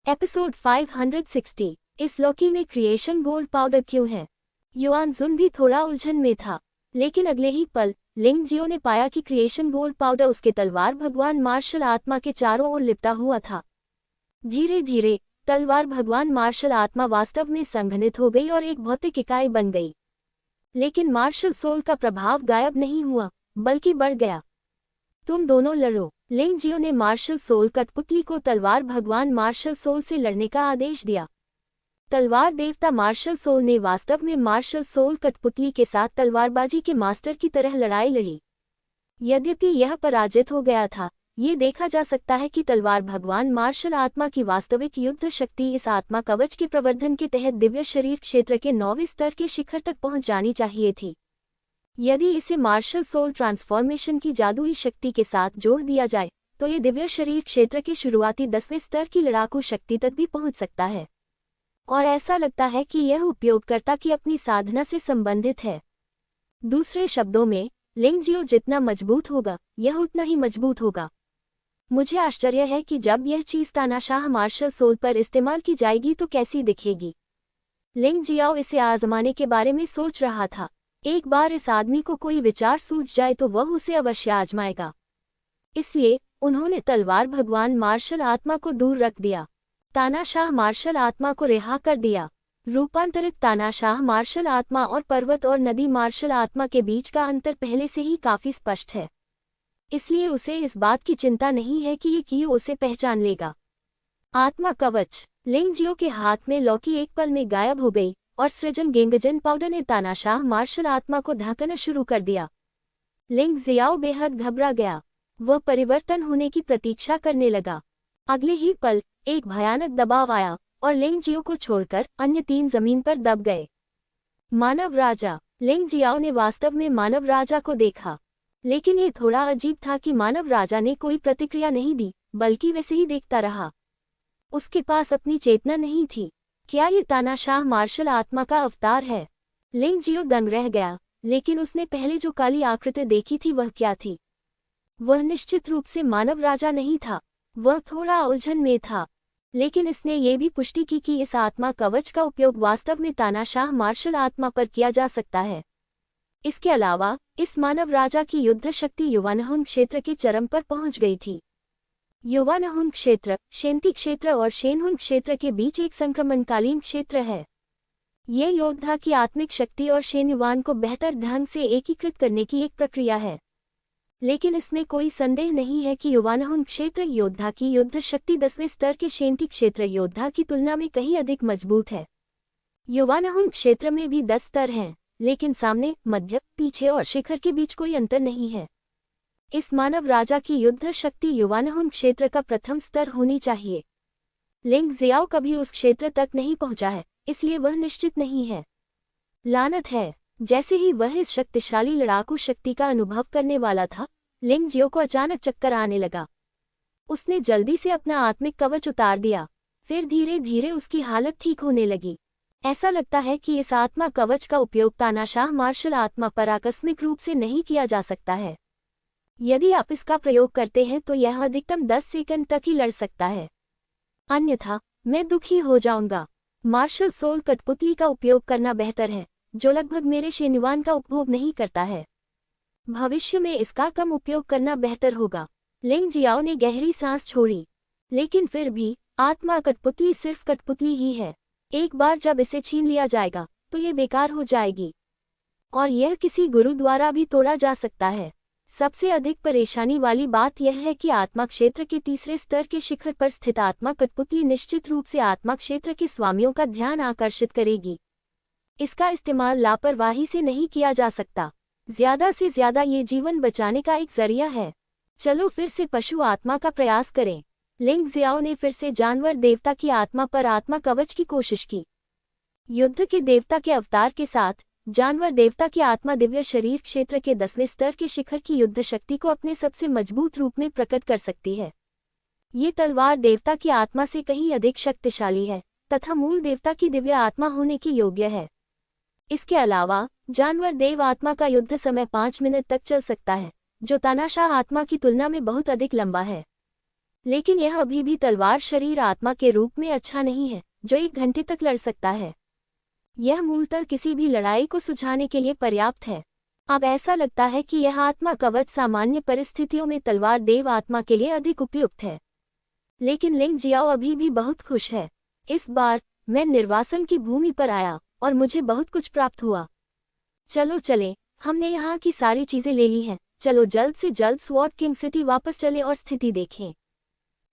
Episode 560। इस लौकी में क्रिएशन गोल्ड पाउडर क्यों है? युआन जुन भी थोड़ा उलझन में था, लेकिन अगले ही पल लिंग जियो ने पाया कि क्रिएशन गोल्ड पाउडर उसके तलवार भगवान मार्शल आत्मा के चारों ओर लिपटा हुआ था। धीरे धीरे तलवार भगवान मार्शल आत्मा वास्तव में संघनित हो गई और एक भौतिक इकाई बन गई। लेकिन मार्शल सोल का प्रभाव गायब नहीं हुआ, बल्कि बढ़ गया। तुम दोनों लड़ो। लिंग जियो ने मार्शल सोल कठपुतली को तलवार भगवान मार्शल सोल से लड़ने का आदेश दिया। तलवार देवता मार्शल सोल ने वास्तव में मार्शल सोल कठपुतली के साथ तलवारबाजी के मास्टर की तरह लड़ाई लड़ी। यद्यपि यह पराजित हो गया था, ये देखा जा सकता है कि तलवार भगवान मार्शल आत्मा की वास्तविक युद्ध शक्ति इस आत्मा कवच के प्रवर्धन के तहत दिव्य शरीर क्षेत्र के 9वें स्तर के शिखर तक पहुंच जानी चाहिए थी। यदि इसे मार्शल सोल ट्रांसफॉर्मेशन की जादुई शक्ति के साथ जोड़ दिया जाए तो ये दिव्य शरीर क्षेत्र के शुरुआती 10वें स्तर की लड़ाकू शक्ति तक भी पहुंच सकता है। और ऐसा लगता है कि यह उपयोगकर्ता की अपनी साधना से संबंधित है। दूसरे शब्दों में, लिंग जियो जितना मजबूत होगा, यह उतना ही मजबूत होगा। मुझे आश्चर्य है कि जब यह चीज तानाशाह मार्शल सोल पर इस्तेमाल की जाएगी तो कैसी दिखेगी। लिंग जियाओ इसे आजमाने के बारे में सोच रहा था। एक बार इस आदमी को कोई विचार सूझ जाए तो वह उसे अवश्य आजमाएगा। इसलिए उन्होंने तलवार भगवान मार्शल आत्मा को दूर रख दिया। तानाशाह मार्शल आत्मा को रिहा कर दिया। रूपांतरित तानाशाह मार्शल आत्मा और पर्वत और नदी मार्शल आत्मा के बीच का अंतर पहले से ही काफी स्पष्ट है, इसलिए उसे इस बात की चिंता नहीं है कि ये कियो उसे पहचान लेगा। आत्मा कवच। लिंग जियो के हाथ में लौकी एक पल में गायब हो गई और सृजन गेंगजन पाउडर ने तानाशाह मार्शल आत्मा को ढांकना शुरू कर दिया। लिंग जियाओ बेहद घबरा गया। वह परिवर्तन होने की प्रतीक्षा करने लगा। अगले ही पल एक भयानक दबाव आया और लिंग जियो को छोड़कर अन्य 3 जमीन पर दब गए। मानव राजा। लिंग जियाओ ने वास्तव में मानव राजा को देखा, लेकिन ये थोड़ा अजीब था कि मानव राजा ने कोई प्रतिक्रिया नहीं दी, बल्कि वैसे ही देखता रहा। उसके पास अपनी चेतना नहीं थी। क्या ये तानाशाह मार्शल आत्मा का अवतार है? लिंग जियो दंग रह गया, लेकिन उसने पहले जो काली आकृति देखी थी वह क्या थी? वह निश्चित रूप से मानव राजा नहीं था। वह थोड़ा उलझन में था, लेकिन इसने ये भी पुष्टि की कि इस आत्मा कवच का उपयोग वास्तव में तानाशाह मार्शल आत्मा पर किया जा सकता है। इसके अलावा इस मानव राजा की युद्ध शक्ति युवानहुन क्षेत्र के चरम पर पहुंच गई थी। युवानहुन क्षेत्र शेंती क्षेत्र और शेनहुन क्षेत्र के बीच एक संक्रमणकालीन क्षेत्र है। ये योद्धा की आत्मिक शक्ति और शेन युवान को बेहतर ढंग से एकीकृत करने की एक प्रक्रिया है। लेकिन इसमें कोई संदेह नहीं है कि युवानहुन क्षेत्र योद्धा की युद्ध शक्ति 10वें स्तर के शेंटी क्षेत्र योद्धा की तुलना में कहीं अधिक मजबूत है। युवानहुन क्षेत्र में भी 10 स्तर हैं, लेकिन सामने, मध्य, पीछे और शिखर के बीच कोई अंतर नहीं है। इस मानव राजा की युद्ध शक्ति युवानहुन क्षेत्र का प्रथम स्तर होनी चाहिए। लिंग जियाओ कभी उस क्षेत्र तक नहीं पहुंचा है, इसलिए वह निश्चित नहीं है। लानत है। जैसे ही वह इस शक्तिशाली लड़ाकू शक्ति का अनुभव करने वाला था, लिंग जियो को अचानक चक्कर आने लगा। उसने जल्दी से अपना आत्मिक कवच उतार दिया। फिर धीरे धीरे उसकी हालत ठीक होने लगी। ऐसा लगता है कि इस आत्मा कवच का उपयोग तानाशाह मार्शल आत्मा पर आकस्मिक रूप से नहीं किया जा सकता है। यदि आप इसका प्रयोग करते हैं तो यह अधिकतम 10 सेकंड तक ही लड़ सकता है, अन्यथा मैं दुखी हो जाऊंगा। मार्शल सोल कठपुतली का उपयोग करना बेहतर है, जो लगभग मेरे शेनिवान का उपभोग नहीं करता है। भविष्य में इसका कम उपयोग करना बेहतर होगा। लिंग जियाओ ने गहरी सांस छोड़ी। लेकिन फिर भी आत्मा कठपुतली सिर्फ कठपुतली ही है। एक बार जब इसे छीन लिया जाएगा तो ये बेकार हो जाएगी, और यह किसी गुरु द्वारा भी तोड़ा जा सकता है। सबसे अधिक परेशानी वाली बात यह है कि आत्मा क्षेत्र के 3रे स्तर के शिखर पर स्थित आत्मा कठपुतली निश्चित रूप से आत्मा क्षेत्र के स्वामियों का ध्यान आकर्षित करेगी। इसका इस्तेमाल लापरवाही से नहीं किया जा सकता। ज्यादा से ज्यादा ये जीवन बचाने का एक जरिया है। चलो फिर से पशु आत्मा का प्रयास करें। लिंग जियाओ ने फिर से जानवर देवता की आत्मा पर आत्मा कवच की कोशिश की। युद्ध के देवता के अवतार के साथ जानवर देवता की आत्मा दिव्य शरीर क्षेत्र के 10वें स्तर के शिखर की युद्ध शक्ति को अपने सबसे मजबूत रूप में प्रकट कर सकती है। ये तलवार देवता की आत्मा से कहीं अधिक शक्तिशाली है तथा मूल देवता की दिव्य आत्मा होने की योग्य है। इसके अलावा जानवर देव आत्मा का युद्ध समय 5 मिनट तक चल सकता है, जो तानाशाह आत्मा की तुलना में बहुत अधिक लंबा है। लेकिन यह अभी भी तलवार शरीर आत्मा के रूप में अच्छा नहीं है जो 1 घंटे तक लड़ सकता है। यह मूलतः किसी भी लड़ाई को सुझाने के लिए पर्याप्त है। अब ऐसा लगता है कि यह आत्मा कवच सामान्य परिस्थितियों में तलवार देव आत्मा के लिए अधिक उपयुक्त है। लेकिन लिंग जियाओ अभी भी बहुत खुश है। इस बार मैं निर्वासन की भूमि पर आया और मुझे बहुत कुछ प्राप्त हुआ। चलो चलें, हमने यहाँ की सारी चीजें ले ली हैं, चलो जल्द से जल्द स्वॉर्ड किंग सिटी वापस चलें और स्थिति देखें।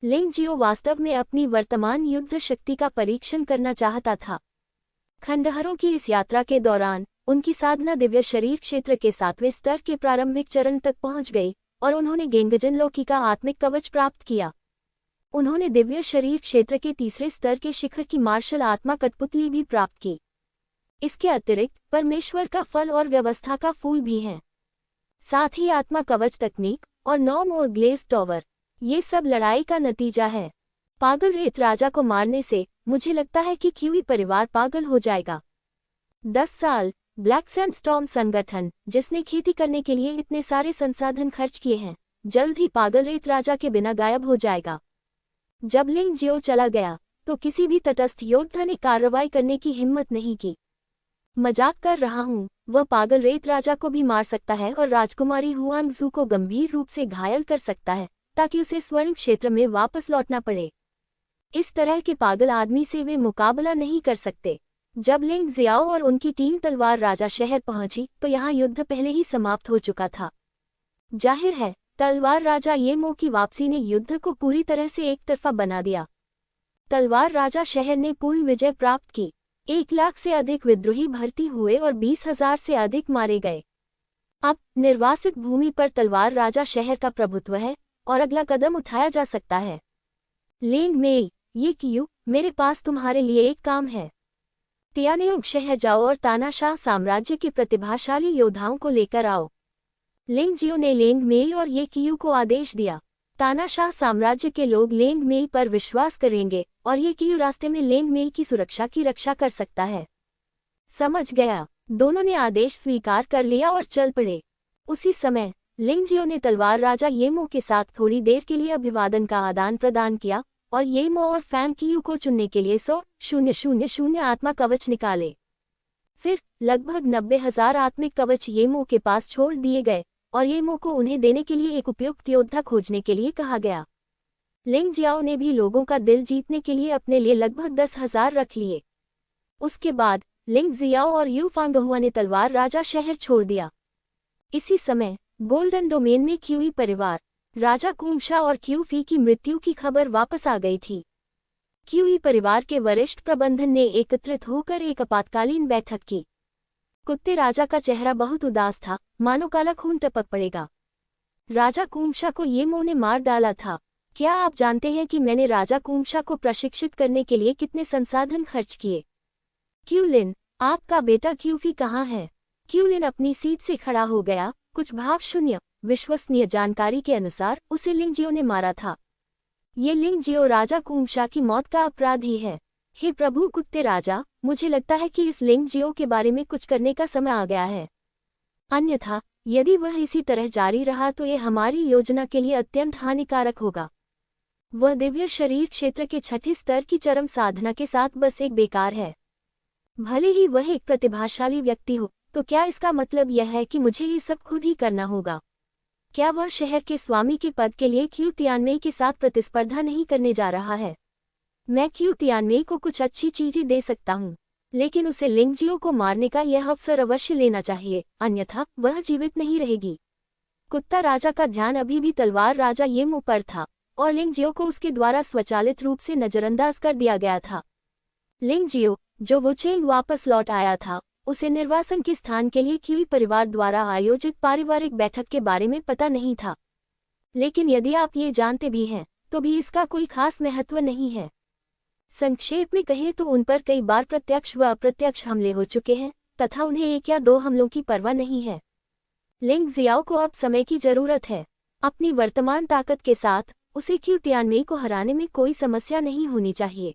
लिंग जियो वास्तव में अपनी वर्तमान युद्ध शक्ति का परीक्षण करना चाहता था। खंडहरों की इस यात्रा के दौरान उनकी साधना दिव्य शरीर क्षेत्र के 7वें स्तर के प्रारंभिक चरण तक पहुंच गई और उन्होंने गेंगजन लोकी का आत्मिक कवच प्राप्त किया। उन्होंने दिव्य शरीर क्षेत्र के 3रे स्तर के शिखर की मार्शल आत्मा कठपुतली भी प्राप्त की। इसके अतिरिक्त परमेश्वर का फल और व्यवस्था का फूल भी हैं। साथ ही आत्मा कवच तकनीक और 9 मोर ग्लेज टॉवर, ये सब लड़ाई का नतीजा है। पागल रेत राजा को मारने से मुझे लगता है कि क्यूई परिवार पागल हो जाएगा। 10 साल ब्लैक सैंडस्टॉर्म संगठन, जिसने खेती करने के लिए इतने सारे संसाधन खर्च किए हैं, जल्द ही पागल रेत राजा के बिना गायब हो जाएगा। जब लिंग जियो चला गया तो किसी भी तटस्थ योद्धा ने कार्रवाई करने की हिम्मत नहीं की। मजाक कर रहा हूँ, वह पागल रेत राजा को भी मार सकता है और राजकुमारी हुआंगजू को गंभीर रूप से घायल कर सकता है ताकि उसे स्वर्ण क्षेत्र में वापस लौटना पड़े। इस तरह के पागल आदमी से वे मुकाबला नहीं कर सकते। जब लिंग जियाओ और उनकी टीम तलवार राजा शहर पहुंची तो यहाँ युद्ध पहले ही समाप्त हो चुका था। जाहिर है तलवार राजा येमो की वापसी ने युद्ध को पूरी तरह से एक तरफा बना दिया। तलवार राजा शहर ने पूर्ण विजय प्राप्त की। 1 लाख से अधिक विद्रोही भर्ती हुए और 20,000 से अधिक मारे गए। अब निर्वासित भूमि पर तलवार राजा शहर का प्रभुत्व है और अगला कदम उठाया जा सकता है। लिंग मेई, ये क्यू, मेरे पास तुम्हारे लिए एक काम है। तियानेउग शहर जाओ और तानाशाह साम्राज्य के प्रतिभाशाली योद्धाओं को लेकर आओ। लिंग जियो ने लेंग मेई और ये क्यू को आदेश दिया। तानाशाह साम्राज्य के लोग लेंग मेई पर विश्वास करेंगे और ये क्यू रास्ते में लेंग मेई की सुरक्षा की रक्षा कर सकता है। समझ गया। दोनों ने आदेश स्वीकार कर लिया और चल पड़े। उसी समय लिंग जियो ने तलवार राजा येमो के साथ थोड़ी देर के लिए अभिवादन का आदान प्रदान किया और येमो और फैन क्यू को चुनने के लिए 100,000 आत्मा कवच निकाले। फिर लगभग 90,000 आत्मिक कवच येमो के पास छोड़ दिए गए और येमो को उन्हें देने के लिए एक उपयुक्त योद्धा खोजने के लिए कहा गया। लिंग जियाओ ने भी लोगों का दिल जीतने के लिए अपने लिए लगभग 10,000 रख लिए। उसके बाद लिंग जियाओ और यू फांगहुआ ने तलवार राजा शहर छोड़ दिया। इसी समय गोल्डन डोमेन में क्यूई परिवार, राजा कुंगशा और क्यूफी की मृत्यु की खबर वापस आ गई थी। क्यूई परिवार के वरिष्ठ प्रबंधन ने एकत्रित होकर एक आपातकालीन बैठक की। कुत्ते राजा का चेहरा बहुत उदास था, मानो काला खून टपक पड़ेगा। राजा कुंगशा को येमो ने मार डाला था। क्या आप जानते हैं कि मैंने राजा कुंगशा को प्रशिक्षित करने के लिए कितने संसाधन खर्च किए? क्यूलिन, आपका बेटा क्यूफी कहाँ है? क्यूलिन अपनी सीट से खड़ा हो गया। कुछ भाव शून्य विश्वसनीय जानकारी के अनुसार उसे लिंग जियो ने मारा था। ये लिंग जियो राजा कुंगशा की मौत का अपराधी है। हे प्रभु कुत्ते राजा, मुझे लगता है कि इस लिंग जियो के बारे में कुछ करने का समय आ गया है। अन्यथा यदि वह इसी तरह जारी रहा तो ये हमारी योजना के लिए अत्यंत हानिकारक होगा। वह दिव्य शरीर क्षेत्र के 6ठे स्तर की चरम साधना के साथ बस एक बेकार है। भले ही वह एक प्रतिभाशाली व्यक्ति हो, तो क्या इसका मतलब यह है कि मुझे ये सब खुद ही करना होगा? क्या वह शहर के स्वामी के पद के लिए क्यू तियानमेई के साथ प्रतिस्पर्धा नहीं करने जा रहा है? मैं क्यू तियानमेई को कुछ अच्छी चीजें दे सकता हूँ, लेकिन उसे लिंग जियो को मारने का यह अवसर अवश्य लेना चाहिए, अन्यथा वह जीवित नहीं रहेगी। कुत्ता राजा का ध्यान अभी भी तलवार राजा येमो पर था और लिंग जियो को उसके द्वारा स्वचालित रूप से नजरअंदाज कर दिया गया था। लिंग जियो, जो वुचेंग वापस लौट आया था, उसे निर्वासन के स्थान के लिए क्यूई परिवार द्वारा आयोजित पारिवारिक बैठक के बारे में पता नहीं था। लेकिन यदि आप ये जानते भी हैं तो भी इसका कोई खास महत्व नहीं है। संक्षेप में कहें तो उन पर कई बार प्रत्यक्ष व अप्रत्यक्ष हमले हो चुके हैं तथा उन्हें 1 या 2 हमलों की परवाह नहीं है। लिंग जियाओ को अब समय की जरूरत है। अपनी वर्तमान ताकत के साथ उसे क्यू तियानमेई को हराने में कोई समस्या नहीं होनी चाहिए।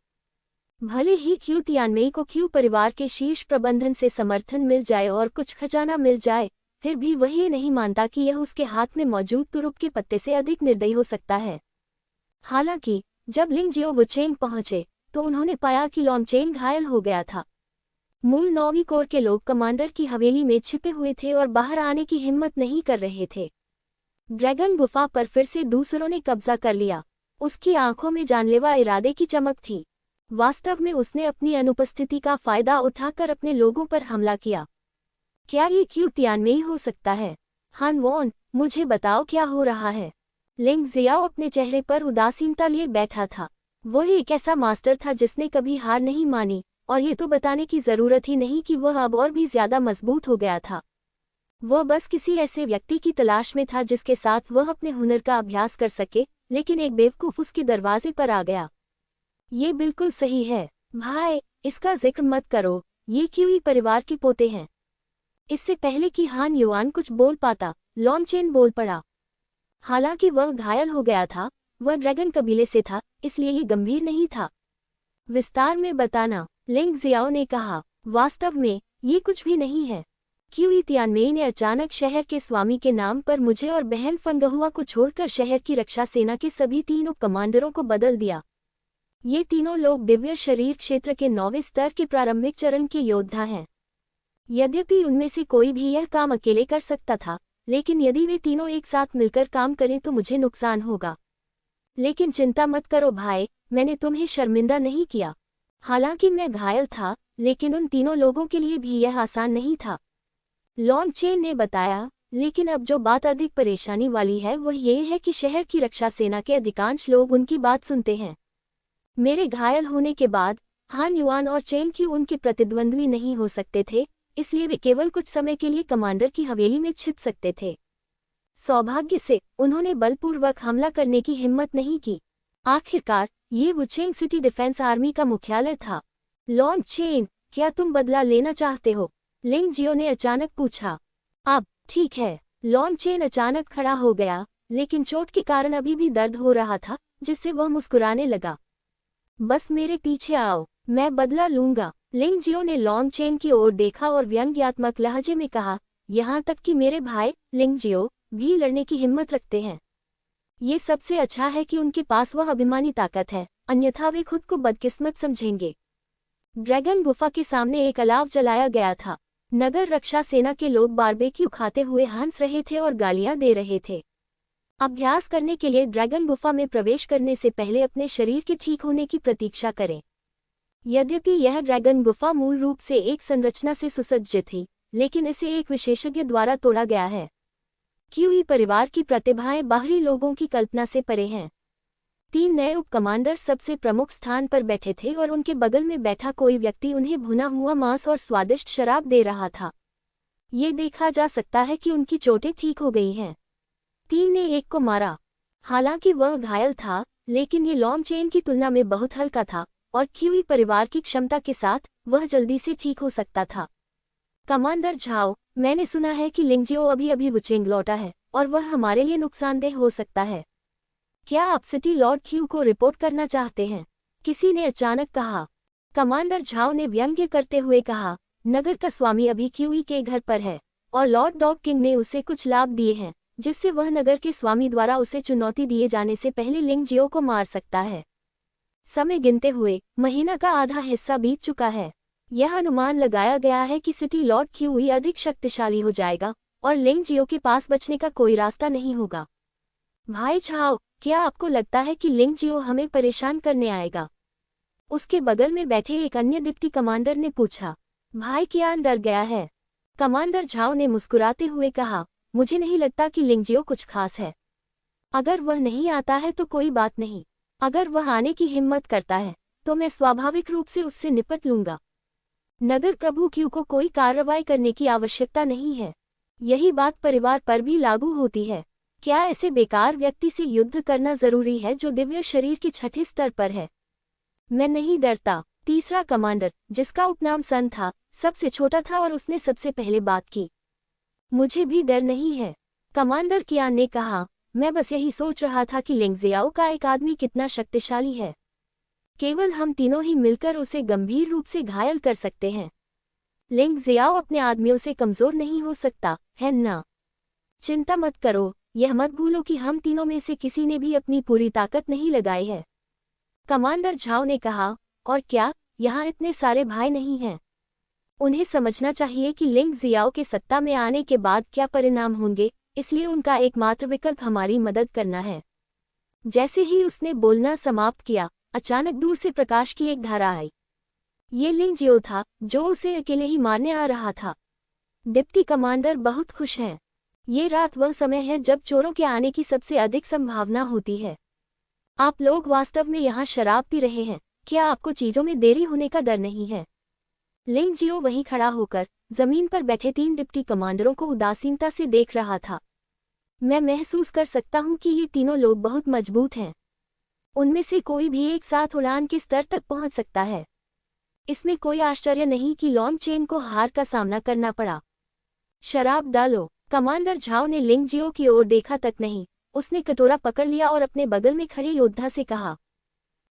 भले ही क्यू तियानमेई को क्यू परिवार के शीर्ष प्रबंधन से समर्थन मिल जाए और कुछ खजाना मिल जाए, फिर भी वह ये नहीं मानता कि यह उसके हाथ में मौजूद तुरुप के पत्ते से अधिक निर्दयी हो सकता है। हालांकि जब लिंग जियो वुचेंग पहुंचे तो उन्होंने पाया कि लॉन्गचेन घायल हो गया था। मूल 9वीं कोर के लोग कमांडर की हवेली में छिपे हुए थे और बाहर आने की हिम्मत नहीं कर रहे थे। ड्रैगन गुफा पर फिर से दूसरों ने कब्जा कर लिया। उसकी आंखों में जानलेवा इरादे की चमक थी। वास्तव में उसने अपनी अनुपस्थिति का फायदा उठाकर अपने लोगों पर हमला किया। क्या ये क्यू तियानमेई हो सकता है? हान वॉन, मुझे बताओ क्या हो रहा है। लिंग जियाओ अपने चेहरे पर उदासीनता लिए बैठा था। वह एक ऐसा मास्टर था जिसने कभी हार नहीं मानी, और ये तो बताने की जरूरत ही नहीं कि वह अब और भी ज्यादा मजबूत हो गया था। वह बस किसी ऐसे व्यक्ति की तलाश में था जिसके साथ वह अपने हुनर का अभ्यास कर सके, लेकिन एक बेवकूफ उसके दरवाजे पर आ गया। ये बिल्कुल सही है भाई, इसका जिक्र मत करो, ये क्यूई परिवार के पोते हैं। इससे पहले कि हान युआन कुछ बोल पाता, लॉन्गचेन बोल पड़ा। हालांकि वह घायल हो गया था, वह ड्रैगन कबीले से था, इसलिए ये गंभीर नहीं था। विस्तार में बताना, लिंग जियाओ ने कहा। वास्तव में ये कुछ भी नहीं है। क्यूई तियानमेई ने अचानक शहर के स्वामी के नाम पर मुझे और बहन फंगहुआ को छोड़कर शहर की रक्षा सेना के सभी 3 उप कमांडरों को बदल दिया। ये तीनों लोग दिव्य शरीर क्षेत्र के 9वें स्तर के प्रारंभिक चरण के योद्धा हैं। यद्यपि उनमें से कोई भी यह काम अकेले कर सकता था, लेकिन यदि वे तीनों एक साथ मिलकर काम करें तो मुझे नुकसान होगा। लेकिन चिंता मत करो भाई, मैंने तुम्हें शर्मिंदा नहीं किया। हालांकि मैं घायल था, लेकिन उन तीनों लोगों के लिए भी यह आसान नहीं था, लॉन्गचेन ने बताया। लेकिन अब जो बात अधिक परेशानी वाली है वह ये है कि शहर की रक्षा सेना के अधिकांश लोग उनकी बात सुनते हैं। मेरे घायल होने के बाद हान युआन और चेन क्यू उनके प्रतिद्वंद्वी नहीं हो सकते थे, इसलिए वे केवल कुछ समय के लिए कमांडर की हवेली में छिप सकते थे। सौभाग्य से उन्होंने बलपूर्वक हमला करने की हिम्मत नहीं की। आखिरकार ये वुचेंग सिटी डिफेंस आर्मी का मुख्यालय था। लॉन्गचेन, क्या तुम बदला लेना चाहते हो? लिंग जियो ने अचानक पूछा। अब ठीक है। लॉन्गचेन अचानक खड़ा हो गया, लेकिन चोट के कारण अभी भी दर्द हो रहा था, जिससे वह मुस्कुराने लगा। बस मेरे पीछे आओ, मैं बदला लूंगा। लिंग जियो ने लॉन्गचेन की ओर देखा और व्यंग्यात्मक लहजे में कहा, यहाँ तक कि मेरे भाई लिंग जियो भी लड़ने की हिम्मत रखते हैं। ये सबसे अच्छा है कि उनके पास वह अभिमानी ताकत है, अन्यथा वे खुद को बदकिस्मत समझेंगे। ड्रैगन गुफा के सामने एक अलाव जलाया गया था। नगर रक्षा सेना के लोग बारबेक्यू खाते हुए हंस रहे थे और गालियां दे रहे थे। अभ्यास करने के लिए ड्रैगन गुफा में प्रवेश करने से पहले अपने शरीर के ठीक होने की प्रतीक्षा करें। यद्यपि यह ड्रैगन गुफा मूल रूप से एक संरचना से सुसज्जित थी, लेकिन इसे एक विशेषज्ञ द्वारा तोड़ा गया है। क्यूई परिवार की प्रतिभाएं बाहरी लोगों की कल्पना से परे हैं। 3 नए उप कमांडर सबसे प्रमुख स्थान पर बैठे थे और उनके बगल में बैठा कोई व्यक्ति उन्हें भुना हुआ मांस और स्वादिष्ट शराब दे रहा था। ये देखा जा सकता है कि उनकी चोटें ठीक हो गई हैं। 3 ने एक को मारा। हालांकि वह घायल था, लेकिन ये लॉन्गचेन की तुलना में बहुत हल्का था, और क्यूई परिवार की क्षमता के साथ वह जल्दी से ठीक हो सकता था। कमांडर झाओ, मैंने सुना है कि लिंगजियो अभी वुचेंग लौटा है, और वह हमारे लिए नुकसानदेह हो सकता है। क्या आप सिटी लॉर्ड क्यू को रिपोर्ट करना चाहते हैं? किसी ने अचानक कहा। कमांडर झाओ ने व्यंग्य करते हुए कहा, नगर का स्वामी अभी क्यूई के घर पर है, और लॉर्ड डॉग किंग ने उसे कुछ लाभ दिए हैं, जिससे वह नगर के स्वामी द्वारा उसे चुनौती दिए जाने से पहले लिंगजियो को मार सकता है। समय गिनते हुए महीना का आधा हिस्सा बीत चुका है। यह अनुमान लगाया गया है कि सिटी लॉर्ड क्यूई अधिक शक्तिशाली हो जाएगा, और लिंगजियो के पास बचने का कोई रास्ता नहीं होगा। भाई झाओ, क्या आपको लगता है कि लिंगजियो हमें परेशान करने आएगा? उसके बगल में बैठे एक अन्य डिप्टी कमांडर ने पूछा। भाई कियान डर गया है। कमांडर झाओ ने मुस्कुराते हुए कहा, मुझे नहीं लगता कि लिंगजियो कुछ खास है। अगर वह नहीं आता है तो कोई बात नहीं। अगर वह आने की हिम्मत करता है तो मैं स्वाभाविक रूप से उससे निपट लूंगा। नगर प्रभु क्यू को कोई कार्रवाई करने की आवश्यकता नहीं है। यही बात परिवार पर भी लागू होती है। क्या ऐसे बेकार व्यक्ति से युद्ध करना जरूरी है जो दिव्य शरीर के 6ठे स्तर पर है? मैं नहीं डरता। तीसरा कमांडर, जिसका उपनाम सन था, सबसे छोटा था और उसने सबसे पहले बात की। मुझे भी डर नहीं है, कमांडर कियान ने कहा। मैं बस यही सोच रहा था कि लिंगजियाओ का एक आदमी कितना शक्तिशाली है। केवल हम तीनों ही मिलकर उसे गंभीर रूप से घायल कर सकते हैं। लिंगजियाओ अपने आदमियों से कमजोर नहीं हो सकता, है ना? चिंता मत करो, यह मत भूलो कि हम तीनों में से किसी ने भी अपनी पूरी ताकत नहीं लगाई है। कमांडर झाओ ने कहा, और क्या, यहाँ इतने सारे भाई नहीं हैं? उन्हें समझना चाहिए कि लिंग जियाओ के सत्ता में आने के बाद क्या परिणाम होंगे, इसलिए उनका एकमात्र विकल्प हमारी मदद करना है। जैसे ही उसने बोलना समाप्त किया, अचानक दूर से प्रकाश की एक धारा आई। ये लिंग जियो था, जो उसे अकेले ही मारने आ रहा था। डिप्टी कमांडर बहुत खुश हैं। ये रात वह समय है जब चोरों के आने की सबसे अधिक संभावना होती है। आप लोग वास्तव में यहाँ शराब पी रहे हैं, क्या आपको चीजों में देरी होने का डर नहीं है? लिंग जियो वहीं खड़ा होकर जमीन पर बैठे 3 डिप्टी कमांडरों को उदासीनता से देख रहा था। मैं महसूस कर सकता हूँ कि ये तीनों लोग बहुत मजबूत हैं। उनमें से कोई भी एक साथ उड़ान के स्तर तक पहुँच सकता है। इसमें कोई आश्चर्य नहीं कि लॉन्ग चेन को हार का सामना करना पड़ा। शराब डालो। कमांडर झाओ ने लिंग जियो की ओर देखा तक नहीं, उसने कटोरा पकड़ लिया और अपने बगल में खड़े योद्धा से कहा।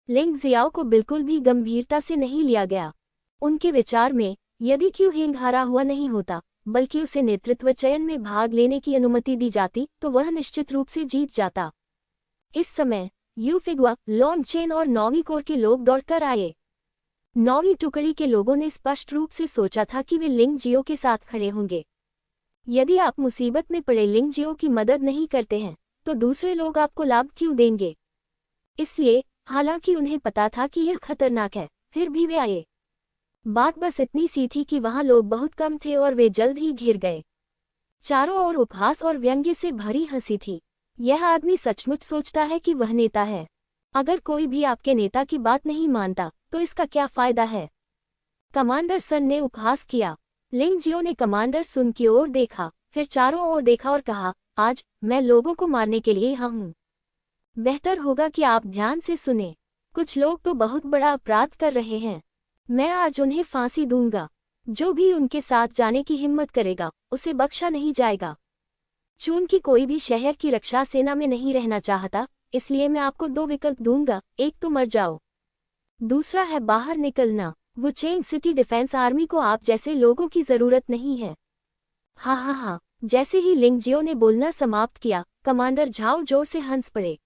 लिंग जियाओ को बिल्कुल भी गंभीरता से नहीं लिया गया। उनके विचार में, यदि क्यू हेंग हारा हुआ नहीं होता, बल्कि उसे नेतृत्व चयन में भाग लेने की अनुमति दी जाती, तो वह निश्चित रूप से जीत जाता। इस समय यू फिगुआ, लॉन्ग चेन और 9वीं कोर के लोग दौड़कर आए। 9वीं टुकड़ी के लोगों ने स्पष्ट रूप से सोचा था कि वे लिंग जियो के साथ खड़े होंगे। यदि आप मुसीबत में पड़े लिंग जियो की मदद नहीं करते हैं, तो दूसरे लोग आपको लाभ क्यों देंगे? इसलिए, हालांकि उन्हें पता था कि यह खतरनाक है, फिर भी वे आए। बात बस इतनी सी थी कि वहां लोग बहुत कम थे और वे जल्द ही घिर गए। चारों ओर उपहास और व्यंग्य से भरी हंसी थी। यह आदमी सचमुच सोचता है कि वह नेता है। अगर कोई भी आपके नेता की बात नहीं मानता, तो इसका क्या फायदा है? कमांडर सन ने उपहास किया। लिंग जियो ने कमांडर सुन की ओर देखा, फिर चारों ओर देखा और कहा, आज मैं लोगों को मारने के लिए यहाँ हूँ। बेहतर होगा कि आप ध्यान से सुने। कुछ लोग तो बहुत बड़ा अपराध कर रहे हैं। मैं आज उन्हें फांसी दूंगा। जो भी उनके साथ जाने की हिम्मत करेगा, उसे बख्शा नहीं जाएगा। चून कि कोई भी शहर की रक्षा सेना में नहीं रहना चाहता, इसलिए मैं आपको 2 विकल्प दूंगा, एक तो मर जाओ, दूसरा है बाहर निकलना। वुचेंग सिटी डिफेंस आर्मी को आप जैसे लोगों की जरूरत नहीं है। हाँ हाँ हाँ। जैसे ही लिंग जियो ने बोलना समाप्त किया, कमांडर झाओ जोर से हंस पड़े,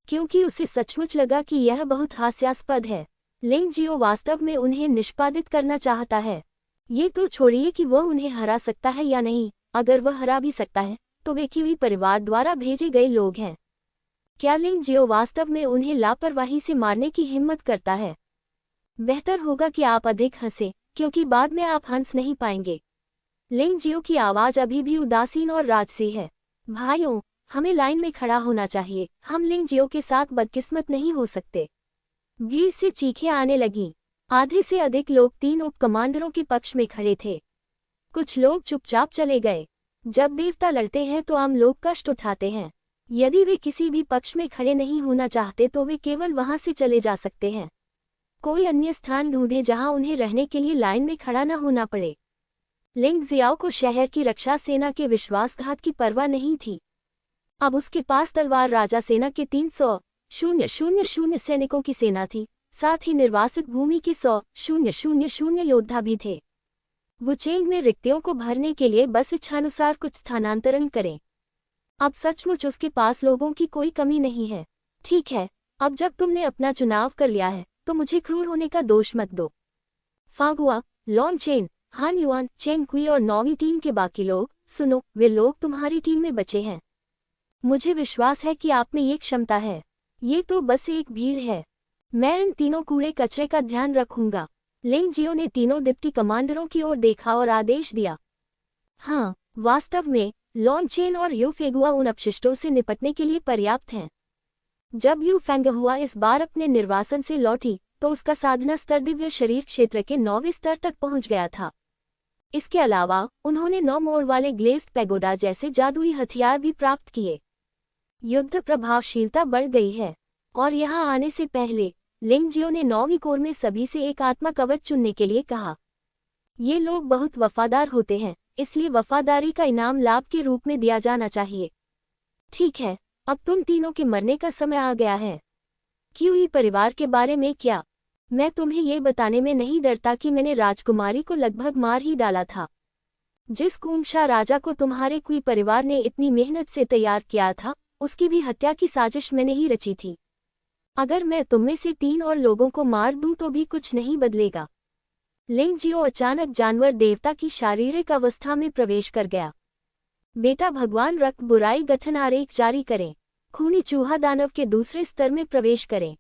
क्योंकि उसे सचमुच लगा कि यह बहुत हास्यास्पद है। लिंग जियो वास्तव में उन्हें निष्पादित करना चाहता है। ये तो छोड़िए कि वह उन्हें हरा सकता है या नहीं, अगर वह हरा भी सकता है, तो वे किवी परिवार द्वारा भेजे गए लोग हैं। क्या लिंग जियो वास्तव में उन्हें लापरवाही से मारने की हिम्मत करता है? बेहतर होगा कि आप अधिक हंसे, क्योंकि बाद में आप हंस नहीं पाएंगे। लिंग जियो की आवाज अभी भी उदासीन और राजसी है। भाइयों, हमें लाइन में खड़ा होना चाहिए। हम लिंग जियो के साथ बदकिस्मत नहीं हो सकते। भीड़ से चीखें आने लगीं। आधे से अधिक लोग 3 उप कमांडरों के पक्ष में खड़े थे। कुछ लोग चुपचाप चले गए। जब देवता लड़ते हैं तो आम लोग कष्ट उठाते हैं। यदि वे किसी भी पक्ष में खड़े नहीं होना चाहते तो वे केवल वहां से चले जा सकते हैं। कोई अन्य स्थान ढूंढे जहां उन्हें रहने के लिए लाइन में खड़ा न होना पड़े। लिंग जियाओ को शहर की रक्षा सेना के विश्वासघात की परवाह नहीं थी। अब उसके पास तलवार राजा सेना के 300,000 सैनिकों की सेना थी, साथ ही निर्वासित भूमि के 100,000 योद्धा भी थे। वुचेंग में रिक्तियों को भरने के लिए बस इच्छानुसार कुछ स्थानांतरण करें। अब सचमुच उसके पास लोगों की कोई कमी नहीं है। ठीक है, अब जब तुमने अपना चुनाव कर लिया है, तो मुझे क्रूर होने का दोष मत दो। फागुआ, लॉन्ग चेन, हान युआन, चेंग कुई और 9वीं टीम के बाकी लोग, सुनो, वे लोग तुम्हारी टीम में बचे हैं। मुझे विश्वास है कि आप में ये क्षमता है। ये तो बस एक भीड़ है। मैं इन तीनों कूड़े कचरे का ध्यान रखूंगा। लिंग जियो ने तीनों डिप्टी कमांडरों की ओर देखा और आदेश दिया। हाँ, वास्तव में लॉन्ग चेन और यू फेगुआ उन अपशिष्टों से निपटने के लिए पर्याप्त हैं। जब यू फेंगहुआ इस बार अपने निर्वासन से लौटी, तो उसका साधना स्तर दिव्य शरीर क्षेत्र के 9वें स्तर तक पहुंच गया था। इसके अलावा उन्होंने 9 मोड़ वाले ग्लेज्ड पैगोडा जैसे जादुई हथियार भी प्राप्त किए। युद्ध प्रभावशीलता बढ़ गई है। और यहाँ आने से पहले लिंग जियो ने 9वीं कोर में सभी से एक आत्मा कवच चुनने के लिए कहा। ये लोग बहुत वफादार होते हैं, इसलिए वफादारी का इनाम लाभ के रूप में दिया जाना चाहिए। ठीक है, अब तुम तीनों के मरने का समय आ गया है। क्यूई परिवार के बारे में क्या? मैं तुम्हें ये बताने में नहीं डरता कि मैंने राजकुमारी को लगभग मार ही डाला था। जिस कूंशा राजा को तुम्हारे कुई परिवार ने इतनी मेहनत से तैयार किया था, उसकी भी हत्या की साजिश मैंने ही रची थी। अगर मैं तुममें से 3 और लोगों को मार दूं तो भी कुछ नहीं बदलेगा। लिंग जियो अचानक जानवर देवता की शारीरिक अवस्था में प्रवेश कर गया। बेटा भगवान रक्त बुराई गठन आरेख जारी करें। खूनी चूहा दानव के दूसरे स्तर में प्रवेश करें।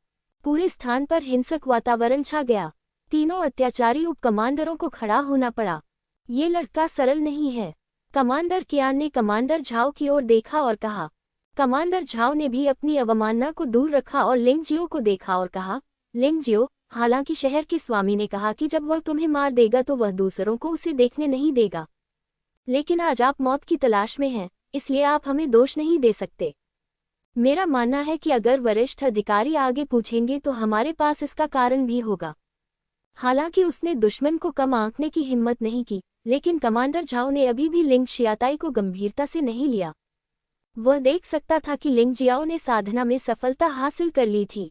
पूरे स्थान पर हिंसक वातावरण छा गया। तीनों अत्याचारी उप कमांडरों को खड़ा होना पड़ा। ये लड़का सरल नहीं है। कमांडर कियान ने कमांडर झाओ की ओर देखा और कहा। कमांडर झाओ ने भी अपनी अवमानना को दूर रखा और लिंग जियो को देखा और कहा, लिंग जियो, हालांकि शहर के स्वामी ने कहा कि जब वह तुम्हें मार देगा तो वह दूसरों को उसे देखने नहीं देगा, लेकिन आज आप मौत की तलाश में हैं, इसलिए आप हमें दोष नहीं दे सकते। मेरा मानना है कि अगर वरिष्ठ अधिकारी आगे पूछेंगे तो हमारे पास इसका कारण भी होगा। हालांकि उसने दुश्मन को कम आंकने की हिम्मत नहीं की, लेकिन कमांडर झाओ ने अभी भी लिंग शियाताई को गंभीरता से नहीं लिया। वह देख सकता था कि लिंग जियाओ ने साधना में सफलता हासिल कर ली थी,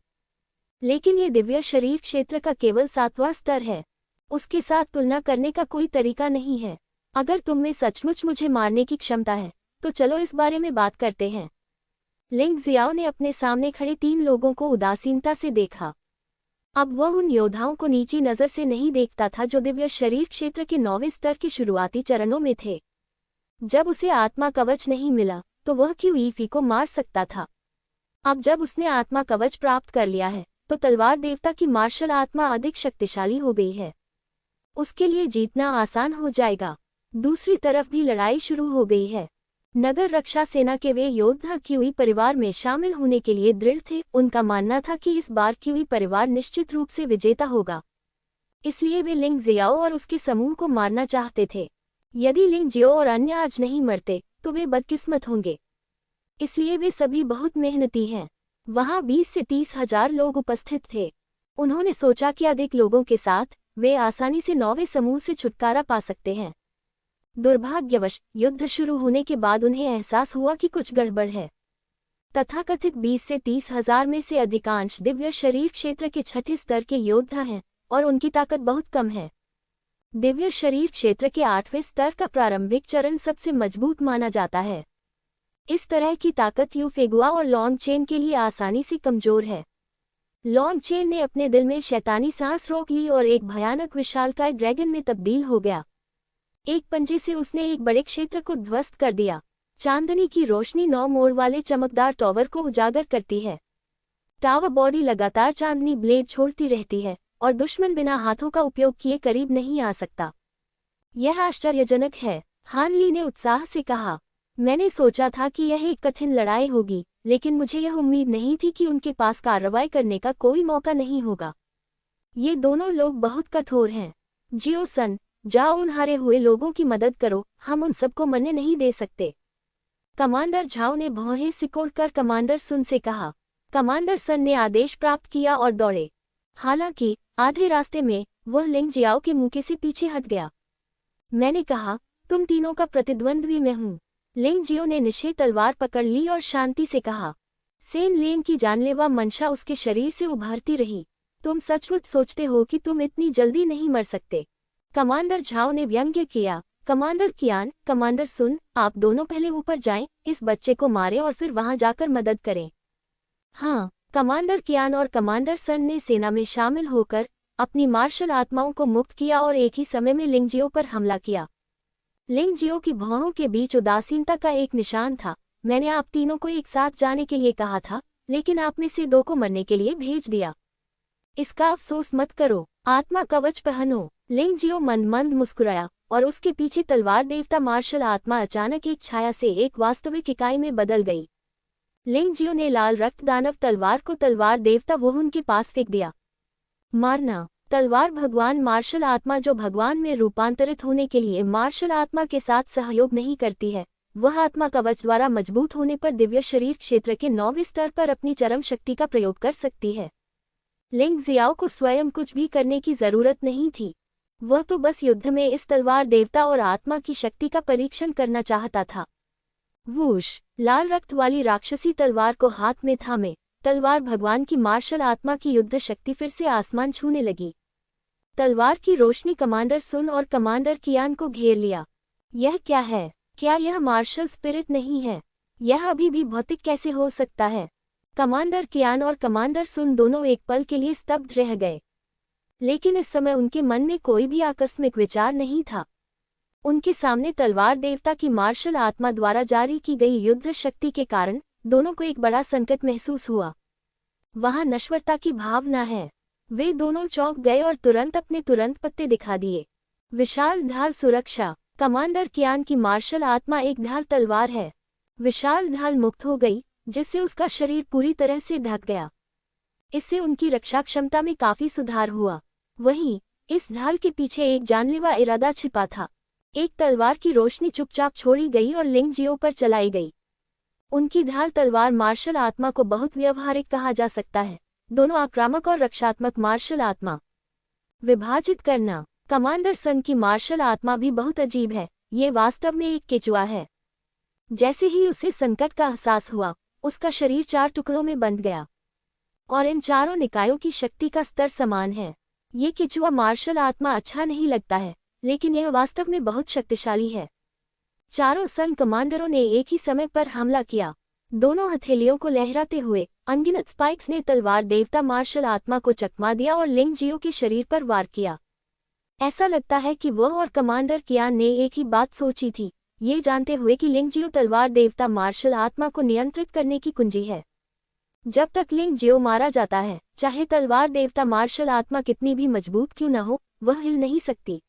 लेकिन ये दिव्य शरीर क्षेत्र का केवल 7वां स्तर है। उसके साथ तुलना करने का कोई तरीका नहीं है। अगर तुम में सचमुच मुझे मारने की क्षमता है तो चलो इस बारे में बात करते हैं। लिंग जियाओ ने अपने सामने खड़े 3 लोगों को उदासीनता से देखा। अब वह उन योद्धाओं को नीची नजर से नहीं देखता था जो दिव्य शरीर क्षेत्र के 9वें स्तर के शुरुआती चरणों में थे। जब उसे आत्मा कवच नहीं मिला तो वह क्यूईफी को मार सकता था। अब जब उसने आत्मा कवच प्राप्त कर लिया है तो तलवार देवता की मार्शल आत्मा अधिक शक्तिशाली हो गई है। उसके लिए जीतना आसान हो जाएगा। दूसरी तरफ भी लड़ाई शुरू हो गई है। नगर रक्षा सेना के वे योद्धा क्यूई परिवार में शामिल होने के लिए दृढ़ थे। उनका मानना था कि इस बार क्यूई परिवार निश्चित रूप से विजेता होगा, इसलिए वे लिंग जियाओ और उसके समूह को मारना चाहते थे। यदि लिंग जियो और अन्य आज नहीं मरते तो वे बदकिस्मत होंगे, इसलिए वे सभी बहुत मेहनती हैं। वहां 20 से 30 हजार लोग उपस्थित थे। उन्होंने सोचा कि अधिक लोगों के साथ वे आसानी से 9वें समूह से छुटकारा पा सकते हैं। दुर्भाग्यवश युद्ध शुरू होने के बाद उन्हें एहसास हुआ कि कुछ गड़बड़ है। तथाकथित 20 से 30 हजार में से अधिकांश दिव्य शरीर क्षेत्र के 6ठे स्तर के योद्धा हैं और उनकी ताकत बहुत कम है। दिव्य शरीर क्षेत्र के 8वें स्तर का प्रारंभिक चरण सबसे मजबूत माना जाता है। इस तरह की ताकत यूफेगुआ और लॉन्ग चेन के लिए आसानी से कमजोर है। लॉन्ग चेन ने अपने दिल में शैतानी सांस रोक ली और एक भयानक विशालकाय ड्रैगन में तब्दील हो गया। एक पंजे से उसने एक बड़े क्षेत्र को ध्वस्त कर दिया। चांदनी की रोशनी 9 मोड़ वाले चमकदार टावर को उजागर करती है। टावर बॉडी लगातार चांदनी ब्लेड छोड़ती रहती है और दुश्मन बिना हाथों का उपयोग किए करीब नहीं आ सकता। यह आश्चर्यजनक है, हान ली ने उत्साह से कहा। मैंने सोचा था कि यह एक कठिन लड़ाई होगी, लेकिन मुझे यह उम्मीद नहीं थी कि उनके पास कार्रवाई करने का कोई मौका नहीं होगा। ये दोनों लोग बहुत कठोर हैं। जियो सन, जाओ उन हारे हुए लोगों की मदद करो, हम उन सबको मरने नहीं दे सकते। कमांडर झाओ ने भौहें सिकोड़कर कमांडर सुन से कहा। कमांडर सन ने आदेश प्राप्त किया और दौड़े। हालांकि आधे रास्ते में वह लिंग जियाओ के मुंह से पीछे हट गया। मैंने कहा, तुम तीनों का प्रतिद्वंद्वी मैं हूं। लिंग जियो ने निश्चय तलवार पकड़ ली और शांति से कहा। सेन लेन की जानलेवा मंशा उसके शरीर से उभरती रही। तुम सचमुच सोचते हो कि तुम इतनी जल्दी नहीं मर सकते? कमांडर झाओ ने व्यंग्य किया। कमांडर कियान, कमांडर सुन, आप दोनों पहले ऊपर जाएं, इस बच्चे को मारें और फिर वहां जाकर मदद करें। हाँ, कमांडर कियान और कमांडर सन ने सेना में शामिल होकर अपनी मार्शल आत्माओं को मुक्त किया और एक ही समय में लिंग जियो पर हमला किया। लिंग जियो की भौहों के बीच उदासीनता का एक निशान था। मैंने आप तीनों को एक साथ जाने के लिए कहा था, लेकिन आप में से 2 को मरने के लिए भेज दिया। इसका अफसोस मत करो, आत्मा कवच पहनो। लिंग जियो मंद मंद मुस्कुराया और उसके पीछे तलवार देवता मार्शल आत्मा अचानक एक छाया से एक वास्तविक इकाई में बदल गई। लिंग जियो ने लाल रक्त दानव तलवार को तलवार देवता वोहुन के पास फेंक दिया। मारना। तलवार भगवान मार्शल आत्मा जो भगवान में रूपांतरित होने के लिए मार्शल आत्मा के साथ सहयोग नहीं करती है, वह आत्मा कवच द्वारा मजबूत होने पर दिव्य शरीर क्षेत्र के 9वें स्तर पर अपनी चरम शक्ति का प्रयोग कर सकती है। लिंग जियाओ को स्वयं कुछ भी करने की जरूरत नहीं थी। वह तो बस युद्ध में इस तलवार देवता और आत्मा की शक्ति का परीक्षण करना चाहता था। वूश, लाल रक्त वाली राक्षसी तलवार को हाथ में थामे तलवार भगवान की मार्शल आत्मा की युद्ध शक्ति फिर से आसमान छूने लगी। तलवार की रोशनी कमांडर सुन और कमांडर कियान को घेर लिया। यह क्या है? क्या यह मार्शल स्पिरिट नहीं है? यह अभी भी भौतिक कैसे हो सकता है? कमांडर कियान और कमांडर सुन दोनों एक पल के लिए स्तब्ध रह गए। लेकिन इस समय उनके मन में कोई भी आकस्मिक विचार नहीं था। उनके सामने तलवार देवता की मार्शल आत्मा द्वारा जारी की गई युद्ध शक्ति के कारण दोनों को एक बड़ा संकट महसूस हुआ। वहां नश्वरता की भावना है। वे दोनों चौंक गए और तुरंत पत्ते दिखा दिए। विशाल ढाल सुरक्षा। कमांडर कियान की मार्शल आत्मा एक ढाल तलवार है। विशाल ढाल मुक्त हो गई, जिससे उसका शरीर पूरी तरह से ढक गया। इससे उनकी रक्षा क्षमता में काफी सुधार हुआ। वहीं इस ढाल के पीछे एक जानलेवा इरादा छिपा था। एक तलवार की रोशनी चुपचाप छोड़ी गई और लिंग जियो पर चलाई गई। उनकी ढाल तलवार मार्शल आत्मा को बहुत व्यवहारिक कहा जा सकता है। दोनों आक्रामक और रक्षात्मक मार्शल आत्मा। विभाजित करना। कमांडर सन की मार्शल आत्मा भी बहुत अजीब है। ये वास्तव में एक केचुआ है। जैसे ही उसे संकट का एहसास हुआ, उसका शरीर 4 टुकड़ों में बंट गया और इन चारों निकायों की शक्ति का स्तर समान है। ये केचुआ मार्शल आत्मा अच्छा नहीं लगता है, लेकिन यह वास्तव में बहुत शक्तिशाली है। चारों सन कमांडरों ने एक ही समय पर हमला किया। दोनों हथेलियों को लहराते हुए अनगिनत स्पाइक्स ने तलवार देवता मार्शल आत्मा को चकमा दिया और लिंग जियो के शरीर पर वार किया। ऐसा लगता है कि वह और कमांडर कियान ने एक ही बात सोची थी, ये जानते हुए कि लिंग जियो तलवार देवता मार्शल आत्मा को नियंत्रित करने की कुंजी है। जब तक लिंग जियो मारा जाता है, चाहे तलवार देवता मार्शल आत्मा कितनी भी मजबूत क्यों न हो, वह हिल नहीं सकती।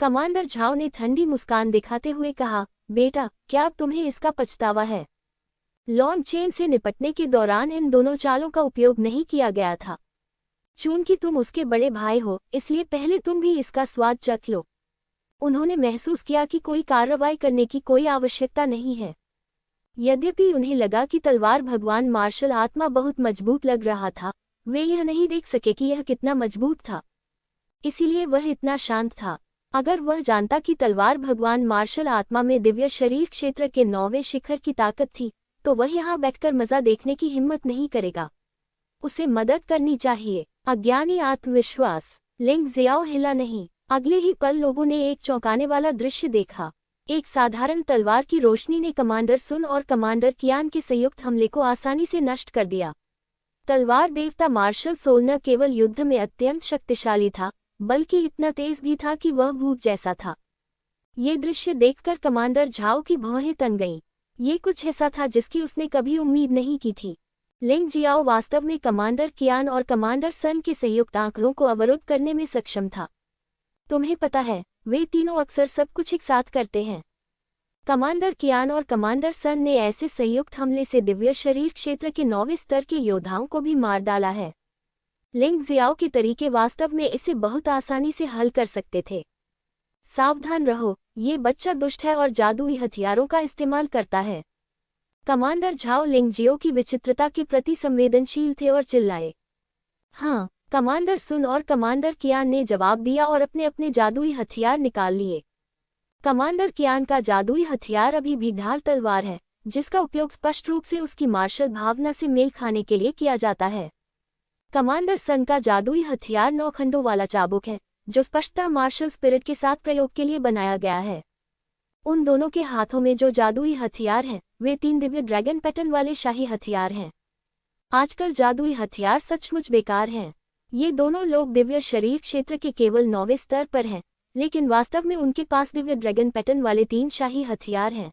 कमांडर झाओ ने ठंडी मुस्कान दिखाते हुए कहा, बेटा, क्या तुम्हें इसका पछतावा है? लॉन्ग चेन से निपटने के दौरान इन दोनों चालों का उपयोग नहीं किया गया था। चूंकि तुम उसके बड़े भाई हो, इसलिए पहले तुम भी इसका स्वाद चख लो। उन्होंने महसूस किया कि कोई कार्रवाई करने की कोई आवश्यकता नहीं है। यद्यपि उन्हें लगा कि तलवार भगवान मार्शल आत्मा बहुत मजबूत लग रहा था, वे यह नहीं देख सके कि यह कितना मजबूत था। इसीलिए वह इतना शांत था। अगर वह जानता कि तलवार भगवान मार्शल आत्मा में दिव्य शरीर क्षेत्र के 9वें शिखर की ताकत थी, तो वह यहाँ बैठकर मजा देखने की हिम्मत नहीं करेगा। उसे मदद करनी चाहिए। अज्ञानी आत्मविश्वास। लिंग जियाओ हिला नहीं। अगले ही पल लोगों ने एक चौंकाने वाला दृश्य देखा। एक साधारण तलवार की रोशनी ने कमांडर सुन और कमांडर कियान के संयुक्त हमले को आसानी से नष्ट कर दिया। तलवार देवता मार्शल सोल न केवल युद्ध में अत्यंत शक्तिशाली था, बल्कि इतना तेज भी था कि वह भूत जैसा था। ये दृश्य देखकर कमांडर झाओ की भौहें तन गईं। ये कुछ ऐसा था जिसकी उसने कभी उम्मीद नहीं की थी। लिंग जियाओ वास्तव में कमांडर कियान और कमांडर सन के संयुक्त आंकड़ों को अवरुद्ध करने में सक्षम था। तुम्हें पता है, वे तीनों अक्सर सब कुछ एक साथ करते हैं। कमांडर कियान और कमांडर सन ने ऐसे संयुक्त हमले से दिव्य शरीर क्षेत्र के 9वें स्तर के योद्धाओं को भी मार डाला है। लिंग जियाओ के तरीके वास्तव में इसे बहुत आसानी से हल कर सकते थे। सावधान रहो, ये बच्चा दुष्ट है और जादुई हथियारों का इस्तेमाल करता है। कमांडर झाओ लिंग जियो की विचित्रता के प्रति संवेदनशील थे और चिल्लाए। हाँ, कमांडर सुन और कमांडर कियान ने जवाब दिया और अपने अपने जादुई हथियार निकाल लिए। कमांडर कियान का जादुई हथियार अभी भी ढाल तलवार है, जिसका उपयोग स्पष्ट रूप से उसकी मार्शल भावना से मेल खाने के लिए किया जाता है। कमांडर सन का जादुई हथियार 9 खंडों वाला चाबुक है, जो स्पष्टतः मार्शल स्पिरिट के साथ प्रयोग के लिए बनाया गया है। उन दोनों के हाथों में जो जादुई हथियार हैं, वे 3 दिव्य ड्रैगन पैटर्न वाले शाही हथियार हैं। आजकल जादुई हथियार सचमुच बेकार हैं। ये दोनों लोग दिव्य शरीर क्षेत्र के केवल 9वें स्तर पर हैं, लेकिन वास्तव में उनके पास दिव्य ड्रैगन पैटर्न वाले 3 शाही हथियार हैं।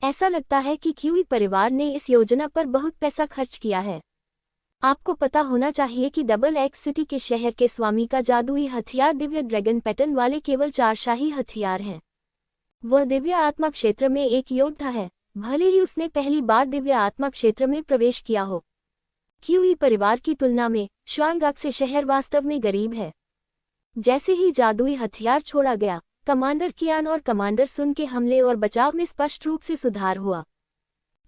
ऐसा लगता है कि क्यूई परिवार ने इस योजना पर बहुत पैसा खर्च किया है। आपको पता होना चाहिए कि डबल एक्स सिटी के शहर के स्वामी का जादुई हथियार दिव्य ड्रैगन पैटर्न वाले केवल 4 शाही हथियार हैं। वह दिव्य आत्मा क्षेत्र में एक योद्धा है, भले ही उसने पहली बार दिव्य आत्मा क्षेत्र में प्रवेश किया हो। क्यूई परिवार की तुलना में श्वांगाक से शहर वास्तव में गरीब है। जैसे ही जादुई हथियार छोड़ा गया, कमांडर कियान और कमांडर सुन के हमले और बचाव में स्पष्ट रूप से सुधार हुआ।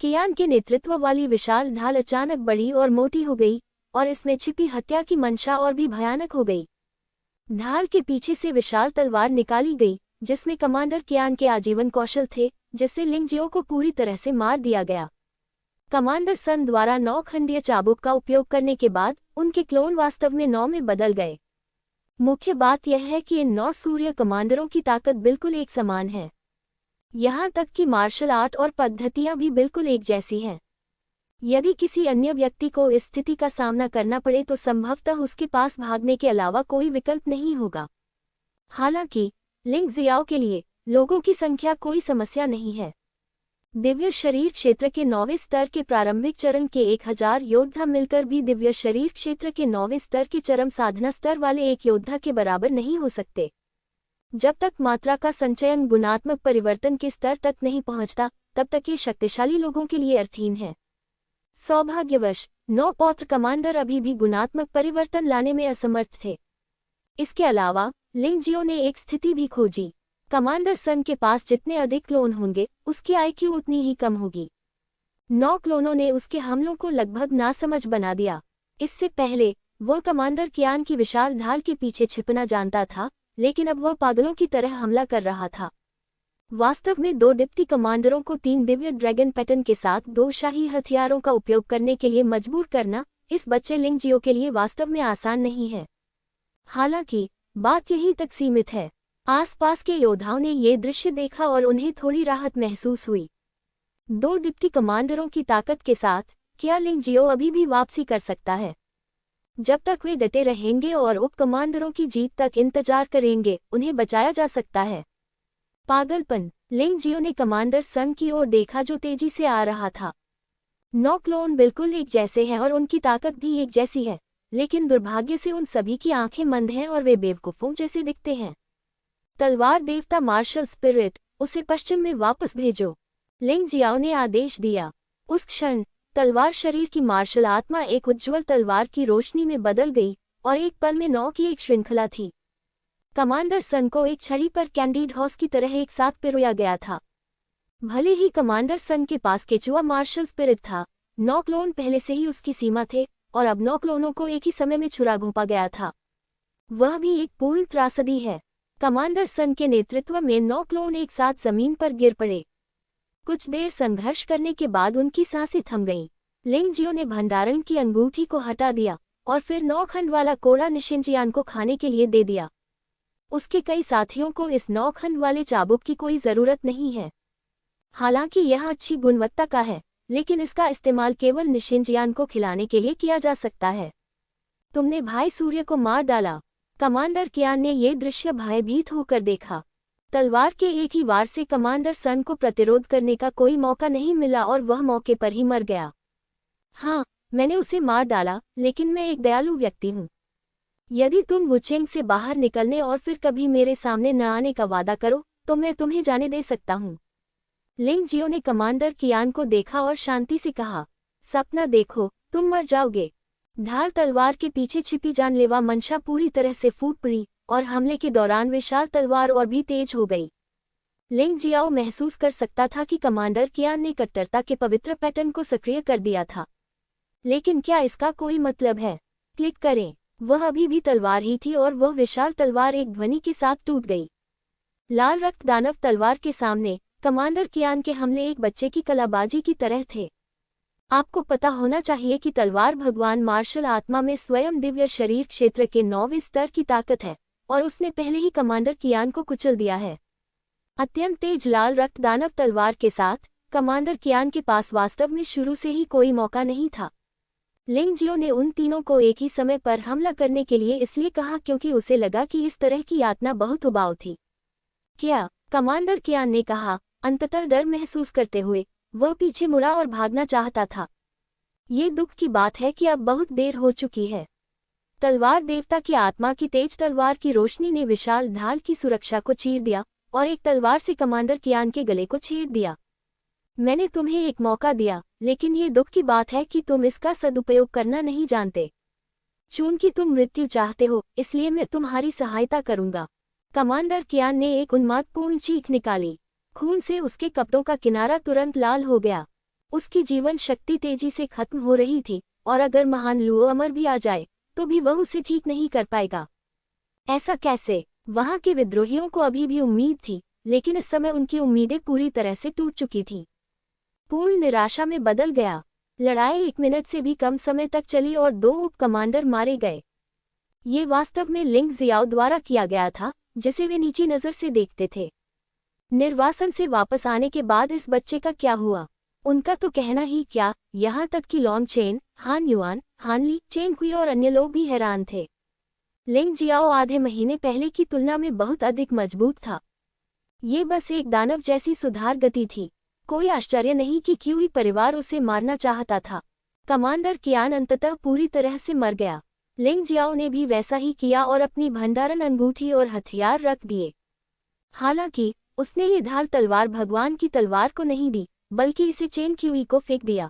कियान के नेतृत्व वाली विशाल ढाल अचानक बड़ी और मोटी हो गई और इसमें छिपी हत्या की मंशा और भी भयानक हो गई। ढाल के पीछे से विशाल तलवार निकाली गई, जिसमें कमांडर कियान के आजीवन कौशल थे, जिससे लिंग जियो को पूरी तरह से मार दिया गया। कमांडर सन द्वारा 9 खंडीय चाबुक का उपयोग करने के बाद उनके क्लोन वास्तव में 9 में बदल गए। मुख्य बात यह है कि इन 9 सूर्य कमांडरों की ताकत बिल्कुल एक समान है। यहाँ तक कि मार्शल आर्ट और पद्धतियाँ भी बिल्कुल एक जैसी हैं। यदि किसी अन्य व्यक्ति को इस स्थिति का सामना करना पड़े तो संभवतः उसके पास भागने के अलावा कोई विकल्प नहीं होगा। हालांकि लिंग जियाओ के लिए लोगों की संख्या कोई समस्या नहीं है। दिव्य शरीर क्षेत्र के 9वें स्तर के प्रारंभिक चरण के 1000 योद्धा मिलकर भी दिव्य शरीर क्षेत्र के 9वें स्तर के चरम साधना स्तर वाले एक योद्धा के बराबर नहीं हो सकते। जब तक मात्रा का संचयन गुणात्मक परिवर्तन के स्तर तक नहीं पहुंचता, तब तक ये शक्तिशाली लोगों के लिए अर्थहीन है। सौभाग्यवश 9 पौत्र कमांडर अभी भी गुणात्मक परिवर्तन लाने में असमर्थ थे। इसके अलावा लिंग जियो ने एक स्थिति भी खोजी। कमांडर सन के पास जितने अधिक क्लोन होंगे, उसकी आईक्यू उतनी ही कम होगी। 9 क्लोनों ने उसके हमलों को लगभग नासमझ बना दिया। इससे पहले वह कमांडर कियान की विशाल ढाल के पीछे छिपना जानता था, लेकिन अब वह पागलों की तरह हमला कर रहा था। वास्तव में 2 डिप्टी कमांडरों को 3 दिव्य ड्रैगन पैटर्न के साथ 2 शाही हथियारों का उपयोग करने के लिए मजबूर करना इस बच्चे लिंग जियो के लिए वास्तव में आसान नहीं है। हालांकि बात यहीं तक सीमित है। आसपास के योद्धाओं ने ये दृश्य देखा और उन्हें थोड़ी राहत महसूस हुई। 2 डिप्टी कमांडरों की ताकत के साथ क्या लिंग जियो अभी भी वापसी कर सकता है? जब तक वे डटे रहेंगे और उप कमांडरों की जीत तक इंतजार करेंगे, उन्हें बचाया जा सकता है। पागलपन। लिंग जियो ने कमांडर सन की ओर देखा जो तेजी से आ रहा था। 9 क्लोन बिल्कुल एक जैसे हैं और उनकी ताकत भी एक जैसी है, लेकिन दुर्भाग्य से उन सभी की आंखें मंद हैं और वे बेवकूफों जैसे दिखते हैं। तलवार देवता मार्शल स्पिरिट, उसे पश्चिम में वापस भेजो, लिंग जियाओ ने आदेश दिया। उस क्षण तलवार शरीर की मार्शल आत्मा एक उज्ज्वल तलवार की रोशनी में बदल गई और एक पल में 9 की एक श्रृंखला थी। कमांडर सन को एक छड़ी पर कैंडीड हॉस की तरह एक साथ पिरोया गया था। भले ही कमांडर सन के पास केचुआ मार्शल स्पिरिट था, 9 क्लोन पहले से ही उसकी सीमा थे और अब 9 क्लोनों को एक ही समय में छुरा घोंपा गया था। वह भी एक पूर्ण त्रासदी है। कमांडर सन के नेतृत्व में 9 क्लोन एक साथ जमीन पर गिर पड़े। कुछ देर संघर्ष करने के बाद उनकी सांसें थम गईं। लिंग जियो ने भंडारण की अंगूठी को हटा दिया और फिर 9 खंड वाला कोड़ा निशिनजियान को खाने के लिए दे दिया। उसके कई साथियों को इस 9 खंड वाले चाबुक की कोई जरूरत नहीं है। हालांकि यह अच्छी गुणवत्ता का है, लेकिन इसका इस्तेमाल केवल निशिनजियान को खिलाने के लिए किया जा सकता है। तुमने भाई सूर्य को मार डाला। कमांडर कियान ने ये दृश्य भयभीत होकर देखा। तलवार के एक ही वार से कमांडर सन को प्रतिरोध करने का कोई मौका नहीं मिला और वह मौके पर ही मर गया। हाँ, मैंने उसे मार डाला, लेकिन मैं एक दयालु व्यक्ति हूँ। यदि तुम वुचेंग से बाहर निकलने और फिर कभी मेरे सामने न आने का वादा करो, तो मैं तुम्हें जाने दे सकता हूँ। लिंग जियो ने कमांडर कियान को देखा और शांति से कहा, सपना देखो, तुम मर जाओगे। ढाल तलवार के पीछे छिपी जानलेवा मंशा पूरी तरह से फूट पड़ी और हमले के दौरान विशाल तलवार और भी तेज हो गई। लिंग जियाओ महसूस कर सकता था कि कमांडर कियान ने कट्टरता के पवित्र पैटर्न को सक्रिय कर दिया था। लेकिन क्या इसका कोई मतलब है? क्लिक करें। वह अभी भी तलवार ही थी और वह विशाल तलवार एक ध्वनि के साथ टूट गई। लाल रक्त दानव तलवार के सामने कमांडर कियान के हमले एक बच्चे की कलाबाजी की तरह थे। आपको पता होना चाहिए कि तलवार भगवान मार्शल आत्मा में स्वयं दिव्य शरीर क्षेत्र के 9वें स्तर की ताकत है और उसने पहले ही कमांडर कियान को कुचल दिया है। अत्यंत तेज लाल रक्त दानव तलवार के साथ कमांडर कियान के पास वास्तव में शुरू से ही कोई मौका नहीं था। लिंग जियो ने उन तीनों को एक ही समय पर हमला करने के लिए इसलिए कहा क्योंकि उसे लगा कि इस तरह की यातना बहुत उबाऊ थी। क्या? कमांडर कियान ने कहा, अंततः डर महसूस करते हुए। वह पीछे मुड़ा और भागना चाहता था। ये दुख की बात है कि अब बहुत देर हो चुकी है। तलवार देवता की आत्मा की तेज तलवार की रोशनी ने विशाल ढाल की सुरक्षा को चीर दिया और एक तलवार से कमांडर कियान के गले को छेद दिया। मैंने तुम्हें एक मौका दिया, लेकिन ये दुख की बात है कि तुम इसका सदुपयोग करना नहीं जानते। चूंकि तुम मृत्यु चाहते हो, इसलिए मैं तुम्हारी सहायता करूंगा। कमांडर कियान ने एक उन्मादपूर्ण चीख निकाली। खून से उसके कपड़ों का किनारा तुरंत लाल हो गया। उसकी जीवन शक्ति तेजी से खत्म हो रही थी और अगर महान लुओ अमर भी आ जाए तो भी वह उसे ठीक नहीं कर पाएगा। ऐसा कैसे? वहां के विद्रोहियों को अभी भी उम्मीद थी, लेकिन इस समय उनकी उम्मीदें पूरी तरह से टूट चुकी थीं। पूर्ण निराशा में बदल गया। लड़ाई 1 मिनट से भी कम समय तक चली और 2 उप कमांडर मारे गए। ये वास्तव में लिंग जियाओ द्वारा किया गया था, जिसे वे नीची नज़र से देखते थे। निर्वासन से वापस आने के बाद इस बच्चे का क्या हुआ, उनका तो कहना ही क्या, यहाँ तक कि लॉन्ग चेन, हान युआन, हान ली, चेन कुई और अन्य लोग भी हैरान थे। लिंग जियाओ आधे महीने पहले की तुलना में बहुत अधिक मजबूत था। ये बस एक दानव जैसी सुधार गति थी। कोई आश्चर्य नहीं कि क्यूई परिवार उसे मारना चाहता था। कमांडर कियान अंततः पूरी तरह से मर गया। लिंग जियाओ ने भी वैसा ही किया और अपनी भंडारण अंगूठी और हथियार रख दिए। हालांकि उसने ये ढाल तलवार भगवान की तलवार को नहीं दी, बल्कि इसे चेन क्यूई को फेंक दिया।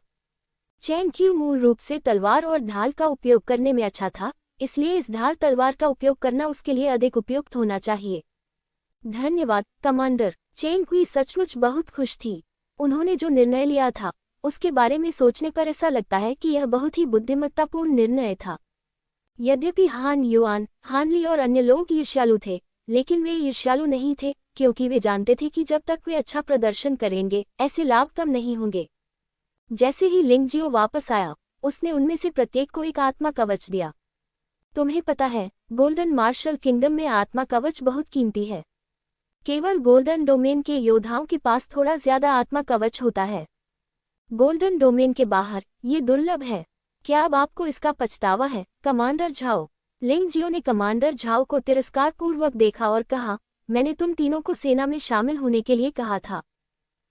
चेन क्यू मूल रूप से तलवार और ढाल का उपयोग करने में अच्छा था, इसलिए इस ढाल तलवार का उपयोग करना उसके लिए अधिक उपयुक्त होना चाहिए। धन्यवाद कमांडर। चेन क्यूई सचमुच बहुत खुश थी। उन्होंने जो निर्णय लिया था उसके बारे में सोचने पर ऐसा लगता है कि यह बहुत ही बुद्धिमत्तापूर्ण निर्णय था। यद्यपि हान युआन, हान ली और अन्य लोग ईर्ष्यालु थे, लेकिन वे ईर्ष्यालु नहीं थे क्योंकि वे जानते थे कि जब तक वे अच्छा प्रदर्शन करेंगे ऐसे लाभ कम नहीं होंगे। जैसे ही लिंग जियो वापस आया, उसने उनमें से प्रत्येक को एक आत्मा कवच दिया। तुम्हें पता है, गोल्डन मार्शल किंगडम में आत्मा कवच बहुत कीमती है। केवल गोल्डन डोमेन के योद्धाओं के पास थोड़ा ज्यादा आत्मा कवच होता है। गोल्डन डोमेन के बाहर ये दुर्लभ है। क्या अब आपको इसका पछतावा है, कमांडर झाओ? लिंग जियो ने कमांडर झाओ को तिरस्कारपूर्वक देखा और कहा, मैंने तुम तीनों को सेना में शामिल होने के लिए कहा था,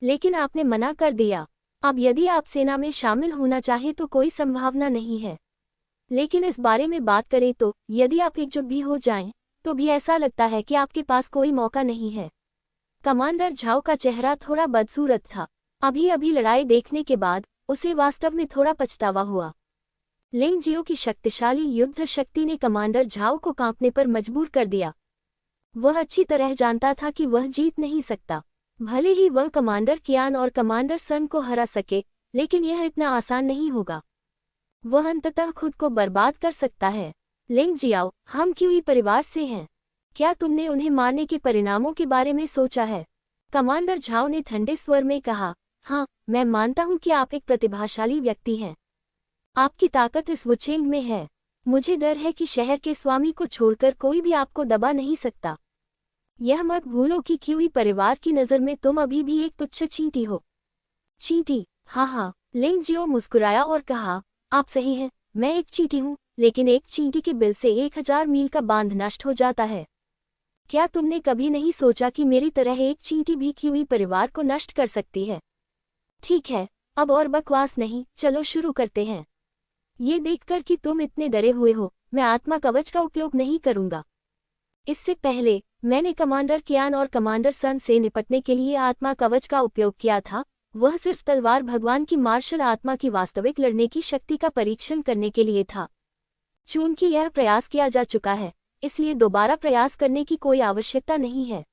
लेकिन आपने मना कर दिया। अब यदि आप सेना में शामिल होना चाहें तो कोई संभावना नहीं है, लेकिन इस बारे में बात करें तो यदि आप एकजुट भी हो जाएं, तो भी ऐसा लगता है कि आपके पास कोई मौका नहीं है। कमांडर झाओ का चेहरा थोड़ा बदसूरत था। अभी अभी लड़ाई देखने के बाद उसे वास्तव में थोड़ा पछतावा हुआ। लिंग जियो की शक्तिशाली युद्ध शक्ति ने कमांडर झाओ को कांपने पर मजबूर कर दिया। वह अच्छी तरह जानता था कि वह जीत नहीं सकता। भले ही वह कमांडर कियान और कमांडर सन को हरा सके, लेकिन यह इतना आसान नहीं होगा। वह अंततः खुद को बर्बाद कर सकता है। लिंग जियाओ, हम क्यूई परिवार से हैं। क्या तुमने उन्हें मारने के परिणामों के बारे में सोचा है? कमांडर झाओ ने ठंडे स्वर में कहा, हाँ, मैं मानता हूं कि आप एक प्रतिभाशाली व्यक्ति हैं। आपकी ताकत इस वुचेंग में है। मुझे डर है कि शहर के स्वामी को छोड़कर कोई भी आपको दबा नहीं सकता। यह मत भूलो कि क्यूई परिवार की नज़र में तुम अभी भी एक तुच्छ चींटी हो। चींटी? हाँ हाँ, लिंग जियो मुस्कुराया और कहा, आप सही हैं, मैं एक चींटी हूँ, लेकिन एक चींटी के बिल से 1000 मील का बांध नष्ट हो जाता है। क्या तुमने कभी नहीं सोचा कि मेरी तरह एक चींटी भी क्यूई परिवार को नष्ट कर सकती है? ठीक है, अब और बकवास नहीं, चलो शुरू करते हैं। ये देखकर कि तुम इतने डरे हुए हो, मैं आत्मा कवच का उपयोग नहीं करूंगा। इससे पहले मैंने कमांडर कियान और कमांडर सन से निपटने के लिए आत्मा कवच का उपयोग किया था। वह सिर्फ तलवार भगवान की मार्शल आत्मा की वास्तविक लड़ने की शक्ति का परीक्षण करने के लिए था। चूंकि यह प्रयास किया जा चुका है, इसलिए दोबारा प्रयास करने की कोई आवश्यकता नहीं है।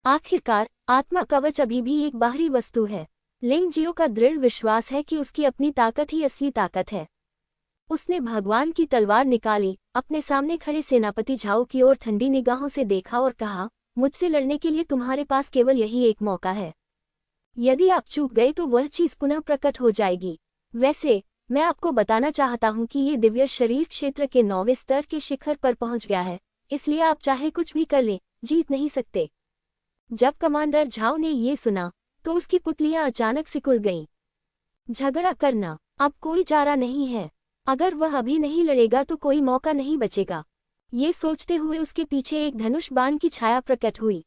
आखिरकार आत्मा कवच अभी भी एक बाहरी वस्तु है। लिंग जियो का दृढ़ विश्वास है कि उसकी अपनी ताकत ही असली ताकत है। उसने भगवान की तलवार निकाली, अपने सामने खड़े सेनापति झाओ की ओर ठंडी निगाहों से देखा और कहा, मुझसे लड़ने के लिए तुम्हारे पास केवल यही एक मौका है। यदि आप चूक गए तो वह चीज पुनः प्रकट हो जाएगी। वैसे मैं आपको बताना चाहता हूं कि ये दिव्य शरीर क्षेत्र के 9वें स्तर के शिखर पर पहुंच गया है, इसलिए आप चाहे कुछ भी कर लें, जीत नहीं सकते। जब कमांडर झाओ ने ये सुना तो उसकी पुतलियां अचानक सिकुड़ गईं। झगड़ा करना अब कोई चारा नहीं है। अगर वह अभी नहीं लड़ेगा तो कोई मौका नहीं बचेगा। ये सोचते हुए उसके पीछे एक धनुष बाण की छाया प्रकट हुई।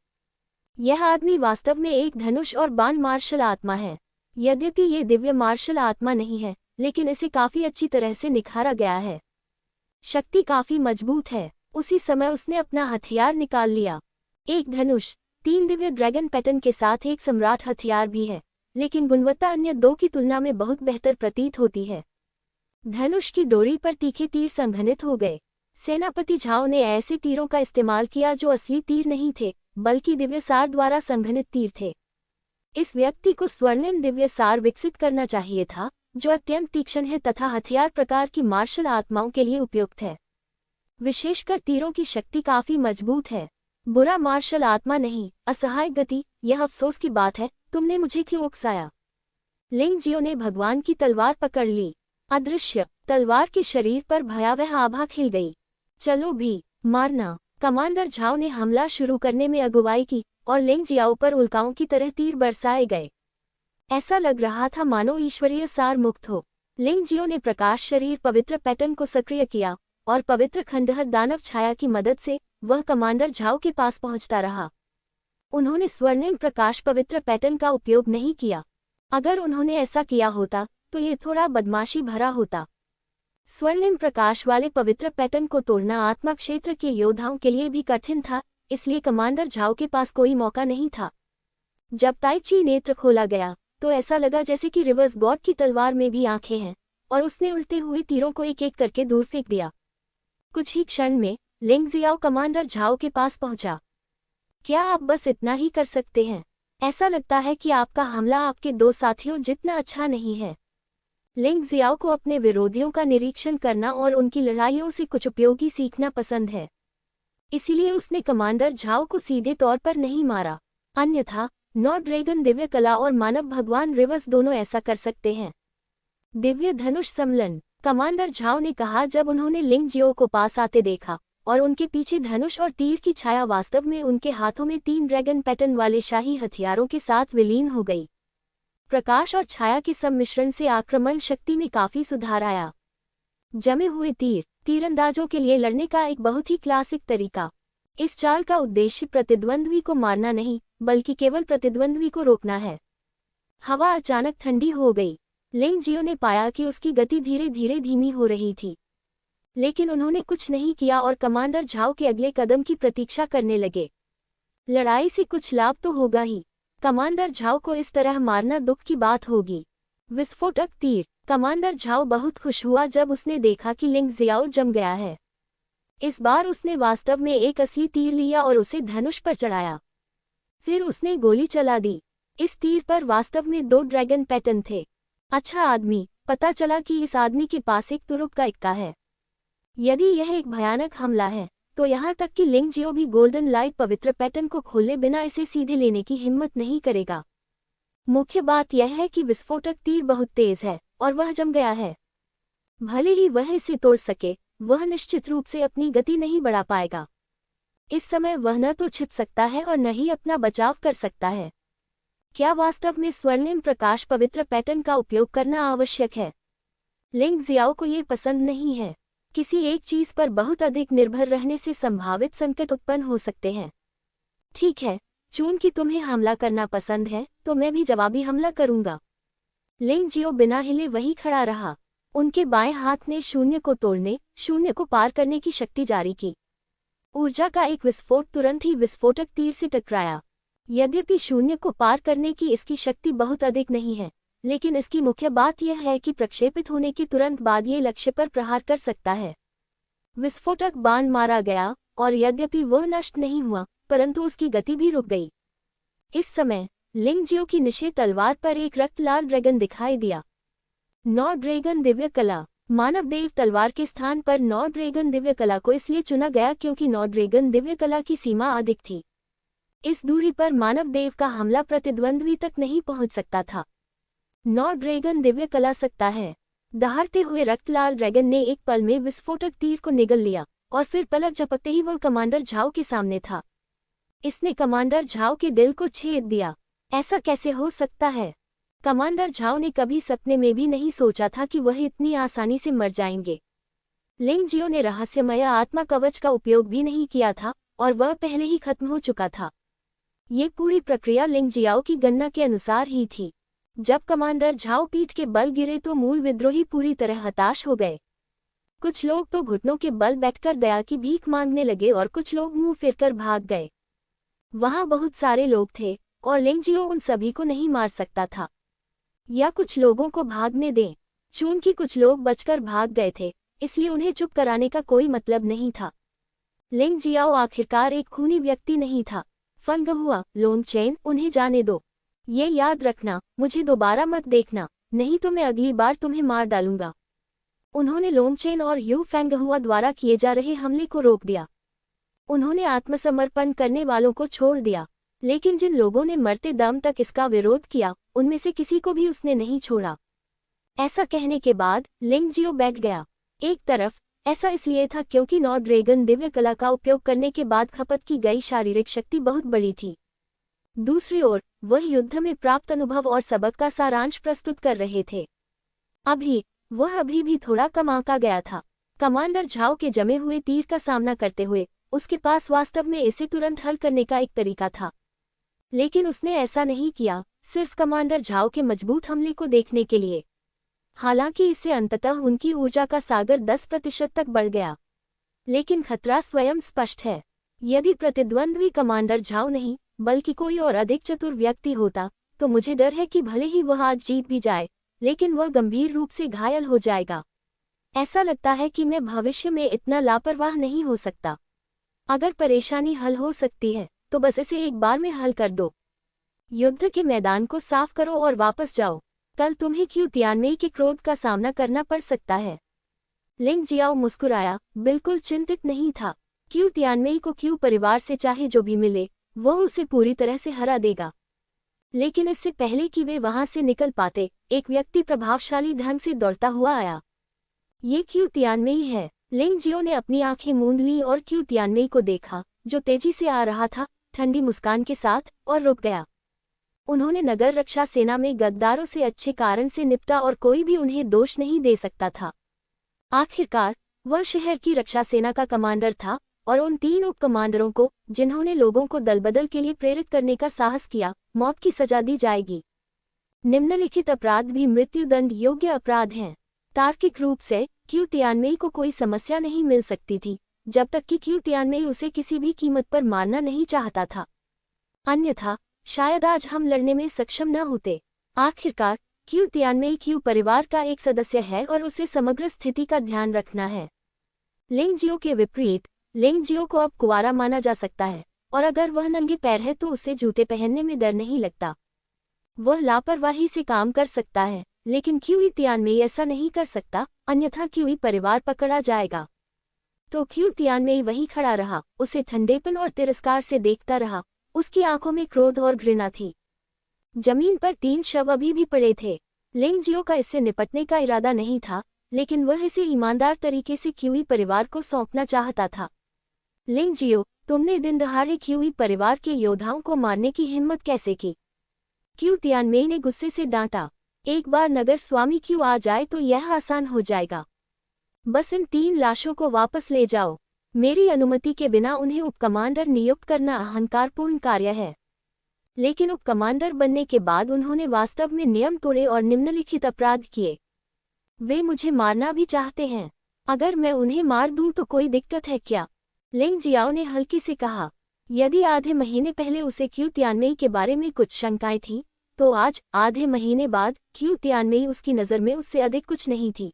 यह आदमी वास्तव में एक धनुष और बाण मार्शल आत्मा है। यद्यपि ये दिव्य मार्शल आत्मा नहीं है, लेकिन इसे काफी अच्छी तरह से निखारा गया है। शक्ति काफी मजबूत है। उसी समय उसने अपना हथियार निकाल लिया। एक धनुष, 3 दिव्य ड्रैगन पैटर्न के साथ एक सम्राट हथियार भी है, लेकिन गुणवत्ता अन्य 2 की तुलना में बहुत बेहतर प्रतीत होती है। धनुष की डोरी पर तीखे तीर संघनित हो गए। सेनापति झाओ ने ऐसे तीरों का इस्तेमाल किया जो असली तीर नहीं थे, बल्कि दिव्य सार द्वारा संघनित तीर थे। इस व्यक्ति को स्वर्णिम दिव्य सार विकसित करना चाहिए था, जो अत्यंत तीक्ष्ण है तथा हथियार प्रकार की मार्शल आत्माओं के लिए उपयुक्त है। विशेषकर तीरों की शक्ति काफी मजबूत है। बुरा मार्शल आत्मा नहीं, असहाय गति। यह अफसोस की बात है, तुमने मुझे क्यों उकसाया? लिंग जियो ने भगवान की तलवार पकड़ ली। अदृश्य तलवार के शरीर पर भयावह आभा खिल गई। चलो भी, मारना। कमांडर झाओ ने हमला शुरू करने में अगुवाई की और लिंग जियाओ पर उल्काओं की तरह तीर बरसाए गए। ऐसा लग रहा था मानो ईश्वरीय सार मुक्त हो। लिंग जियो ने प्रकाश शरीर पवित्र पैटर्न को सक्रिय किया और पवित्र खंडहर दानव छाया की मदद से वह कमांडर झाओ के पास पहुंचता रहा। उन्होंने स्वर्णिम प्रकाश पवित्र पैटर्न का उपयोग नहीं किया। अगर उन्होंने ऐसा किया होता तो ये थोड़ा बदमाशी भरा होता। स्वर्णिम प्रकाश वाले पवित्र पैटर्न को तोड़ना आत्मा क्षेत्र के योद्धाओं के लिए भी कठिन था, इसलिए कमांडर झाओ के पास कोई मौका नहीं था। जब ताई ची नेत्र खोला गया तो ऐसा लगा जैसे कि रिवर्स गॉड की तलवार में भी आंखें हैं, और उसने उड़ते हुए तीरों को एक एक करके दूर फेंक दिया। कुछ ही क्षण में लिंग जियाओ कमांडर झाओ के पास पहुंचा। क्या आप बस इतना ही कर सकते हैं? ऐसा लगता है कि आपका हमला आपके दो साथियों जितना अच्छा नहीं है। लिंग जियाओ को अपने विरोधियों का निरीक्षण करना और उनकी लड़ाइयों से कुछ उपयोगी सीखना पसंद है, इसीलिए उसने कमांडर झाओ को सीधे तौर पर नहीं मारा। अन्यथा नौ ड्रैगन दिव्य कला और मानव भगवान रिवर्स दोनों ऐसा कर सकते हैं। दिव्य धनुष सम्मेलन, कमांडर झाओ ने कहा जब उन्होंने लिंग जियो को पास आते देखा और उनके पीछे धनुष और तीर की छाया वास्तव में उनके हाथों में 3 ड्रैगन पैटर्न वाले शाही हथियारों के साथ विलीन हो गई। प्रकाश और छाया के सम्मिश्रण से आक्रमण शक्ति में काफी सुधार आया। जमे हुए तीर, तीरंदाजों के लिए लड़ने का एक बहुत ही क्लासिक तरीका। इस चाल का उद्देश्य प्रतिद्वंद्वी को मारना नहीं, बल्कि केवल प्रतिद्वंद्वी को रोकना है। हवा अचानक ठंडी हो गई। लिंग जियो ने पाया कि उसकी गति धीरे धीरे धीमी हो रही थी, लेकिन उन्होंने कुछ नहीं किया और कमांडर झाओ के अगले कदम की प्रतीक्षा करने लगे। लड़ाई से कुछ लाभ तो होगा ही, कमांडर झाओ को इस तरह मारना दुख की बात होगी। विस्फोटक तीर, कमांडर झाओ बहुत खुश हुआ जब उसने देखा कि लिंग जियाओ जम गया है। इस बार उसने वास्तव में एक असली तीर लिया और उसे धनुष पर चढ़ाया। फिर उसने गोली चला दी। इस तीर पर वास्तव में 2 ड्रैगन पैटर्न थे। अच्छा आदमी, पता चला कि इस आदमी के पास एक तुरुप का इक्का है। यदि यह एक भयानक हमला है तो यहाँ तक कि लिंग जियो भी गोल्डन लाइट पवित्र पैटर्न को खोले बिना इसे सीधे लेने की हिम्मत नहीं करेगा। मुख्य बात यह है कि विस्फोटक तीर बहुत तेज है और वह जम गया है। भले ही वह इसे तोड़ सके, वह निश्चित रूप से अपनी गति नहीं बढ़ा पाएगा। इस समय वह न तो छिप सकता है और न ही अपना बचाव कर सकता है। क्या वास्तव में स्वर्णिम प्रकाश पवित्र पैटर्न का उपयोग करना आवश्यक है? लिंग जियाओ को ये पसंद नहीं है। किसी एक चीज पर बहुत अधिक निर्भर रहने से संभावित संकट उत्पन्न हो सकते हैं। ठीक है, चूंकि तुम्हें हमला करना पसंद है तो मैं भी जवाबी हमला करूंगा। लिंग जियो बिना हिले वहीं खड़ा रहा। उनके बाएं हाथ ने शून्य को तोड़ने, शून्य को पार करने की शक्ति जारी की। ऊर्जा का एक विस्फोट तुरंत ही विस्फोटक तीर से टकराया। यद्यपि शून्य को पार करने की इसकी शक्ति बहुत अधिक नहीं है, लेकिन इसकी मुख्य बात यह है कि प्रक्षेपित होने के तुरंत बाद ये लक्ष्य पर प्रहार कर सकता है। विस्फोटक बाण मारा गया और यद्यपि वह नष्ट नहीं हुआ, परंतु उसकी गति भी रुक गई। इस समय लिंग जियो की निशे तलवार पर एक रक्तलाल ड्रैगन दिखाई दिया। 9 ड्रैगन दिव्य कला, मानव देव तलवार के स्थान पर 9 ड्रैगन दिव्य कला को इसलिए चुना गया क्योंकि 9 ड्रैगन दिव्य कला की सीमा अधिक थी। इस दूरी पर मानव देव का हमला प्रतिद्वंद्वी तक नहीं पहुंच सकता था। 9 ड्रैगन दिव्य कला सकता है। दहाड़ते हुए रक्तलाल ड्रैगन ने एक पल में विस्फोटक तीर को निगल लिया और फिर पलक झपकते ही वह कमांडर झाओ के सामने था। इसने कमांडर झाओ के दिल को छेद दिया। ऐसा कैसे हो सकता है? कमांडर झाओ ने कभी सपने में भी नहीं सोचा था कि वह इतनी आसानी से मर जाएंगे। लिंग जियो ने रहस्यमय आत्मा कवच का उपयोग भी नहीं किया था और वह पहले ही खत्म हो चुका था। ये पूरी प्रक्रिया लिंग जियाओ की गणना के अनुसार ही थी। जब कमांडर झाओ पीठ के बल गिरे तो मूल विद्रोही पूरी तरह हताश हो गए। कुछ लोग तो घुटनों के बल बैठकर दया की भीख मांगने लगे और कुछ लोग मुंह फेरकर भाग गए। वहां बहुत सारे लोग थे और लिंग जियो उन सभी को नहीं मार सकता था। या कुछ लोगों को भागने दें। चूंकि कुछ लोग बचकर भाग गए थे, इसलिए उन्हें चुप कराने का कोई मतलब नहीं था। लिंग जियाओ आखिरकार एक खूनी व्यक्ति नहीं था। फंग हुआ, लोंगचेन, उन्हें जाने दो। ये याद रखना, मुझे दोबारा मत देखना, नहीं तो मैं अगली बार तुम्हें मार डालूंगा। उन्होंने लोंगचेन और यू फेंग हुआ द्वारा किए जा रहे हमले को रोक दिया। उन्होंने आत्मसमर्पण करने वालों को छोड़ दिया, लेकिन जिन लोगों ने मरते दम तक इसका विरोध किया, उनमें से किसी को भी उसने नहीं छोड़ा। ऐसा कहने के बाद लिंग जियो बैठ गया। एक तरफ ऐसा इसलिए था क्योंकि 9 ड्रैगन दिव्य कला का उपयोग करने के बाद खपत की गई शारीरिक शक्ति बहुत बड़ी थी। दूसरी ओर वह युद्ध में प्राप्त अनुभव और सबक का सारांश प्रस्तुत कर रहे थे। वह अभी भी थोड़ा कम आंका गया था। कमांडर झाओ के जमे हुए तीर का सामना करते हुए उसके पास वास्तव में इसे तुरंत हल करने का एक तरीका था, लेकिन उसने ऐसा नहीं किया, सिर्फ कमांडर झाओ के मजबूत हमले को देखने के लिए। हालांकि इससे अंततः उनकी ऊर्जा का सागर 10% तक बढ़ गया, लेकिन खतरा स्वयं स्पष्ट है। यदि प्रतिद्वंद्वी कमांडर झाओ नहीं बल्कि कोई और अधिक चतुर व्यक्ति होता तो मुझे डर है कि भले ही वह आज जीत भी जाए, लेकिन वह गंभीर रूप से घायल हो जाएगा। ऐसा लगता है कि मैं भविष्य में इतना लापरवाह नहीं हो सकता। अगर परेशानी हल हो सकती है तो बस इसे एक बार में हल कर दो। युद्ध के मैदान को साफ करो और वापस जाओ। कल तुम्हें क्यू तियानमेई के क्रोध का सामना करना पड़ सकता है। लिंग जियाओ मुस्कुराया, बिल्कुल चिंतित नहीं था। क्यू तियानमेई को क्यू परिवार से चाहे जो भी मिले वह उसे पूरी तरह से हरा देगा। लेकिन इससे पहले कि वे वहां से निकल पाते, एक व्यक्ति प्रभावशाली ढंग से दौड़ता हुआ आया। ये क्यू तियानमेई है। लिंग जियो ने अपनी आंखें मूंद ली और क्यू तियानमेई को देखा, जो तेजी से आ रहा था, ठंडी मुस्कान के साथ, और रुक गया। उन्होंने नगर रक्षा सेना में गद्दारों से अच्छे कारण से निपटा और कोई भी उन्हें दोष नहीं दे सकता था। आखिरकार वह शहर की रक्षा सेना का कमांडर था और उन 3 उप कमांडरों को, जिन्होंने लोगों को दलबदल के लिए प्रेरित करने का साहस किया, मौत की सजा दी जाएगी। निम्नलिखित अपराध भी मृत्युदंड योग्य अपराध हैं। तार्किक रूप से क्यू तियानमेई को कोई समस्या नहीं मिल सकती थी, जब तक कि क्यू तियानमेई उसे किसी भी कीमत पर मारना नहीं चाहता था। अन्यथा शायद आज हम लड़ने में सक्षम न होते। आखिरकार क्यू तियानमेई क्यू परिवार का एक सदस्य है और उसे समग्र स्थिति का ध्यान रखना है। लिंग जियो के विपरीत, लिंग जियो को अब कुंवारा माना जा सकता है, और अगर वह नंगे पैर है तो उसे जूते पहनने में डर नहीं लगता। वह लापरवाही से काम कर सकता है, लेकिन क्यू तियानमेई ऐसा नहीं कर सकता, अन्यथा क्यू परिवार पकड़ा जाएगा। तो क्यू तियानमेई वहीं खड़ा रहा, उसे ठंडेपन और तिरस्कार से देखता रहा। उसकी आंखों में क्रोध और घृणा थी। जमीन पर 3 शव अभी भी पड़े थे। लिंग जियो का इससे निपटने का इरादा नहीं था, लेकिन वह इसे ईमानदार तरीके से क्यू परिवार को सौंपना चाहता था। लिंग जियो, तुमने दिन दहाड़े क्यू परिवार के योद्धाओं को मारने की हिम्मत कैसे की? क्यू तियानमेई ने गुस्से से डांटा। एक बार नगर स्वामी क्यू आ जाए तो यह आसान हो जाएगा। बस इन 3 लाशों को वापस ले जाओ। मेरी अनुमति के बिना उन्हें उपकमांडर नियुक्त करना अहंकारपूर्ण कार्य है। लेकिन उपकमांडर बनने के बाद उन्होंने वास्तव में नियम तोड़े और निम्नलिखित अपराध किए। वे मुझे मारना भी चाहते हैं। अगर मैं उन्हें मार दूं तो कोई दिक्कत है क्या? लिंग जियाओ ने हल्की से कहा। यदि आधे महीने पहले उसे क्यू तियानमेई के बारे में कुछ शंकाएं थीं, तो आज, आधे महीने बाद, क्यू तियानमेई उसकी नज़र में उससे अधिक कुछ नहीं थी।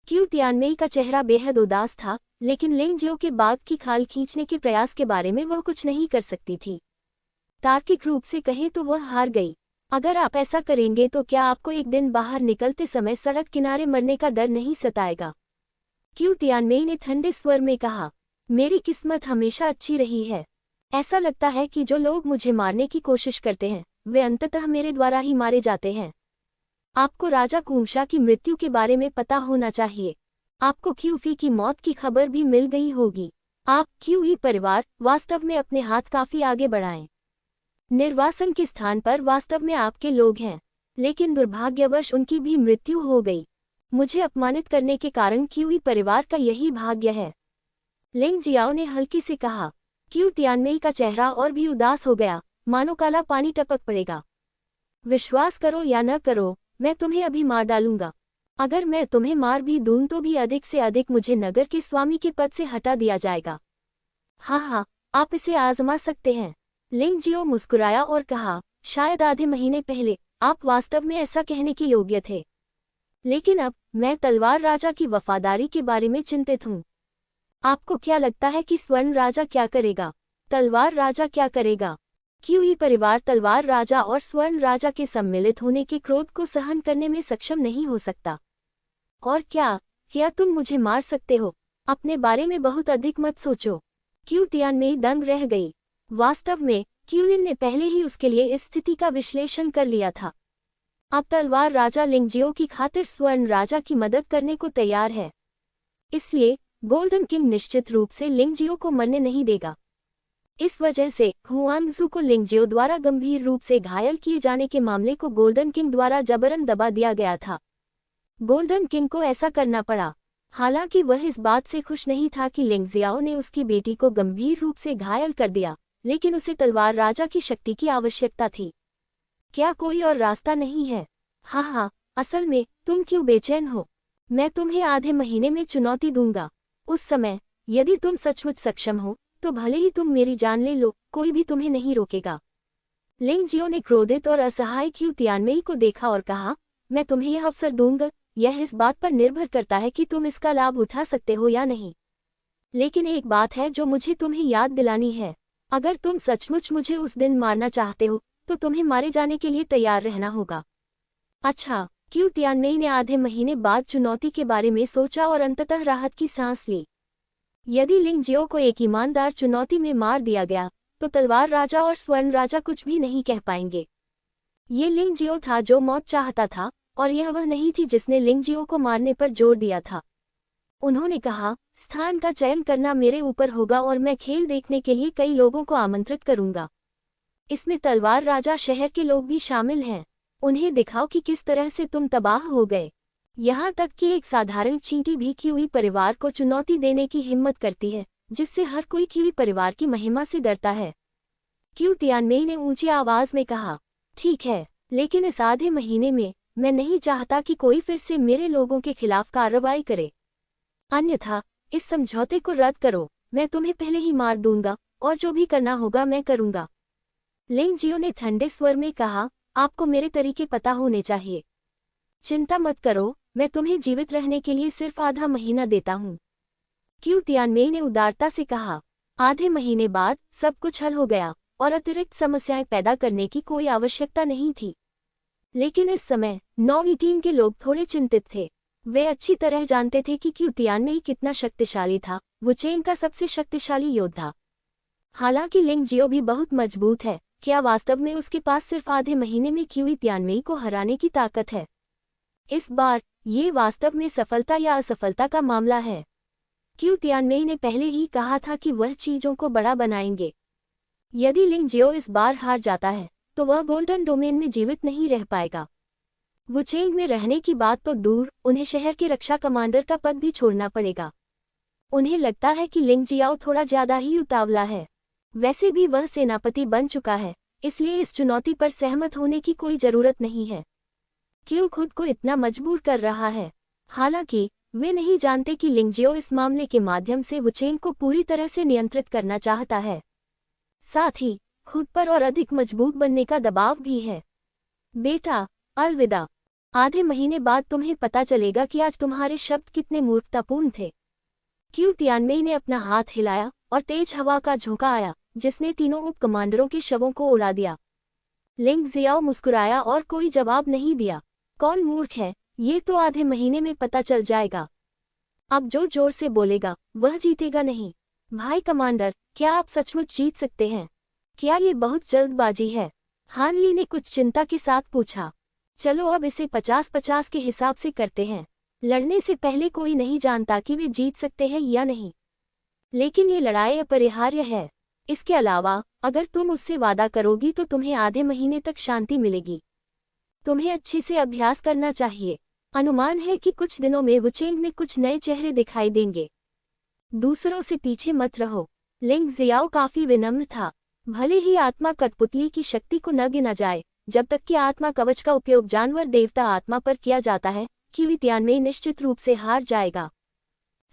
क्यू तियानमेई का चेहरा बेहद उदास था, लेकिन लिंग जियो के बाघ की खाल खींचने के प्रयास के बारे में वह कुछ नहीं कर सकती थी। तार्किक रूप से कहें तो वह हार गई। अगर आप ऐसा करेंगे तो क्या आपको एक दिन बाहर निकलते समय सड़क किनारे मरने का डर नहीं सताएगा? क्यू तियानमेई ने ठंडे स्वर में कहा। मेरी किस्मत हमेशा अच्छी रही है। ऐसा लगता है कि जो लोग मुझे मारने की कोशिश करते हैं वे अंततः मेरे द्वारा ही मारे जाते हैं। आपको राजा कुंगशा की मृत्यु के बारे में पता होना चाहिए। आपको क्यूफी की मौत की खबर भी मिल गई होगी। आप क्यूई परिवार वास्तव में अपने हाथ काफी आगे बढ़ाएं। निर्वासन के स्थान पर वास्तव में आपके लोग हैं, लेकिन दुर्भाग्यवश उनकी भी मृत्यु हो गई। मुझे अपमानित करने के कारण क्यूई परिवार का यही भाग्य है। लिंग जियाओ ने हल्की से कहा। क्यू तियानमेई का चेहरा और भी उदास हो गया, मानो काला पानी टपक पड़ेगा। विश्वास करो या न करो, मैं तुम्हें अभी मार डालूंगा। अगर मैं तुम्हें मार भी दूं तो भी अधिक से अधिक मुझे नगर के स्वामी के पद से हटा दिया जाएगा। हाँ, आप इसे आजमा सकते हैं। लिंग जियो मुस्कुराया और कहा, शायद आधे महीने पहले आप वास्तव में ऐसा कहने के योग्य थे, लेकिन अब मैं तलवार राजा की वफादारी के बारे में चिंतित हूँ। आपको क्या लगता है कि स्वर्ण राजा क्या करेगा? तलवार राजा क्या करेगा? क्यूई परिवार तलवार राजा और स्वर्ण राजा के सम्मिलित होने के क्रोध को सहन करने में सक्षम नहीं हो सकता। और क्या तुम मुझे मार सकते हो? अपने बारे में बहुत अधिक मत सोचो। क्यू तियानमेई दंग रह गई। वास्तव में क्यूइन ने पहले ही उसके लिए इस स्थिति का विश्लेषण कर लिया था। अब तलवार राजा लिंग जियो की खातिर स्वर्ण राजा की मदद करने को तैयार है। इसलिए गोल्डन किंग निश्चित रूप से लिंग जियो को मरने नहीं देगा। इस वजह से हुआंगजू को लिंगजियो द्वारा गंभीर रूप से घायल किए जाने के मामले को गोल्डन किंग द्वारा जबरन दबा दिया गया था। गोल्डन किंग को ऐसा करना पड़ा। हालांकि वह इस बात से खुश नहीं था कि लिंगजियाओ ने उसकी बेटी को गंभीर रूप से घायल कर दिया, लेकिन उसे तलवार राजा की शक्ति की आवश्यकता थी। क्या कोई और रास्ता नहीं है? हाँ, असल में तुम क्यों बेचैन हो? मैं तुम्हें आधे महीने में चुनौती दूंगा। उस समय यदि तुम सचमुच सक्षम हो तो भले ही तुम मेरी जान ले लो, कोई भी तुम्हें नहीं रोकेगा। लिंगजियो ने क्रोधित और असहाय क्यू तियानमेई को देखा और कहा, मैं तुम्हें यह अवसर दूंगा, यह इस बात पर निर्भर करता है कि तुम इसका लाभ उठा सकते हो या नहीं। लेकिन एक बात है जो मुझे तुम्हें याद दिलानी है, अगर तुम सचमुच मुझे उस दिन मारना चाहते हो तो तुम्हें मारे जाने के लिए तैयार रहना होगा। अच्छा, क्यू तियानमेई ने आधे महीने बाद चुनौती के बारे में सोचा और अंततः राहत की सांस ली। यदि लिंगजियो को एक ईमानदार चुनौती में मार दिया गया तो तलवार राजा और स्वर्ण राजा कुछ भी नहीं कह पाएंगे। ये लिंगजियो था जो मौत चाहता था, और यह वह नहीं थी जिसने लिंगजियो को मारने पर जोर दिया था। उन्होंने कहा, स्थान का चयन करना मेरे ऊपर होगा और मैं खेल देखने के लिए कई लोगों को आमंत्रित करूंगा। इसमें तलवार राजा शहर के लोग भी शामिल हैं। उन्हें दिखाओ कि किस तरह से तुम तबाह हो गए। यहाँ तक कि एक साधारण चींटी भी किवी परिवार को चुनौती देने की हिम्मत करती है, जिससे हर कोई किवी परिवार की महिमा से डरता है। क्यू तियानमेई ने ऊंची आवाज में कहा, ठीक है, लेकिन इस आधे महीने में मैं नहीं चाहता कि कोई फिर से मेरे लोगों के खिलाफ कार्रवाई करे। अन्यथा इस समझौते को रद्द करो। मैं तुम्हें पहले ही मार दूंगा और जो भी करना होगा मैं करूंगा। लिंगजियो ने ठंडे स्वर में कहा, आपको मेरे तरीके पता होने चाहिए। चिंता मत करो, मैं तुम्हें जीवित रहने के लिए सिर्फ आधा महीना देता हूँ। क्यू तियानमेई ने उदारता से कहा, आधे महीने बाद सब कुछ हल हो गया और अतिरिक्त समस्याएं पैदा करने की कोई आवश्यकता नहीं थी। लेकिन इस समय नौवीं टीम के लोग थोड़े चिंतित थे। वे अच्छी तरह जानते थे कि क्यू तियानमेई कितना शक्तिशाली था, वुचेन का सबसे शक्तिशाली योद्धा। हालांकि लिंगजियो भी बहुत मजबूत है, क्या वास्तव में उसके पास सिर्फ आधे महीने में क्यू तियानमेई को हराने की ताकत है? इस बार ये वास्तव में सफलता या असफलता का मामला है। क्यू तियानमेई ने पहले ही कहा था कि वह चीजों को बड़ा बनाएंगे। यदि लिंगजियो इस बार हार जाता है तो वह गोल्डन डोमेन में जीवित नहीं रह पाएगा। वुचेंग में रहने की बात तो दूर, उन्हें शहर के रक्षा कमांडर का पद भी छोड़ना पड़ेगा। उन्हें लगता है कि लिंगजियाओ थोड़ा ज्यादा ही उतावला है। वैसे भी वह सेनापति बन चुका है, इसलिए इस चुनौती पर सहमत होने की कोई जरूरत नहीं है। क्यों खुद को इतना मजबूर कर रहा है? हालांकि वे नहीं जानते कि लिंगजियो इस मामले के माध्यम से वुचेंग को पूरी तरह से नियंत्रित करना चाहता है। साथ ही खुद पर और अधिक मजबूत बनने का दबाव भी है। बेटा, अलविदा। आधे महीने बाद तुम्हें पता चलेगा कि आज तुम्हारे शब्द कितने मूर्खतापूर्ण थे। क्यू तियानमेई ने अपना हाथ हिलाया और तेज हवा का झोंका आया, जिसने तीनों उप कमांडरों के शवों को उड़ा दिया। लिंगजियाओ मुस्कुराया और कोई जवाब नहीं दिया। कौन मूर्ख है, ये तो आधे महीने में पता चल जाएगा। अब जो जोर से बोलेगा वह जीतेगा नहीं। भाई कमांडर, क्या आप सचमुच जीत सकते हैं? क्या ये बहुत जल्दबाजी है? हान ली ने कुछ चिंता के साथ पूछा। चलो अब इसे 50-50 के हिसाब से करते हैं। लड़ने से पहले कोई नहीं जानता कि वे जीत सकते हैं या नहीं, लेकिन ये लड़ाई अपरिहार्य है। इसके अलावा अगर तुम उससे वादा करोगी तो तुम्हें आधे महीने तक शांति मिलेगी। तुम्हें अच्छे से अभ्यास करना चाहिए। अनुमान है कि कुछ दिनों में वुचेंग में कुछ नए चेहरे दिखाई देंगे। दूसरों से पीछे मत रहो। लिंगजियाओ काफी विनम्र था। भले ही आत्मा कठपुतली की शक्ति को न गिना जाए, जब तक कि आत्मा कवच का उपयोग जानवर देवता आत्मा पर किया जाता है, क्यू तियानमेई निश्चित रूप से हार जाएगा।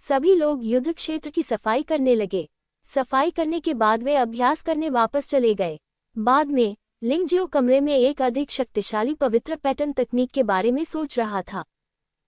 सभी लोग युद्ध क्षेत्र की सफाई करने लगे। सफाई करने के बाद वे अभ्यास करने वापस चले गए। बाद में लिंगजियो कमरे में एक अधिक शक्तिशाली पवित्र पैटर्न तकनीक के बारे में सोच रहा था।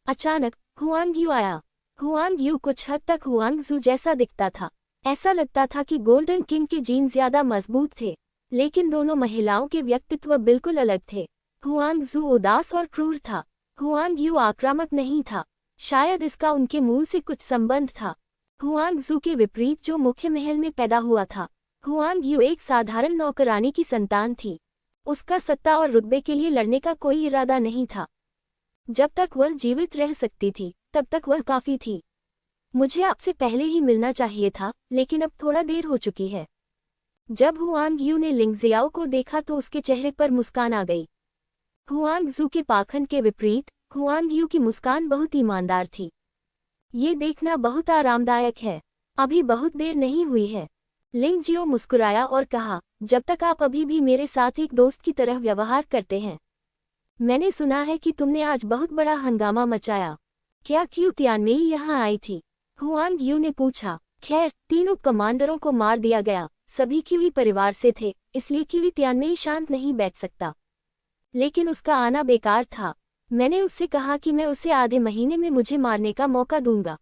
अचानक हुआंगयू आया। हुआंगयू कुछ हद तक हुआंगजू जैसा दिखता था। ऐसा लगता था कि गोल्डन किंग के जीन ज्यादा मजबूत थे, लेकिन दोनों महिलाओं के व्यक्तित्व बिल्कुल अलग थे। हुआंगजू उदास और क्रूर था। हुआंगयू आक्रामक नहीं था। शायद इसका उनके मूल से कुछ संबंध था। हुआंगजू के विपरीत जो मुख्य महल में पैदा हुआ था, हुआंगयू एक साधारण नौकरानी की संतान थी। उसका सत्ता और रुतबे के लिए लड़ने का कोई इरादा नहीं था। जब तक वह जीवित रह सकती थी तब तक वह काफी थी। मुझे आपसे पहले ही मिलना चाहिए था, लेकिन अब थोड़ा देर हो चुकी है। जब हुआंग यू ने लिंग जियाओ को देखा तो उसके चेहरे पर मुस्कान आ गई। हुआंग जू के पाखंड के विपरीत हुआंग यू की मुस्कान बहुत ईमानदार थी। ये देखना बहुत आरामदायक है। अभी बहुत देर नहीं हुई है। लिंग जियो मुस्कुराया और कहा, जब तक आप अभी भी मेरे साथ एक दोस्त की तरह व्यवहार करते हैं। मैंने सुना है कि तुमने आज बहुत बड़ा हंगामा मचाया। क्या क्यू तियानमेई यहाँ आई थी? हुआंग यू ने पूछा। खैर, तीनों कमांडरों को मार दिया गया। सभी क्यूई परिवार से थे, इसलिए क्यूई तियानमेई शांत नहीं बैठ सकता। लेकिन उसका आना बेकार था। मैंने उससे कहा कि मैं उसे आधे महीने में मुझे मारने का मौका दूंगा।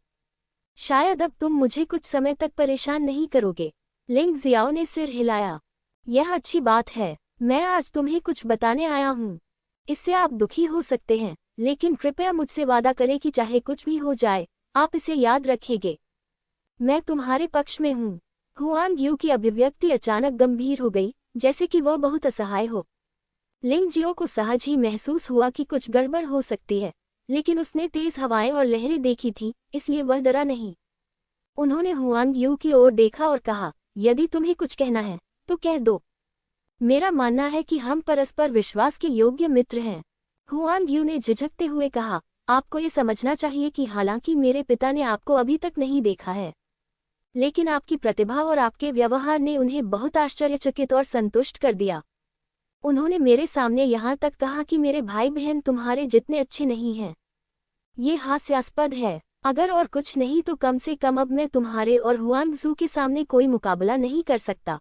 शायद अब तुम मुझे कुछ समय तक परेशान नहीं करोगे। लिंग जियाओ ने सिर हिलाया। यह अच्छी बात है। मैं आज तुम्हें कुछ बताने आया हूँ। इससे आप दुखी हो सकते हैं, लेकिन कृपया मुझसे वादा करें कि चाहे कुछ भी हो जाए, आप इसे याद रखेंगे। मैं तुम्हारे पक्ष में हूँ। हुआंग यू की अभिव्यक्ति अचानक गंभीर हो गई, जैसे कि वह बहुत असहाय हो। लिंग जियो को सहज ही महसूस हुआ कि कुछ गड़बड़ हो सकती है, लेकिन उसने तेज हवाएं और लहरें देखी थी, इसलिए वह डरा नहीं। उन्होंने हुआंग यू की ओर देखा और कहा, यदि तुम्हें कुछ कहना है तो कह दो। मेरा मानना है कि हम परस्पर विश्वास के योग्य मित्र हैं। हुआंग यू ने झिझकते हुए कहा, आपको ये समझना चाहिए कि हालांकि मेरे पिता ने आपको अभी तक नहीं देखा है, लेकिन आपकी प्रतिभा और आपके व्यवहार ने उन्हें बहुत आश्चर्यचकित और संतुष्ट कर दिया। उन्होंने मेरे सामने यहाँ तक कहा कि मेरे भाई बहन तुम्हारे जितने अच्छे नहीं हैं। ये हास्यास्पद है। अगर और कुछ नहीं तो कम से कम अब मैं तुम्हारे और हुआंग जू के सामने कोई मुकाबला नहीं कर सकता।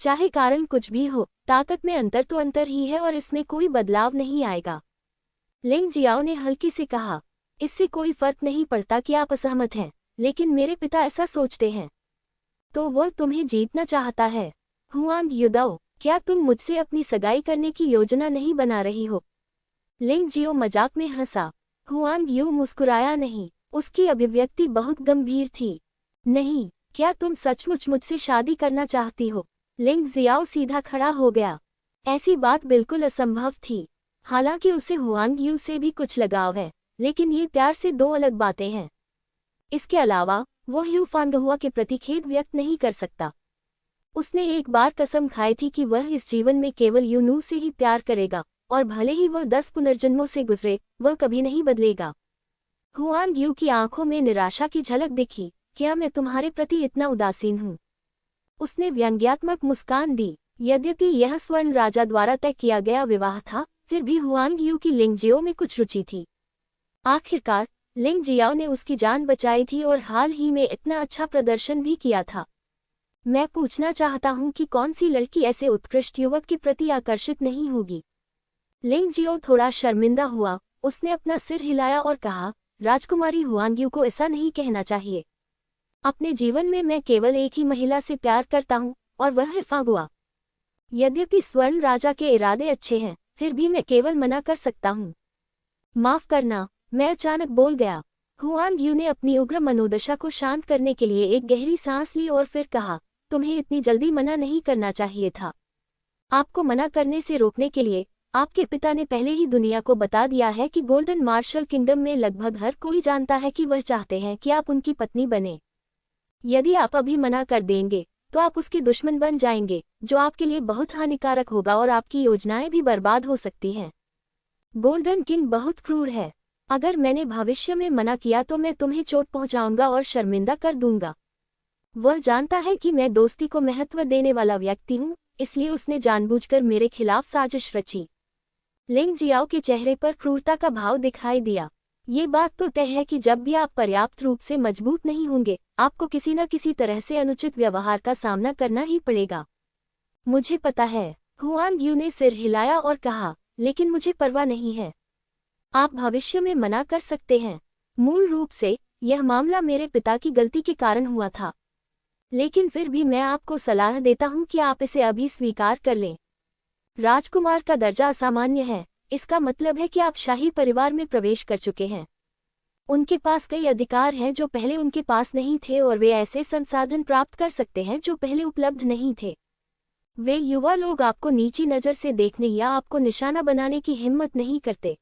चाहे कारण कुछ भी हो, ताकत में अंतर तो अंतर ही है और इसमें कोई बदलाव नहीं आएगा। लिंग जियाओ ने हल्की से कहा, इससे कोई फर्क नहीं पड़ता कि आप असहमत हैं, लेकिन मेरे पिता ऐसा सोचते हैं, तो वह तुम्हें जीतना चाहता है। हुआंग युदाओ, क्या तुम मुझसे अपनी सगाई करने की योजना नहीं बना रही हो? लिंग जियो मजाक में हंसा। हुआंग यू मुस्कुराया नहीं। उसकी अभिव्यक्ति बहुत गंभीर थी। नहीं, क्या तुम सचमुच मुझसे शादी करना चाहती हो? लिंग जियाओ सीधा खड़ा हो गया। ऐसी बात बिल्कुल असंभव थी। हालांकि उसे हुआंग यू से भी कुछ लगाव है, लेकिन ये प्यार से दो अलग बातें हैं। इसके अलावा वह यू फांगहुआ के प्रति खेद व्यक्त नहीं कर सकता। उसने एक बार कसम खाई थी कि वह इस जीवन में केवल यूनू से ही प्यार करेगा, और भले ही वह 10 पुनर्जन्मों से गुजरे, वह कभी नहीं बदलेगा। हुआंग यू की आंखों में निराशा की झलक दिखी। क्या मैं तुम्हारे प्रति इतना उदासीन हूँ? उसने व्यंग्यात्मक मुस्कान दी। यद्यपि यह स्वर्ण राजा द्वारा तय किया गया विवाह था, फिर भी हुआंग यू की लिंग जियो में कुछ रुचि थी। आखिरकार लिंग जियाओ ने उसकी जान बचाई थी और हाल ही में इतना अच्छा प्रदर्शन भी किया था। मैं पूछना चाहता हूं कि कौन सी लड़की ऐसे उत्कृष्ट युवक के प्रति आकर्षित नहीं होगी? लिंग जियो थोड़ा शर्मिंदा हुआ। उसने अपना सिर हिलाया और कहा, राजकुमारी हुआंग यू को ऐसा नहीं कहना चाहिए। अपने जीवन में मैं केवल एक ही महिला से प्यार करता हूं, और वह है फागुआ। यद्यपि स्वर्ण राजा के इरादे अच्छे हैं, फिर भी मैं केवल मना कर सकता हूं। माफ करना, मैं अचानक बोल गया। हुआंग यू ने अपनी उग्र मनोदशा को शांत करने के लिए एक गहरी सांस ली और फिर कहा, तुम्हें इतनी जल्दी मना नहीं करना चाहिए था। आपको मना करने से रोकने के लिए आपके पिता ने पहले ही दुनिया को बता दिया है कि गोल्डन मार्शल किंगडम में लगभग हर कोई जानता है कि वह चाहते हैं कि आप उनकी पत्नी बने। यदि आप अभी मना कर देंगे तो आप उसके दुश्मन बन जाएंगे, जो आपके लिए बहुत हानिकारक होगा और आपकी योजनाएं भी बर्बाद हो सकती हैं। गोल्डन किंग बहुत क्रूर है। अगर मैंने भविष्य में मना किया तो मैं तुम्हें चोट पहुंचाऊंगा और शर्मिंदा कर दूंगा। वह जानता है कि मैं दोस्ती को महत्व देने वाला व्यक्ति हूँ, इसलिए उसने जानबूझकर मेरे खिलाफ साजिश रची। लिंग जियाओ के चेहरे पर क्रूरता का भाव दिखाई दिया। ये बात तो तय है कि जब भी आप पर्याप्त रूप से मजबूत नहीं होंगे, आपको किसी न किसी तरह से अनुचित व्यवहार का सामना करना ही पड़ेगा। मुझे पता है। हुआंग यू ने सिर हिलाया और कहा, लेकिन मुझे परवाह नहीं है। आप भविष्य में मना कर सकते हैं। मूल रूप से यह मामला मेरे पिता की गलती के कारण हुआ था, लेकिन फिर भी मैं आपको सलाह देता हूं कि आप इसे अभी स्वीकार कर लें। राजकुमार का दर्जा असामान्य है। इसका मतलब है कि आप शाही परिवार में प्रवेश कर चुके हैं। उनके पास कई अधिकार हैं जो पहले उनके पास नहीं थे, और वे ऐसे संसाधन प्राप्त कर सकते हैं जो पहले उपलब्ध नहीं थे। वे युवा लोग आपको नीची नज़र से देखने या आपको निशाना बनाने की हिम्मत नहीं करते।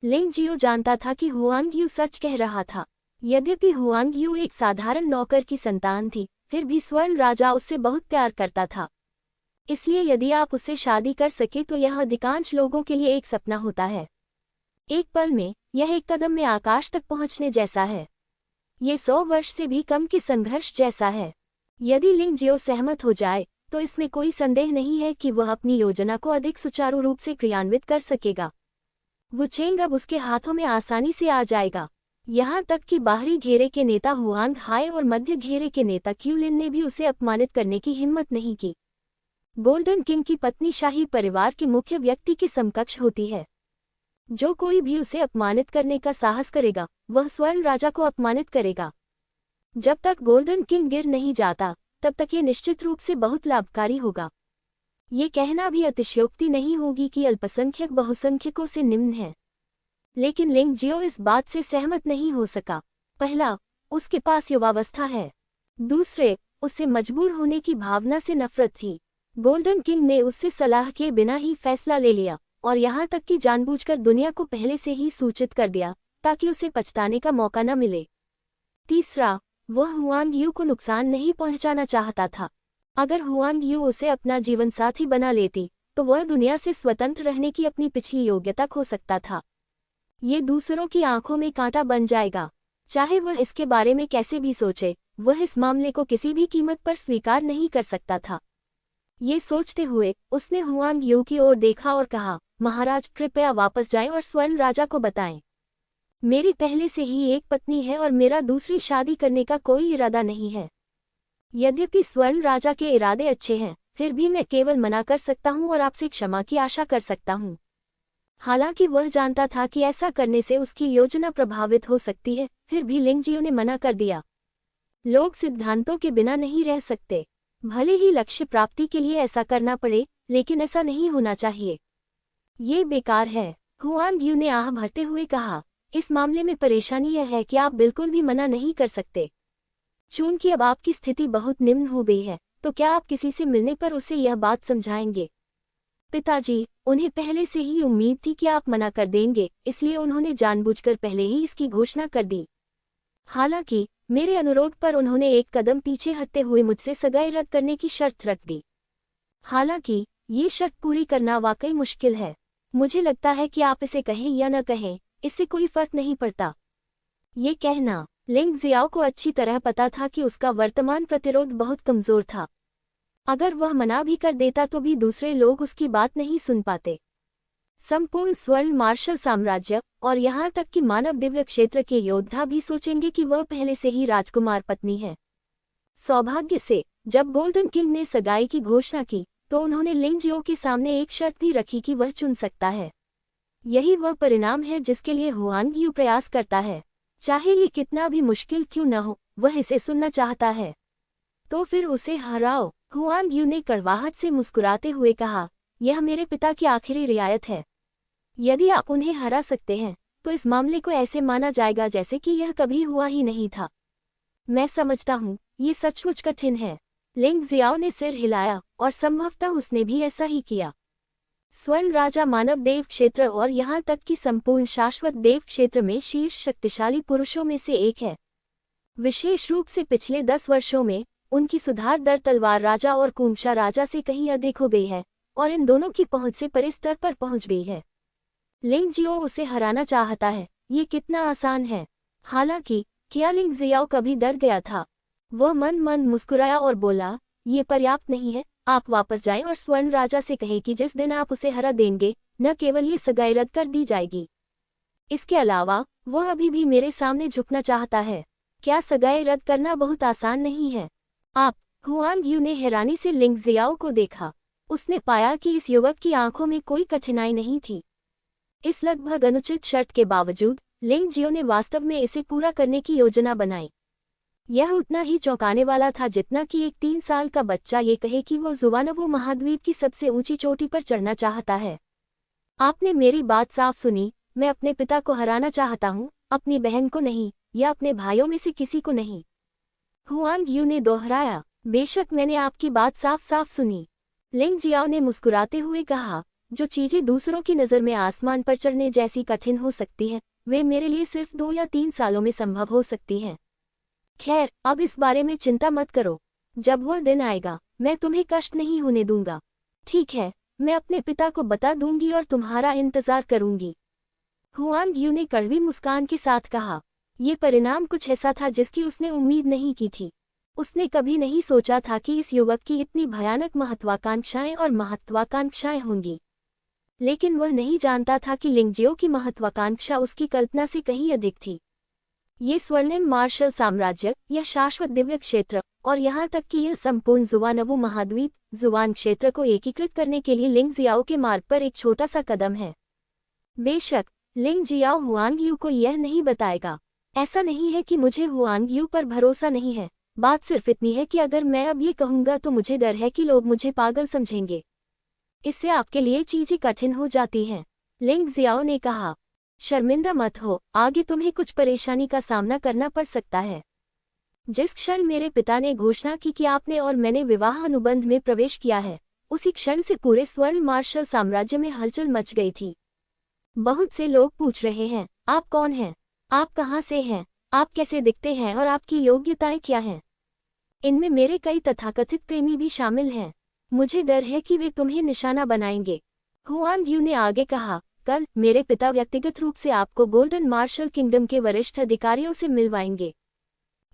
लिंग जियो जानता था कि हुआंग यू सच कह रहा था। यद्यपि हुआंग यू एक साधारण नौकर की संतान थी, फिर भी स्वर्ण राजा उससे बहुत प्यार करता था। इसलिए यदि आप उससे शादी कर सके तो यह अधिकांश लोगों के लिए एक सपना होता है। एक पल में, यह एक कदम में आकाश तक पहुंचने जैसा है। ये 100 वर्ष से भी कम के संघर्ष जैसा है। यदि लिंग जियो सहमत हो जाए तो इसमें कोई संदेह नहीं है कि वह अपनी योजना को अधिक सुचारू रूप से क्रियान्वित कर सकेगा। वुचेंग अब उसके हाथों में आसानी से आ जाएगा। यहाँ तक कि बाहरी घेरे के नेता हुआंग हाय और मध्य घेरे के नेता क्यूलिन ने भी उसे अपमानित करने की हिम्मत नहीं की। गोल्डन किंग की पत्नी शाही परिवार के मुख्य व्यक्ति के समकक्ष होती है। जो कोई भी उसे अपमानित करने का साहस करेगा वह स्वर्ण राजा को अपमानित करेगा। जब तक गोल्डन किंग गिर नहीं जाता तब तक ये निश्चित रूप से बहुत लाभकारी होगा। ये कहना भी अतिशयोक्ति नहीं होगी कि अल्पसंख्यक बहुसंख्यकों से निम्न है। लेकिन लिंग जियो इस बात से सहमत नहीं हो सका। पहला, उसके पास युवावस्था है। दूसरे, उसे मजबूर होने की भावना से नफरत थी। गोल्डन किंग ने उससे सलाह के बिना ही फैसला ले लिया और यहाँ तक कि जानबूझकर दुनिया को पहले से ही सूचित कर दिया ताकि उसे पछताने का मौका न मिले। तीसरा, वह हुआंग यू को नुकसान नहीं पहुंचाना चाहता था। अगर हुआंग यू उसे अपना जीवन साथी बना लेती तो वह दुनिया से स्वतंत्र रहने की अपनी पिछली योग्यता खो सकता था। ये दूसरों की आंखों में कांटा बन जाएगा। चाहे वह इसके बारे में कैसे भी सोचे, वह इस मामले को किसी भी कीमत पर स्वीकार नहीं कर सकता था। ये सोचते हुए उसने हुआंग यू की ओर देखा और कहा, महाराज कृपया वापस जाएं और स्वर्ण राजा को बताएं। मेरी पहले से ही एक पत्नी है और मेरा दूसरी शादी करने का कोई इरादा नहीं है। यद्यपि स्वर्ण राजा के इरादे अच्छे हैं, फिर भी मैं केवल मना कर सकता हूं और आपसे क्षमा की आशा कर सकता हूं। हालांकि वह जानता था कि ऐसा करने से उसकी योजना प्रभावित हो सकती है, फिर भी लिंग जियो ने मना कर दिया। लोग सिद्धांतों के बिना नहीं रह सकते। भले ही लक्ष्य प्राप्ति के लिए ऐसा करना पड़े, लेकिन ऐसा नहीं होना चाहिए। ये बेकार है, हुआंग यू ने आह भरते हुए कहा। इस मामले में परेशानी यह है कि आप बिल्कुल भी मना नहीं कर सकते। चूंकि अब आपकी स्थिति बहुत निम्न हो गई है, तो क्या आप किसी से मिलने पर उसे यह बात समझाएंगे? पिताजी, उन्हें पहले से ही उम्मीद थी कि आप मना कर देंगे, इसलिए उन्होंने जानबूझकर पहले ही इसकी घोषणा कर दी। हालांकि मेरे अनुरोध पर उन्होंने एक कदम पीछे हटते हुए मुझसे सगाई रद्द करने की शर्त रख दी। हालांकि ये शर्त पूरी करना वाकई मुश्किल है। मुझे लगता है कि आप इसे कहें या न कहें, इससे कोई फर्क नहीं पड़ता। ये कहना, लिंग जियाओ को अच्छी तरह पता था कि उसका वर्तमान प्रतिरोध बहुत कमजोर था। अगर वह मना भी कर देता तो भी दूसरे लोग उसकी बात नहीं सुन पाते। संपूर्ण स्वर्ण मार्शल साम्राज्य और यहाँ तक कि मानव दिव्य क्षेत्र के योद्धा भी सोचेंगे कि वह पहले से ही राजकुमार पत्नी है। सौभाग्य से जब गोल्डन किंग ने सगाई की घोषणा की तो उन्होंने लिंग जियो के सामने एक शर्त भी रखी कि वह चुन सकता है। यही वह परिणाम है जिसके लिए हुआंग यू प्रयास करता है। चाहे ये कितना भी मुश्किल क्यों न हो, वह इसे सुनना चाहता है। तो फिर उसे हराओ, हुआंग यू ने कड़वाहट से मुस्कुराते हुए कहा। यह मेरे पिता की आखिरी रियायत है। यदि आप उन्हें हरा सकते हैं तो इस मामले को ऐसे माना जाएगा जैसे कि यह कभी हुआ ही नहीं था। मैं समझता हूँ, ये सचमुच कठिन है। लिंग जियाओ ने सिर हिलाया और संभवतः उसने भी ऐसा ही किया। स्वर्ण राजा मानव देव क्षेत्र और यहाँ तक कि संपूर्ण शाश्वत देव क्षेत्र में शीर्ष शक्तिशाली पुरुषों में से एक है। विशेष रूप से पिछले 10 वर्षों में उनकी सुधार दर तलवार राजा और कुंशा राजा से कहीं अधिक हो गई है और इन दोनों की पहुंच से परे स्तर पर पहुंच गई है। लिंग जियो उसे हराना चाहता है। ये कितना आसान है। हालांकि क्या लिंग जियाओ कभी डर गया था? वह मन मन मुस्कुराया और बोला, ये पर्याप्त नहीं है। आप वापस जाएं और स्वर्ण राजा से कहें कि जिस दिन आप उसे हरा देंगे, न केवल ये सगाई रद्द कर दी जाएगी, इसके अलावा वह अभी भी मेरे सामने झुकना चाहता है। क्या सगाई रद्द करना बहुत आसान नहीं है? आप? हुआंग यू ने हैरानी से लिंग जियाओ को देखा। उसने पाया कि इस युवक की आंखों में कोई कठिनाई नहीं थी। इस लगभग अनुचित शर्त के बावजूद लिंग जियो ने वास्तव में इसे पूरा करने की योजना बनाई। यह उतना ही चौंकाने वाला था जितना कि एक 3 साल का बच्चा ये कहे कि वो जुवानवो महाद्वीप की सबसे ऊंची चोटी पर चढ़ना चाहता है। आपने मेरी बात साफ सुनी। मैं अपने पिता को हराना चाहता हूँ, अपनी बहन को नहीं, या अपने भाइयों में से किसी को नहीं। हुआंग यू ने दोहराया। बेशक मैंने आपकी बात साफ साफ सुनी, लिंग जियाओ ने मुस्कुराते हुए कहा। जो चीजें दूसरों की नज़र में आसमान पर चढ़ने जैसी कठिन हो सकती हैं, वे मेरे लिए सिर्फ 2 या 3 सालों में संभव हो सकती हैं। खैर, अब इस बारे में चिंता मत करो। जब वह दिन आएगा मैं तुम्हें कष्ट नहीं होने दूंगा। ठीक है, मैं अपने पिता को बता दूंगी और तुम्हारा इंतजार करूंगी। हुआंग यू ने कड़वी मुस्कान के साथ कहा। ये परिणाम कुछ ऐसा था जिसकी उसने उम्मीद नहीं की थी। उसने कभी नहीं सोचा था कि इस युवक की इतनी भयानक महत्वाकांक्षाएं होंगी। लेकिन वह नहीं जानता था कि लिंगजियो की महत्वाकांक्षा उसकी कल्पना से कहीं अधिक थी। ये स्वर्णिम मार्शल साम्राज्य, यह शाश्वत दिव्य क्षेत्र, और यहाँ तक कि यह संपूर्ण जुवानवु महाद्वीप जुवान क्षेत्र को एकीकृत करने के लिए लिंग जियाओ के मार्ग पर एक छोटा सा कदम है। बेशक लिंग जियाओ हुआंग यू को यह नहीं बताएगा। ऐसा नहीं है कि मुझे हुआंग यू पर भरोसा नहीं है, बात सिर्फ इतनी है कि अगर मैं अब ये कहूंगा तो मुझे डर है कि लोग मुझे पागल समझेंगे। इससे आपके लिए चीजें कठिन हो जाती हैं। लिंग जियाओ ने कहा, शर्मिंदा मत हो, आगे तुम्हें कुछ परेशानी का सामना करना पड़ सकता है। जिस क्षण मेरे पिता ने घोषणा की कि आपने और मैंने विवाह अनुबंध में प्रवेश किया है, उसी क्षण से पूरे स्वर्ण मार्शल साम्राज्य में हलचल मच गई थी। बहुत से लोग पूछ रहे हैं, आप कौन हैं, आप कहाँ से हैं, आप कैसे दिखते हैं और आपकी योग्यताएं क्या हैं। इनमें मेरे कई तथाकथित प्रेमी भी शामिल हैं। मुझे डर है कि वे तुम्हें निशाना बनाएंगे। हुआंग यू ने आगे कहा, कल मेरे पिता व्यक्तिगत रूप से आपको गोल्डन मार्शल किंगडम के वरिष्ठ अधिकारियों से मिलवाएंगे।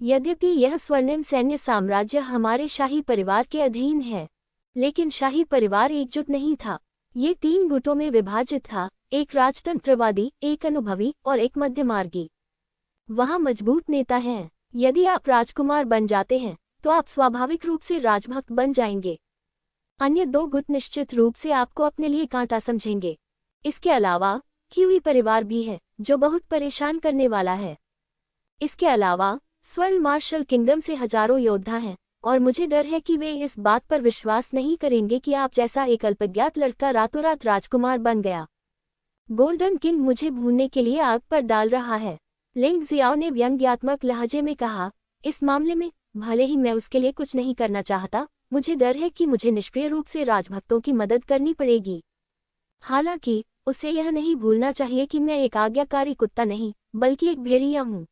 यद्यपि यह स्वर्णिम सैन्य साम्राज्य हमारे शाही परिवार के अधीन है, लेकिन शाही परिवार एकजुट नहीं था। ये 3 गुटों में विभाजित था, एक राजतंत्रवादी, एक अनुभवी और एक मध्यमार्गी। वहाँ मजबूत नेता हैं। यदि आप राजकुमार बन जाते हैं तो आप स्वाभाविक रूप से राजभक्त बन जाएंगे। अन्य 2 गुट निश्चित रूप से आपको अपने लिए कांटा समझेंगे। इसके अलावा क्यूई परिवार भी है जो बहुत परेशान करने वाला है। इसके अलावा स्वर्ण मार्शल किंगडम से हजारों योद्धा हैं, और मुझे डर है कि वे इस बात पर विश्वास नहीं करेंगे कि आप जैसा एक अल्पज्ञात लड़का रातों रात राजकुमार बन गया। गोल्डन किंग मुझे भूनने के लिए आग पर डाल रहा है, लिंग जियाओ ने व्यंग्यात्मक लहजे में कहा। इस मामले में भले ही मैं उसके लिए कुछ नहीं करना चाहता, मुझे डर है कि मुझे निष्क्रिय रूप से राजभक्तों की मदद करनी पड़ेगी। हालांकि उसे यह नहीं भूलना चाहिए कि मैं एक आज्ञाकारी कुत्ता नहीं बल्कि एक भेड़िया हूँ।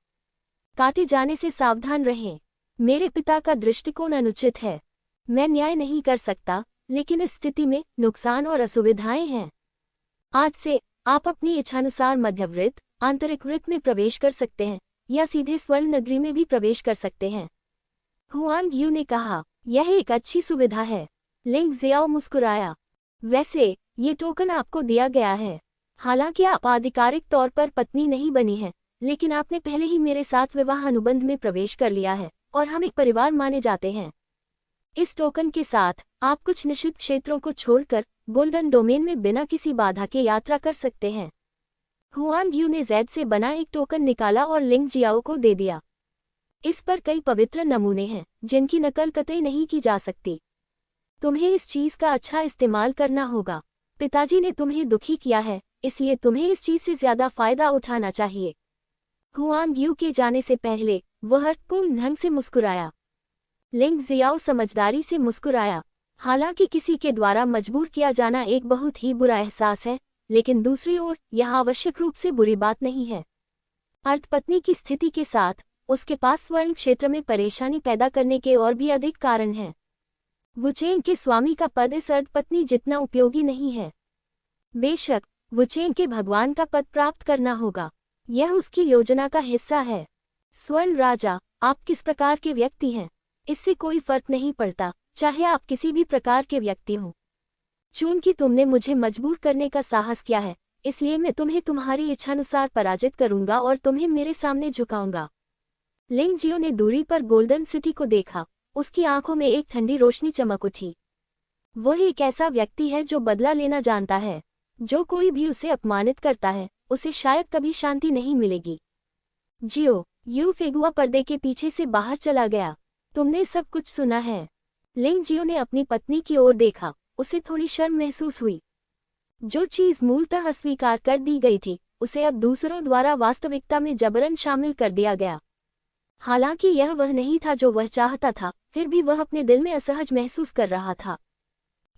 काटे जाने से सावधान रहें। मेरे पिता का दृष्टिकोण अनुचित है। मैं न्याय नहीं कर सकता, लेकिन इस स्थिति में नुकसान और असुविधाएं हैं। आज से आप अपनी इच्छानुसार मध्यवृत्त, आंतरिक वृत्त में प्रवेश कर सकते हैं या सीधे स्वर्ण नगरी में भी प्रवेश कर सकते हैं। हुआंग यू ने कहा, यह एक अच्छी सुविधा है। लिंग जियाओ मुस्कुराया। वैसे ये टोकन आपको दिया गया है। हालांकि आप आधिकारिक तौर पर पत्नी नहीं बनी हैं, लेकिन आपने पहले ही मेरे साथ विवाह अनुबंध में प्रवेश कर लिया है और हम एक परिवार माने जाते हैं। इस टोकन के साथ आप कुछ निश्चित क्षेत्रों को छोड़कर गोल्डन डोमेन में बिना किसी बाधा के यात्रा कर सकते हैं। हुआंग यू ने जैद से बना एक टोकन निकाला और लिंग जियाओ को दे दिया। इस पर कई पवित्र नमूने हैं जिनकी नकल कतई नहीं की जा सकती। तुम्हें इस चीज का अच्छा इस्तेमाल करना होगा। पिताजी ने तुम्हें दुखी किया है, इसलिए तुम्हें इस चीज से ज्यादा फायदा उठाना चाहिए। हुआंग यू के जाने से पहले वह अर्थपूर्ण ढंग से मुस्कुराया। लिंग जियाओ समझदारी से मुस्कुराया। हालांकि किसी के द्वारा मजबूर किया जाना एक बहुत ही बुरा एहसास है, लेकिन दूसरी ओर यह आवश्यक रूप से बुरी बात नहीं है। अर्धपत्नी की स्थिति के साथ उसके पास स्वर्ण क्षेत्र में परेशानी पैदा करने के और भी अधिक कारण हैं। वुचेंग के स्वामी का पद इस अर्धपत्नी जितना उपयोगी नहीं है। बेशक वुचेंग के भगवान का पद प्राप्त करना होगा, यह उसकी योजना का हिस्सा है। स्वर्ण राजा, आप किस प्रकार के व्यक्ति हैं, इससे कोई फर्क नहीं पड़ता, चाहे आप किसी भी प्रकार के व्यक्ति हों। चूंकि तुमने मुझे मजबूर करने का साहस किया है, इसलिए मैं तुम्हें तुम्हारी इच्छानुसार पराजित करूंगा और तुम्हें मेरे सामने झुकाऊंगा। लिंग जियो ने दूरी पर गोल्डन सिटी को देखा। उसकी आंखों में एक ठंडी रोशनी चमक उठी। वह एक ऐसा व्यक्ति है जो बदला लेना जानता है। जो कोई भी उसे अपमानित करता है, उसे शायद कभी शांति नहीं मिलेगी। जियो, यू फेगुआ पर्दे के पीछे से बाहर चला गया। तुमने सब कुछ सुना है। लिंग जियो ने अपनी पत्नी की ओर देखा। उसे थोड़ी शर्म महसूस हुई। जो चीज मूलतः अस्वीकार कर दी गई थी, उसे अब दूसरों द्वारा वास्तविकता में जबरन शामिल कर दिया गया। हालांकि यह वह नहीं था जो वह चाहता था, फिर भी वह अपने दिल में असहज महसूस कर रहा था।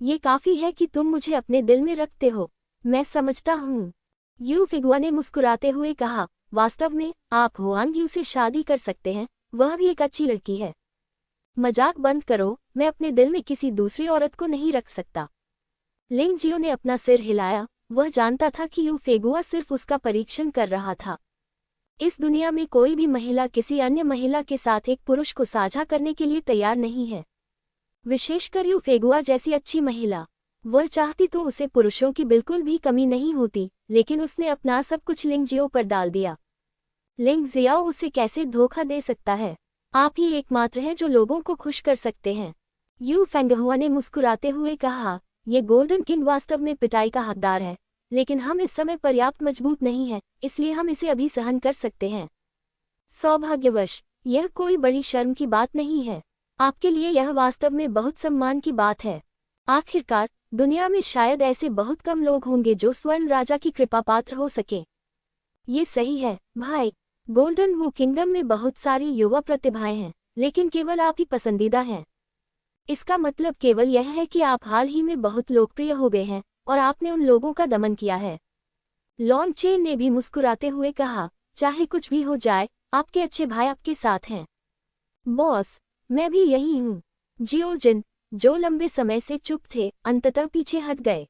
ये काफी है कि तुम मुझे अपने दिल में रखते हो, मैं समझता हूँ। यू फिगुआ ने मुस्कुराते हुए कहा, वास्तव में आप हुआंग यू से शादी कर सकते हैं, वह भी एक अच्छी लड़की है। मजाक बंद करो, मैं अपने दिल में किसी दूसरी औरत को नहीं रख सकता। लिंग जियो ने अपना सिर हिलाया। वह जानता था कि यू फेगुआ सिर्फ उसका परीक्षण कर रहा था। इस दुनिया में कोई भी महिला किसी अन्य महिला के साथ एक पुरुष को साझा करने के लिए तैयार नहीं है, विशेषकर यू फेगुआ जैसी अच्छी महिला। वह चाहती तो उसे पुरुषों की बिल्कुल भी कमी नहीं होती, लेकिन उसने अपना सब कुछ लिंग जियो पर डाल दिया। लिंग जियाओ उसे कैसे धोखा दे सकता है? आप ही एकमात्र हैं जो लोगों को खुश कर सकते हैं। यू फेंगहुआ ने मुस्कुराते हुए कहा, ये गोल्डन किंग वास्तव में पिटाई का हकदार है, लेकिन हम इस समय पर्याप्त मजबूत नहीं हैं, इसलिए हम इसे अभी सहन कर सकते हैं। सौभाग्यवश, यह कोई बड़ी शर्म की बात नहीं है। आपके लिए यह वास्तव में बहुत सम्मान की बात है। आखिरकार, दुनिया में शायद ऐसे बहुत कम लोग होंगे जो स्वर्ण राजा की कृपा पात्र हो सके। ये सही है, भाई। गोल्डन वू किंगडम में बहुत सारी युवा प्रतिभाएं हैं, लेकिन केवल आप ही पसंदीदा हैं। इसका मतलब केवल यह है कि आप हाल ही में बहुत लोकप्रिय हो गए हैं और आपने उन लोगों का दमन किया है। लॉन्ग चेन ने भी मुस्कुराते हुए कहा, चाहे कुछ भी हो जाए, आपके अच्छे भाई आपके साथ हैं। बॉस, मैं भी यही हूँ। जियो जिन, जो लंबे समय से चुप थे, अंततः पीछे हट गए।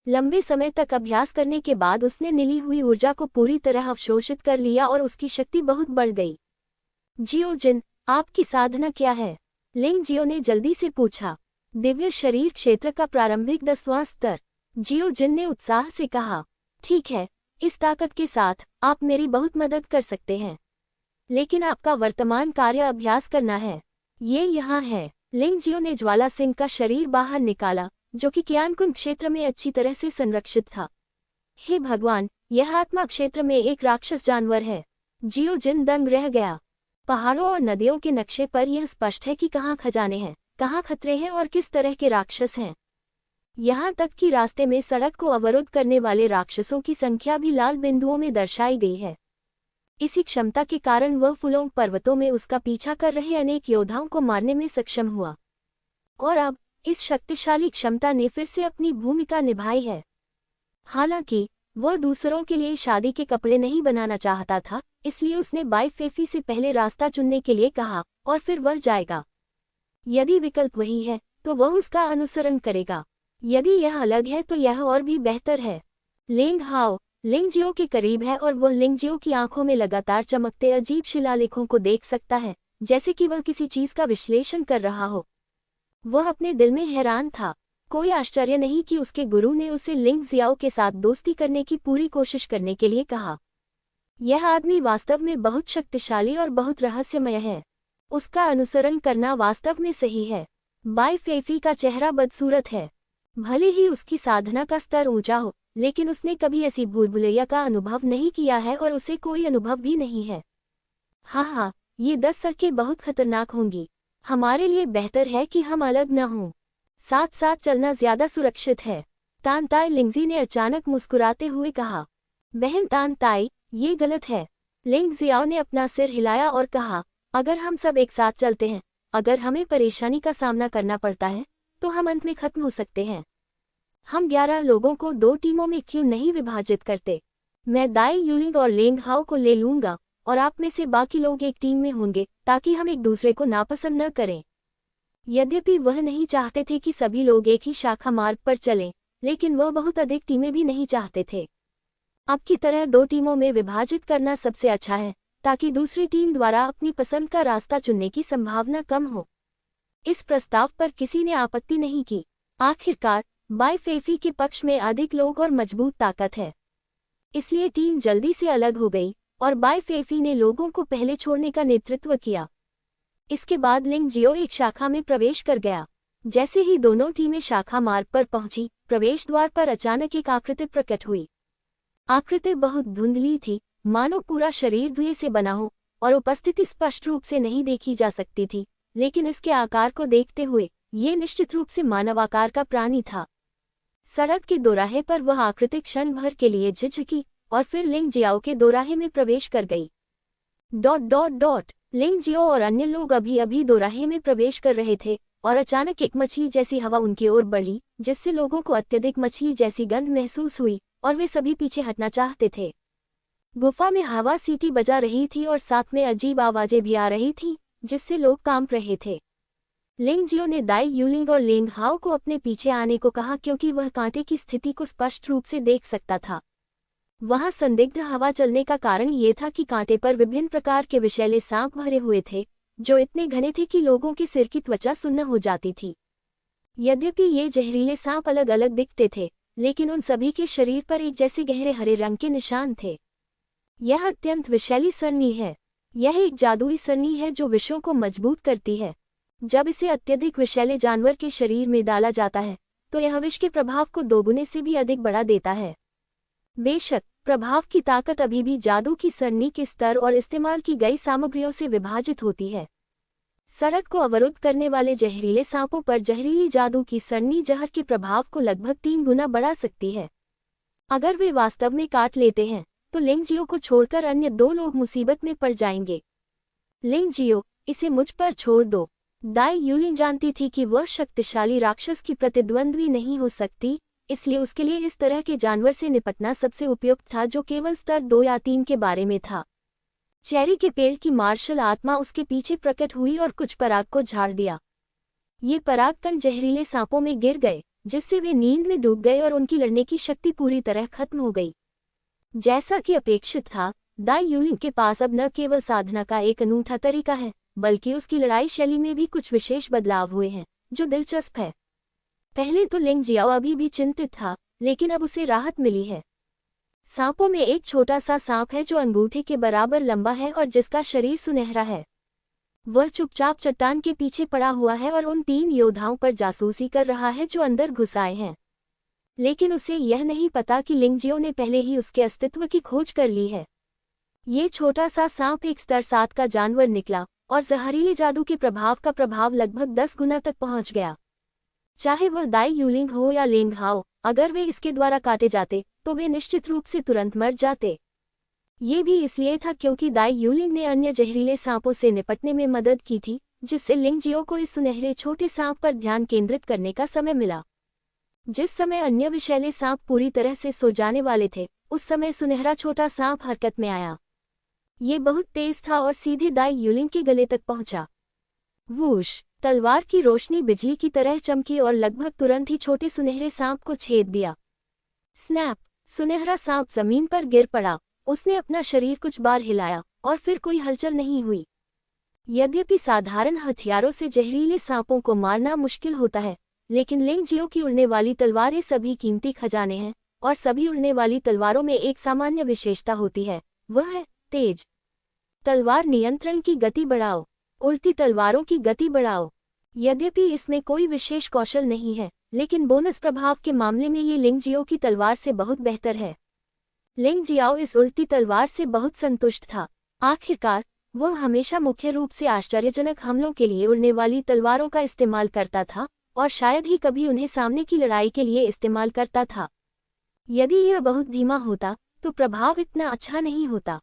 लंबे समय तक अभ्यास करने के बाद उसने मिली हुई ऊर्जा को पूरी तरह अवशोषित कर लिया और उसकी शक्ति बहुत बढ़ गई। जियो जिन, आपकी साधना क्या है? लिंग जियो ने जल्दी से पूछा। दिव्य शरीर क्षेत्र का प्रारंभिक 10वां स्तर। जियो जिन ने उत्साह से कहा, ठीक है, इस ताकत के साथ आप मेरी बहुत मदद कर सकते हैं, लेकिन आपका वर्तमान कार्य अभ्यास करना है। ये यहाँ है। लिंग जियो ने ज्वाला सिंह का शरीर बाहर निकाला, जो कि क्यानकुन क्षेत्र में अच्छी तरह से संरक्षित था। हे भगवान, यह आत्मा क्षेत्र में एक राक्षस जानवर है। जियो जिन दंग रह गया। पहाड़ों और नदियों के नक्शे पर यह स्पष्ट है कि कहाँ खजाने हैं, कहाँ खतरे हैं और किस तरह के राक्षस हैं। यहाँ तक कि रास्ते में सड़क को अवरुद्ध करने वाले राक्षसों की संख्या भी लाल बिंदुओं में दर्शाई गई है। इसी क्षमता के कारण वह फुलोंग पर्वतों में उसका पीछा कर रहे अनेक योद्धाओं को मारने में सक्षम हुआ। और अब इस शक्तिशाली क्षमता ने फिर से अपनी भूमिका निभाई है। हालांकि वह दूसरों के लिए शादी के कपड़े नहीं बनाना चाहता था, इसलिए उसने बाई फेफी से पहले रास्ता चुनने के लिए कहा, और फिर वह जाएगा। यदि विकल्प वही है, तो वह उसका अनुसरण करेगा। यदि यह अलग है तो यह और भी बेहतर है। लिंग हाओ लिंग जियो के करीब है और वह लिंग जियो की आंखों में लगातार चमकते अजीब शिलालेखों को देख सकता है, जैसे कि वह किसी चीज का विश्लेषण कर रहा हो। वह अपने दिल में हैरान था। कोई आश्चर्य नहीं कि उसके गुरु ने उसे लिंग जियाओ के साथ दोस्ती करने की पूरी कोशिश करने के लिए कहा। यह आदमी वास्तव में बहुत शक्तिशाली और बहुत रहस्यमय है। उसका अनुसरण करना वास्तव में सही है। बाई फेफी का चेहरा बदसूरत है। भले ही उसकी साधना का स्तर ऊंचा हो, लेकिन उसने कभी ऐसी भूलभुलैया का अनुभव नहीं किया है और उसे कोई अनुभव भी नहीं है। हाँ, ये 10 सड़कें बहुत खतरनाक होंगी। हमारे लिए बेहतर है कि हम अलग न हों। साथ साथ चलना ज्यादा सुरक्षित है। तान ताई लिंगजी ने अचानक मुस्कुराते हुए कहा। बहन तान ताई, ये गलत है। लिंग जियाओ ने अपना सिर हिलाया और कहा, अगर हम सब एक साथ चलते हैं, अगर हमें परेशानी का सामना करना पड़ता है, तो हम अंत में खत्म हो सकते हैं। हम 11 लोगों को 2 टीमों में क्यों नहीं विभाजित करते? मैं दाई यूलिंग और लेंग हाओ को ले लूंगा और आप में से बाकी लोग एक टीम में होंगे, ताकि हम एक दूसरे को नापसंद न करें। यद्यपि वह नहीं चाहते थे कि सभी लोग एक ही शाखा मार्ग पर चलें, लेकिन वह बहुत अधिक टीमें भी नहीं चाहते थे। अब की तरह 2 टीमों में विभाजित करना सबसे अच्छा है, ताकि दूसरी टीम द्वारा अपनी पसंद का रास्ता चुनने की संभावना कम हो। इस प्रस्ताव पर किसी ने आपत्ति नहीं की। आखिरकार बाई फेफी के पक्ष में अधिक लोग और मजबूत ताकत है, इसलिए टीम जल्दी से अलग हो गई और बाई फेफी ने लोगों को पहले छोड़ने का नेतृत्व किया। इसके बाद लिंग जियो एक शाखा में प्रवेश कर गया। जैसे ही दोनों टीमें शाखा मार्ग पर पहुंची, प्रवेश द्वार पर अचानक एक आकृति प्रकट हुई। आकृति बहुत धुंधली थी, मानो पूरा शरीर धुएं से बना हो, और उपस्थिति स्पष्ट रूप से नहीं देखी जा सकती थी, लेकिन इसके आकार को देखते हुए ये निश्चित रूप से मानवाकार का प्राणी था। सड़क के दोराहे पर वह आकृति क्षण भर के लिए झिझकी और फिर लिंग जियाओ के दोराहे में प्रवेश कर गई। ... लिंग जियो और अन्य लोग अभी अभी दोराहे में प्रवेश कर रहे थे और अचानक एक मछली जैसी हवा उनकी ओर बढ़ी, जिससे लोगों को अत्यधिक मछली जैसी गंध महसूस हुई और वे सभी पीछे हटना चाहते थे। गुफा में हवा सीटी बजा रही थी और साथ में अजीब आवाजें भी आ रही थीं, जिससे लोग कांप रहे थे। लिंग जियो ने दाई यूलिंग और लिंग हाओ को अपने पीछे आने को कहा क्योंकि वह कांटे की स्थिति को स्पष्ट रूप से देख सकता था। वहां संदिग्ध हवा चलने का कारण ये था कि कांटे पर विभिन्न प्रकार के विषैले सांप भरे हुए थे, जो इतने घने थे कि लोगों के सिर की त्वचा सुन्न हो जाती थी। यद्यपि ये जहरीले सांप अलग अलग दिखते थे, लेकिन उन सभी के शरीर पर एक जैसे गहरे हरे रंग के निशान थे। यह अत्यंत विषैली सरनी है। यह एक जादुई सरनी है जो विषों को मजबूत करती है। जब इसे अत्यधिक विषैले जानवर के शरीर में डाला जाता है तो यह विष के प्रभाव को दोगुने से भी अधिक बढ़ा देता है। बेशक प्रभाव की ताकत अभी भी जादू की सरनी के स्तर और इस्तेमाल की गई सामग्रियों से विभाजित होती है। सड़क को अवरुद्ध करने वाले जहरीले सांपों पर जहरीली जादू की सरनी जहर के प्रभाव को लगभग 3 गुना बढ़ा सकती है। अगर वे वास्तव में काट लेते हैं तो लिंग जियो को छोड़कर अन्य 2 लोग मुसीबत में पड़ जाएंगे। लिंग जियो, इसे मुझ पर छोड़ दो। दाई यूलिंग जानती थी कि वह शक्तिशाली राक्षस की प्रतिद्वंद्वी नहीं हो सकती, इसलिए उसके लिए इस तरह के जानवर से निपटना सबसे उपयुक्त था जो केवल स्तर 2 या 3 के बारे में था। चेरी के पेड़ की मार्शल आत्मा उसके पीछे प्रकट हुई और कुछ पराग को झाड़ दिया। ये पराग कण जहरीले सांपों में गिर गए, जिससे वे नींद में डूब गए और उनकी लड़ने की शक्ति पूरी तरह खत्म हो गई। जैसा कि अपेक्षित था, दाई यूलिंग के पास अब न केवल साधना का एक अनूठा तरीका है, बल्कि उसकी लड़ाई शैली में भी कुछ विशेष बदलाव हुए हैं, जो दिलचस्प है। पहले तो लिंग जियाओ अभी भी चिंतित था, लेकिन अब उसे राहत मिली है। सांपों में एक छोटा सा सांप है जो अंगूठे के बराबर लंबा है और जिसका शरीर सुनहरा है। वह चुपचाप चट्टान के पीछे पड़ा हुआ है और उन 3 योद्धाओं पर जासूसी कर रहा है जो अंदर घुस आए हैं। लेकिन उसे यह नहीं पता कि लिंग जियो ने पहले ही उसके अस्तित्व की खोज कर ली है। ये छोटा सा सांप एक स्तर 7 का जानवर निकला और जहरीले जादू के प्रभाव का प्रभाव लगभग 10 गुना तक पहुंच गया। चाहे वह दाई यूलिंग हो या लिंग हाओ, अगर वे इसके द्वारा काटे जाते तो वे निश्चित रूप से तुरंत मर जाते। ये भी इसलिए था क्योंकि दाई यूलिंग ने अन्य जहरीले सांपों से निपटने में मदद की थी, जिससे लिंग जियो को इस सुनहरे छोटे सांप पर ध्यान केंद्रित करने का समय मिला। जिस समय अन्य विषैले सांप पूरी तरह से सो जाने वाले थे, उस समय सुनहरा छोटा सांप हरकत में आया। ये बहुत तेज था और सीधे दाई यूलिंग के गले तक पहुंचा। वूश! तलवार की रोशनी बिजली की तरह चमकी और लगभग तुरंत ही छोटे सुनहरे सांप को छेद दिया। स्नैप! सुनहरा सांप जमीन पर गिर पड़ा। उसने अपना शरीर कुछ बार हिलाया और फिर कोई हलचल नहीं हुई। यद्यपि साधारण हथियारों से जहरीले सांपों को मारना मुश्किल होता है, लेकिन लिंग जियो की उड़ने वाली तलवारें सभी कीमती खजाने हैं, और सभी उड़ने वाली तलवारों में एक सामान्य विशेषता होती है, वह है तेज। तलवार नियंत्रण की गति बढ़ाओ। उड़ती तलवारों की गति बढ़ाओ। यद्यपि इसमें कोई विशेष कौशल नहीं है, लेकिन बोनस प्रभाव के मामले में ये लिंग जियो की तलवार से बहुत बेहतर है। लिंग जियाओ इस उड़ती तलवार से बहुत संतुष्ट था। आखिरकार वह हमेशा मुख्य रूप से आश्चर्यजनक हमलों के लिए उड़ने वाली तलवारों का इस्तेमाल करता था, और शायद ही कभी उन्हें सामने की लड़ाई के लिए इस्तेमाल करता था। यदि यह बहुत धीमा होता तो प्रभाव इतना अच्छा नहीं होता।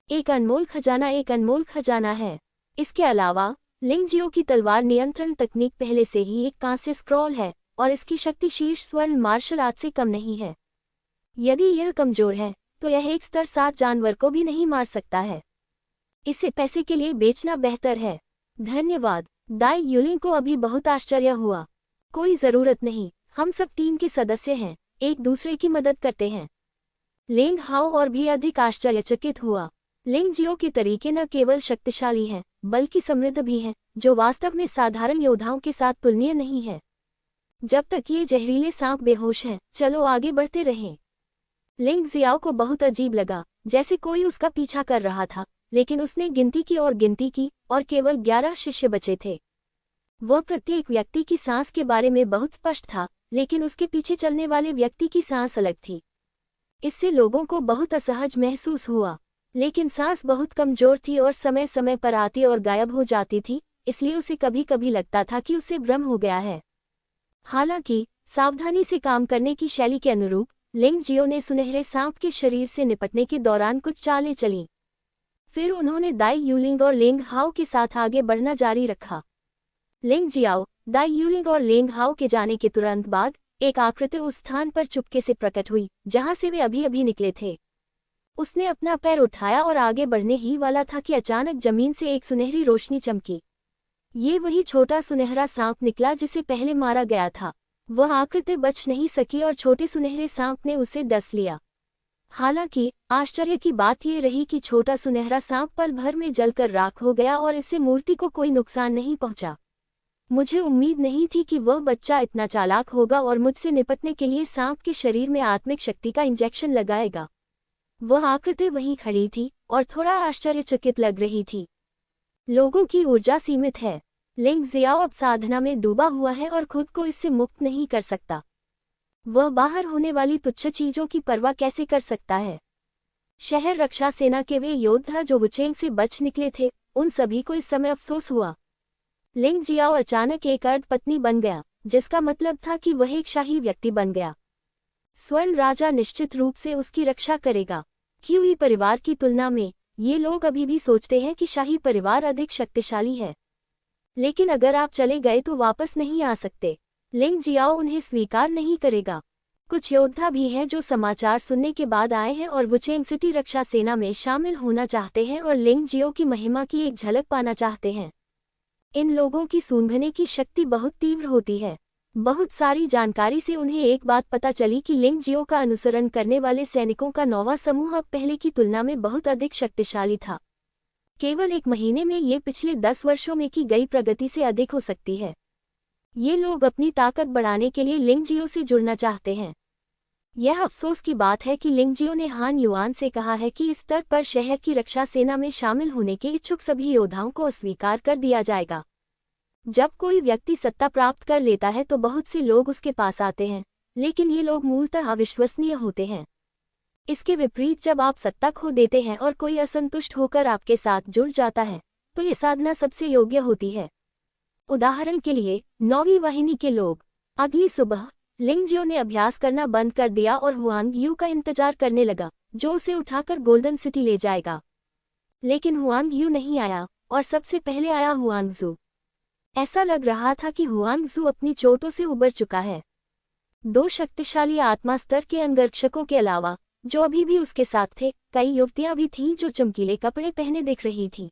एक अनमोल खजाना है। इसके अलावा लिंग जियो की तलवार नियंत्रण तकनीक पहले से ही एक कांस्य स्क्रॉल है, और इसकी शक्ति शीर्ष स्वर्ण मार्शल आर्ट से कम नहीं है। यदि यह कमजोर है तो यह एक स्तर 7 जानवर को भी नहीं मार सकता है। इसे पैसे के लिए बेचना बेहतर है। धन्यवाद। दाई यूलिंग को अभी बहुत आश्चर्य हुआ। कोई जरूरत नहीं, हम सब टीम के सदस्य हैं, एक दूसरे की मदद करते हैं। लिंग हाओ और भी अधिक आश्चर्यचकित हुआ। लिंग जियो के तरीके न केवल शक्तिशाली हैं, बल्कि समृद्ध भी हैं, जो वास्तव में साधारण योद्धाओं के साथ तुलनीय नहीं है। जब तक ये जहरीले सांप बेहोश हैं, चलो आगे बढ़ते रहें। लिंग जियाओ को बहुत अजीब लगा, जैसे कोई उसका पीछा कर रहा था, लेकिन उसने गिनती की और केवल 11 शिष्य बचे थे। वह प्रत्येक व्यक्ति की सांस के बारे में बहुत स्पष्ट था, लेकिन उसके पीछे चलने वाले व्यक्ति की सांस अलग थी। इससे लोगों को बहुत असहज महसूस हुआ, लेकिन सांस बहुत कमजोर थी और समय समय पर आती और गायब हो जाती थी, इसलिए उसे कभी कभी लगता था कि उसे भ्रम हो गया है। हालांकि सावधानी से काम करने की शैली के अनुरूप लिंग जियो ने सुनहरे सांप के शरीर से निपटने के दौरान कुछ चालें चलीं। फिर उन्होंने दाई यूलिंग और लिंग हाओ के साथ आगे बढ़ना जारी रखा। लिंग जियाओ, दाई यूलिंग और लिंग हाओ के जाने के तुरंत बाद एक आकृति उस स्थान पर चुपके से प्रकट हुई जहां से वे अभी अभी निकले थे। उसने अपना पैर उठाया और आगे बढ़ने ही वाला था कि अचानक जमीन से एक सुनहरी रोशनी चमकी। ये वही छोटा सुनहरा सांप निकला जिसे पहले मारा गया था। वह आकृति बच नहीं सकी और छोटे सुनहरे सांप ने उसे डस लिया। हालांकि आश्चर्य की बात यह रही कि छोटा सुनहरा सांप पल भर में जलकर राख हो गया और इससे मूर्ति को कोई नुकसान नहीं पहुंचा। मुझे उम्मीद नहीं थी कि वह बच्चा इतना चालाक होगा और मुझसे निपटने के लिए सांप के शरीर में आत्मिक शक्ति का इंजेक्शन लगाएगा। वह आकृति वहीं खड़ी थी और थोड़ा आश्चर्यचकित लग रही थी। लोगों की ऊर्जा सीमित है। लिंग जियाओ अब साधना में डूबा हुआ है और खुद को इससे मुक्त नहीं कर सकता। वह बाहर होने वाली तुच्छ चीजों की परवाह कैसे कर सकता है। शहर रक्षा सेना के वे योद्धा जो वुचेंग से बच निकले थे, उन सभी को इस समय अफसोस हुआ। लिंग जियाओ अचानक एक अर्धपत्नी बन गया, जिसका मतलब था कि वह एक शाही व्यक्ति बन गया। स्वर्ण राजा निश्चित रूप से उसकी रक्षा करेगा। क्यूई परिवार की तुलना में ये लोग अभी भी सोचते हैं कि शाही परिवार अधिक शक्तिशाली है, लेकिन अगर आप चले गए तो वापस नहीं आ सकते। लिंग जियाओ उन्हें स्वीकार नहीं करेगा। कुछ योद्धा भी हैं जो समाचार सुनने के बाद आए हैं और वुचेंग सिटी रक्षा सेना में शामिल होना चाहते हैं और लिंग जियो की महिमा की एक झलक पाना चाहते हैं। इन लोगों की सूंघने की शक्ति बहुत तीव्र होती है। बहुत सारी जानकारी से उन्हें एक बात पता चली कि लिंग जियो का अनुसरण करने वाले सैनिकों का नौवां समूह अब पहले की तुलना में बहुत अधिक शक्तिशाली था। केवल एक महीने में ये पिछले 10 वर्षों में की गई प्रगति से अधिक हो सकती है। ये लोग अपनी ताकत बढ़ाने के लिए लिंग जियो से जुड़ना चाहते हैं। यह अफसोस की बात है कि लिंग जियो ने हान युआन से कहा है कि इस स्तर पर शहर की रक्षा सेना में शामिल होने के इच्छुक सभी योद्धाओं को अस्वीकार कर दिया जाएगा। जब कोई व्यक्ति सत्ता प्राप्त कर लेता है तो बहुत से लोग उसके पास आते हैं, लेकिन ये लोग मूलतः अविश्वसनीय होते हैं। इसके विपरीत जब आप सत्ता खो देते हैं और कोई असंतुष्ट होकर आपके साथ जुड़ जाता है, तो ये साधना सबसे योग्य होती है। उदाहरण के लिए 9वीं वाहिनी के लोग। अगली सुबह लिंग जियो ने अभ्यास करना बंद कर दिया और हुआंग यू का इंतजार करने लगा, जो उसे उठाकर गोल्डन सिटी ले जाएगा। लेकिन हुआंग यू नहीं आया और सबसे पहले आया हुआंग जू। ऐसा लग रहा था कि हुआंग जू अपनी चोटों से उबर चुका है। 2 शक्तिशाली आत्मा स्तर के अंगरक्षकों के अलावा जो अभी भी उसके साथ थे, कई युवतियां भी थीं जो चमकीले कपड़े पहने दिख रही थीं।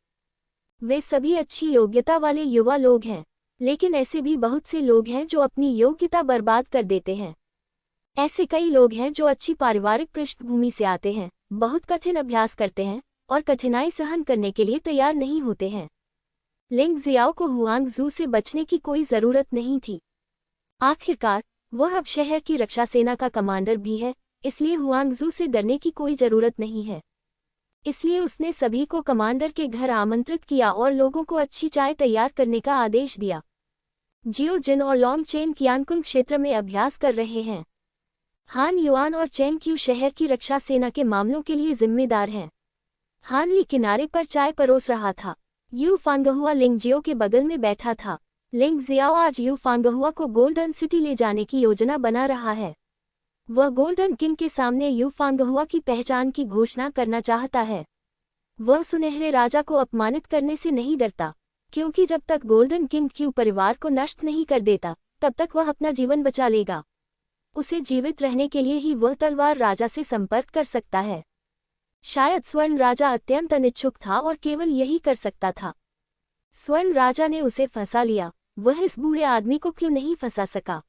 वे सभी अच्छी योग्यता वाले युवा लोग हैं, लेकिन ऐसे भी बहुत से लोग हैं जो अपनी योग्यता बर्बाद कर देते हैं। ऐसे कई लोग हैं जो अच्छी पारिवारिक पृष्ठभूमि से आते हैं, बहुत कठिन अभ्यास करते हैं और कठिनाई सहन करने के लिए तैयार नहीं होते हैं। लिंग जियाओ को हुआंग जू से बचने की कोई जरूरत नहीं थी। आखिरकार वह अब शहर की रक्षा सेना का कमांडर भी है, इसलिए हुआंग जू से डरने की कोई जरूरत नहीं है। इसलिए उसने सभी को कमांडर के घर आमंत्रित किया और लोगों को अच्छी चाय तैयार करने का आदेश दिया। जियो जिन और लॉन्ग चेन कियानकुन क्षेत्र में अभ्यास कर रहे हैं। हान युआन और चेंग क्यू शहर की रक्षा सेना के मामलों के लिए जिम्मेदार हैं। हान ली किनारे पर चाय परोस रहा था। यू फांगहुआ लिंग जियो के बगल में बैठा था। लिंग जियाओ आज यू फांगहुआ को गोल्डन सिटी ले जाने की योजना बना रहा है। वह गोल्डन किंग के सामने यू फांगहुआ की पहचान की घोषणा करना चाहता है। वह सुनहरे राजा को अपमानित करने से नहीं डरता, क्योंकि जब तक गोल्डन किंग क्यू परिवार को नष्ट नहीं कर देता, तब तक वह अपना जीवन बचा लेगा। उसे जीवित रहने के लिए ही वह तलवार राजा से संपर्क कर सकता है। शायद स्वर्ण राजा अत्यंत अनिच्छुक था और केवल यही कर सकता था। स्वर्ण राजा ने उसे फंसा लिया, वह इस बूढ़े आदमी को क्यों नहीं फंसा सका।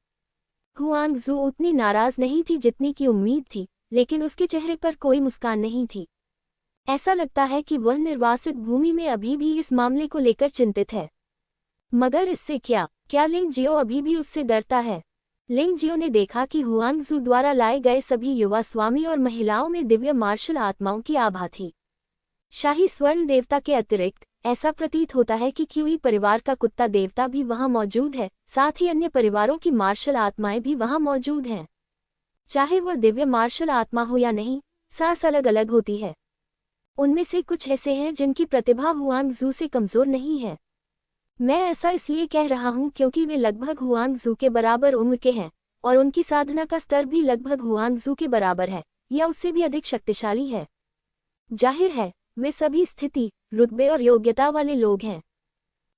हुआंग जू उतनी नाराज नहीं थी जितनी की उम्मीद थी, लेकिन उसके चेहरे पर कोई मुस्कान नहीं थी। ऐसा लगता है कि वह निर्वासित भूमि में अभी भी इस मामले को लेकर चिंतित है। मगर इससे क्या लिंग जियो अभी भी उससे डरता है? लिंग जियो ने देखा कि हुआंग जू द्वारा लाए गए सभी युवा स्वामी और महिलाओं में दिव्य मार्शल आत्माओं की आभा थी। शाही स्वर्ण देवता के अतिरिक्त ऐसा प्रतीत होता है कि क्यूई परिवार का कुत्ता देवता भी वहां मौजूद है, साथ ही अन्य परिवारों की मार्शल आत्माएं भी वहां मौजूद हैं। चाहे वह दिव्य मार्शल आत्मा हो या नहीं, सांस अलग अलग होती है। उनमें से कुछ ऐसे हैं जिनकी प्रतिभा हुआंग जू से कमजोर नहीं है। मैं ऐसा इसलिए कह रहा हूं क्योंकि वे लगभग हुआंग जू के बराबर उम्र के हैं और उनकी साधना का स्तर भी लगभग हुआंग जू के बराबर है या उससे भी अधिक शक्तिशाली है। जाहिर है वे सभी स्थिति, रुतबे और योग्यता वाले लोग हैं।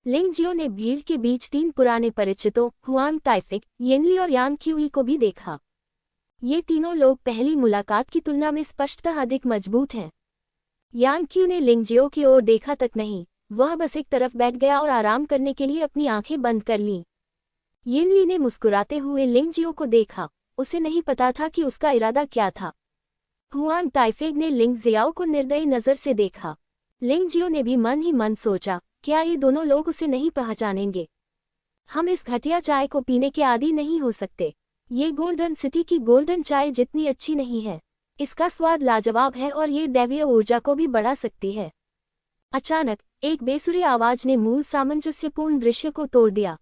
लिंग जियो ने भीड़ के बीच 3 पुराने परिचितों हुआंग ताइफिक, येनली और यान क्यूई को भी देखा। ये तीनों लोग पहली मुलाकात की तुलना में स्पष्टतः अधिक मजबूत हैं। यान क्यू ने लिंग जियो की ओर देखा तक नहीं, वह बस एक तरफ बैठ गया और आराम करने के लिए अपनी आंखें बंद कर लीं। यिनली ने मुस्कुराते हुए लिंग जियो को देखा। उसे नहीं पता था कि उसका इरादा क्या था। हुआन ताइफेंग ने लिंग जियाओ को निर्दयी नजर से देखा। लिंग जियो ने भी मन ही मन सोचा, क्या ये दोनों लोग उसे नहीं पहचानेंगे? हम इस घटिया चाय को पीने के आदी नहीं हो सकते। ये गोल्डन सिटी की गोल्डन चाय जितनी अच्छी नहीं है, इसका स्वाद लाजवाब है और ये दैवीय ऊर्जा को भी बढ़ा सकती है। अचानक एक बेसुरी आवाज ने मूल सामंजस्यपूर्ण दृश्य को तोड़ दिया।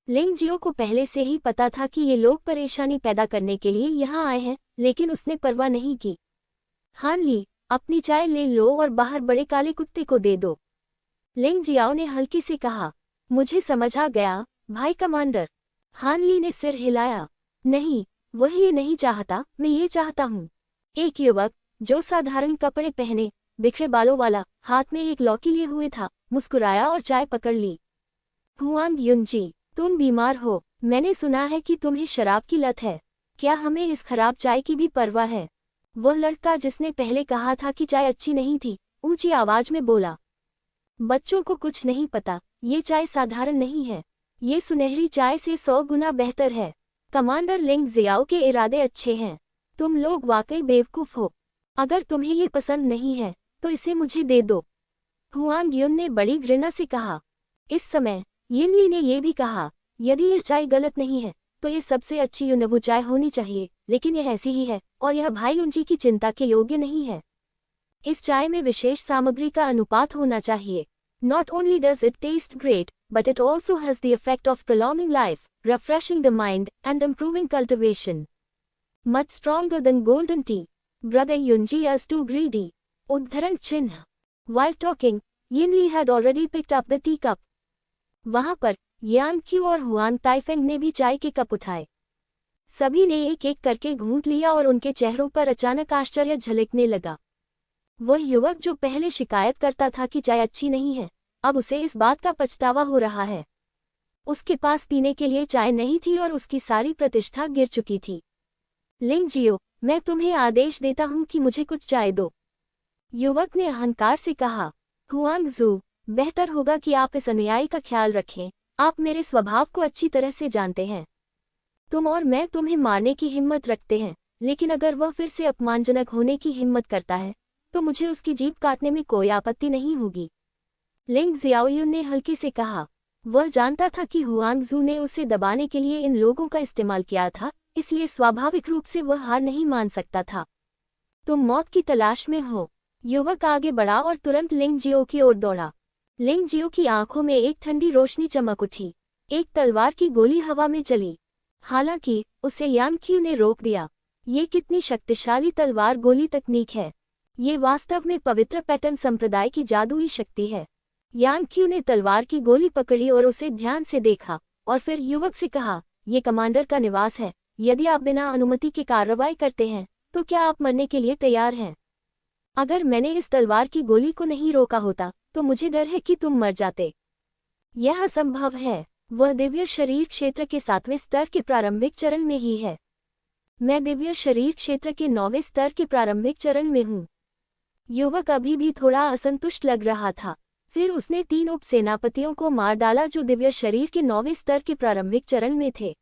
लिंग जियो को पहले से ही पता था कि ये लोग परेशानी पैदा करने के लिए यहाँ आए हैं, लेकिन उसने परवाह नहीं की। हान ली, अपनी चाय ले लो और बाहर बड़े काले कुत्ते को दे दो। लिंग जियाओ ने हल्की से कहा। मुझे समझ आ गया, भाई कमांडर। हान ली ने सिर हिलाया। नहीं, वह ये नहीं चाहता, मैं ये चाहता हूँ। एक युवक, जो साधारण कपड़े पहने, बिखरे बालों वाला, हाथ में एक लौकी लिए हुए था, मुस्कुराया और चाय पकड़ ली। हुआंग युनजी, तुम बीमार हो। मैंने सुना है कि तुम्हें शराब की लत है। क्या हमें इस खराब चाय की भी परवाह है? वह लड़का जिसने पहले कहा था कि चाय अच्छी नहीं थी, ऊंची आवाज में बोला। बच्चों को कुछ नहीं पता, ये चाय साधारण नहीं है। ये सुनहरी चाय से 100 गुना बेहतर है। कमांडर लिंग जियाओ के इरादे अच्छे हैं। तुम लोग वाकई बेवकूफ हो। अगर तुम्हें ये पसंद नहीं है, तो इसे मुझे दे दो। हुआंग युन ने बड़ी घृणा से कहा। इस समय यिनली ने यह भी कहा, यदि यह चाय गलत नहीं है, तो ये सबसे अच्छी युनवु चाय होनी चाहिए, लेकिन यह ऐसी ही है, और यह भाई उनजी की चिंता के योग्य नहीं है। इस चाय में विशेष सामग्री का अनुपात होना चाहिए। Not only does it taste great, but it also has the effect of prolonging life, refreshing the mind, and improving cultivation. Much stronger than golden tea. Brother Yunji is too greedy. उद्धरण चिन्ह। While talking, Yinli had already picked up the teacup. वहां पर यान Q और Hwan ताइफेंग ने भी चाय के कप उठाए। सभी ने एक एक करके घूंट लिया और उनके चेहरों पर अचानक आश्चर्य झलकने लगा। वह युवक जो पहले शिकायत करता था कि चाय अच्छी नहीं है, अब उसे इस बात का पछतावा हो रहा है। उसके पास पीने के लिए चाय नहीं थी और उसकी सारी प्रतिष्ठा गिर चुकी थी। लिंग जियो, मैं तुम्हें आदेश देता हूं कि मुझे कुछ चाय दो। युवक ने अहंकार से कहा। हुआंग जू, बेहतर होगा कि आप इस अनुयायी का ख्याल रखें। आप मेरे स्वभाव को अच्छी तरह से जानते हैं। तुम और मैं तुम्हें मारने की हिम्मत रखते हैं, लेकिन अगर वह फिर से अपमानजनक होने की हिम्मत करता है, तो मुझे उसकी जीभ काटने में कोई आपत्ति नहीं होगी। लिंग जियाओयुन ने हल्के से कहा। वह जानता था कि हुआंग जू ने उसे दबाने के लिए इन लोगों का इस्तेमाल किया था, इसलिए स्वाभाविक रूप से वह हार नहीं मान सकता था। तुम मौत की तलाश में हो। युवक आगे बढ़ा और तुरंत लिंग जियो की ओर दौड़ा। लिंग जियो की आंखों में एक ठंडी रोशनी चमक उठी। एक तलवार की गोली हवा में चली। हालांकि उसे यान क्यू ने रोक दिया। ये कितनी शक्तिशाली तलवार गोली तकनीक है। ये वास्तव में पवित्र पैटर्न संप्रदाय की जादुई शक्ति है। यान क्यू ने तलवार की गोली पकड़ी और उसे ध्यान से देखा, और फिर युवक से कहा, ये कमांडर का निवास है। यदि आप बिना अनुमति के कार्रवाई करते हैं, तो क्या आप मरने के लिए तैयार हैं? अगर मैंने इस तलवार की गोली को नहीं रोका होता, तो मुझे डर है कि तुम मर जाते। यह असंभव है। वह दिव्य शरीर क्षेत्र के 7वें स्तर के प्रारंभिक चरण में ही है। मैं दिव्य शरीर क्षेत्र के 9वें स्तर के प्रारंभिक चरण में हूँ। युवक अभी भी थोड़ा असंतुष्ट लग रहा था। फिर उसने 3 उपसेनापतियों को मार डाला जो दिव्य शरीर के 9वें स्तर के प्रारंभिक चरण में थे।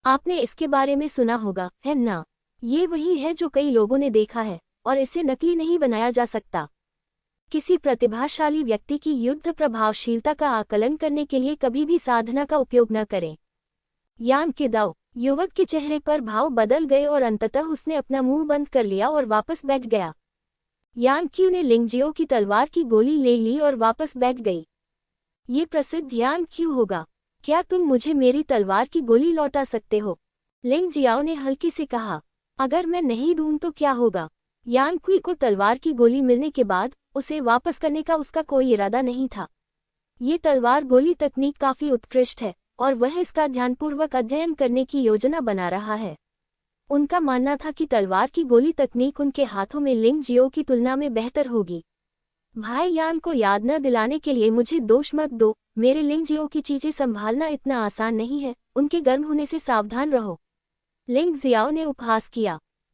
आपने इसके बारे में सुना होगा, है ना? ये वही है जो कई लोगों ने देखा है, और इसे नकली नहीं बनाया जा सकता। किसी प्रतिभाशाली व्यक्ति की युद्ध प्रभावशीलता का आकलन करने के लिए कभी भी साधना का उपयोग न करें। यान के दाव। युवक के चेहरे पर भाव बदल गए और अंततः उसने अपना मुंह बंद कर लिया और वापस बैठ गया। यान क्यू ने लिंग जियो की तलवार की गोली ले ली और वापस बैठ गई। ये प्रसिद्ध यान क्यू होगा। क्या तुम मुझे मेरी तलवार की गोली लौटा सकते हो? लिंग जियाओ ने हल्की से कहा। अगर मैं नहीं दूं तो क्या होगा? यान क्यू को तलवार की गोली मिलने के बाद उसे वापस करने का उसका कोई इरादा नहीं था। ये तलवार गोली तकनीक काफी उत्कृष्ट है, और वह इसका ध्यानपूर्वक अध्ययन करने की योजना बना रहा है। उनका मानना था कि तलवार की गोली तकनीक उनके हाथों में लिंग जियो की तुलना में बेहतर होगी। भाई यान को याद न दिलाने के लिए मुझे दोष मत दो। मेरे लिंग जियो की चीजें संभालना इतना आसान नहीं है। उनके गर्म होने से सावधान रहो। लिंग जियाओ ने उपहास किया।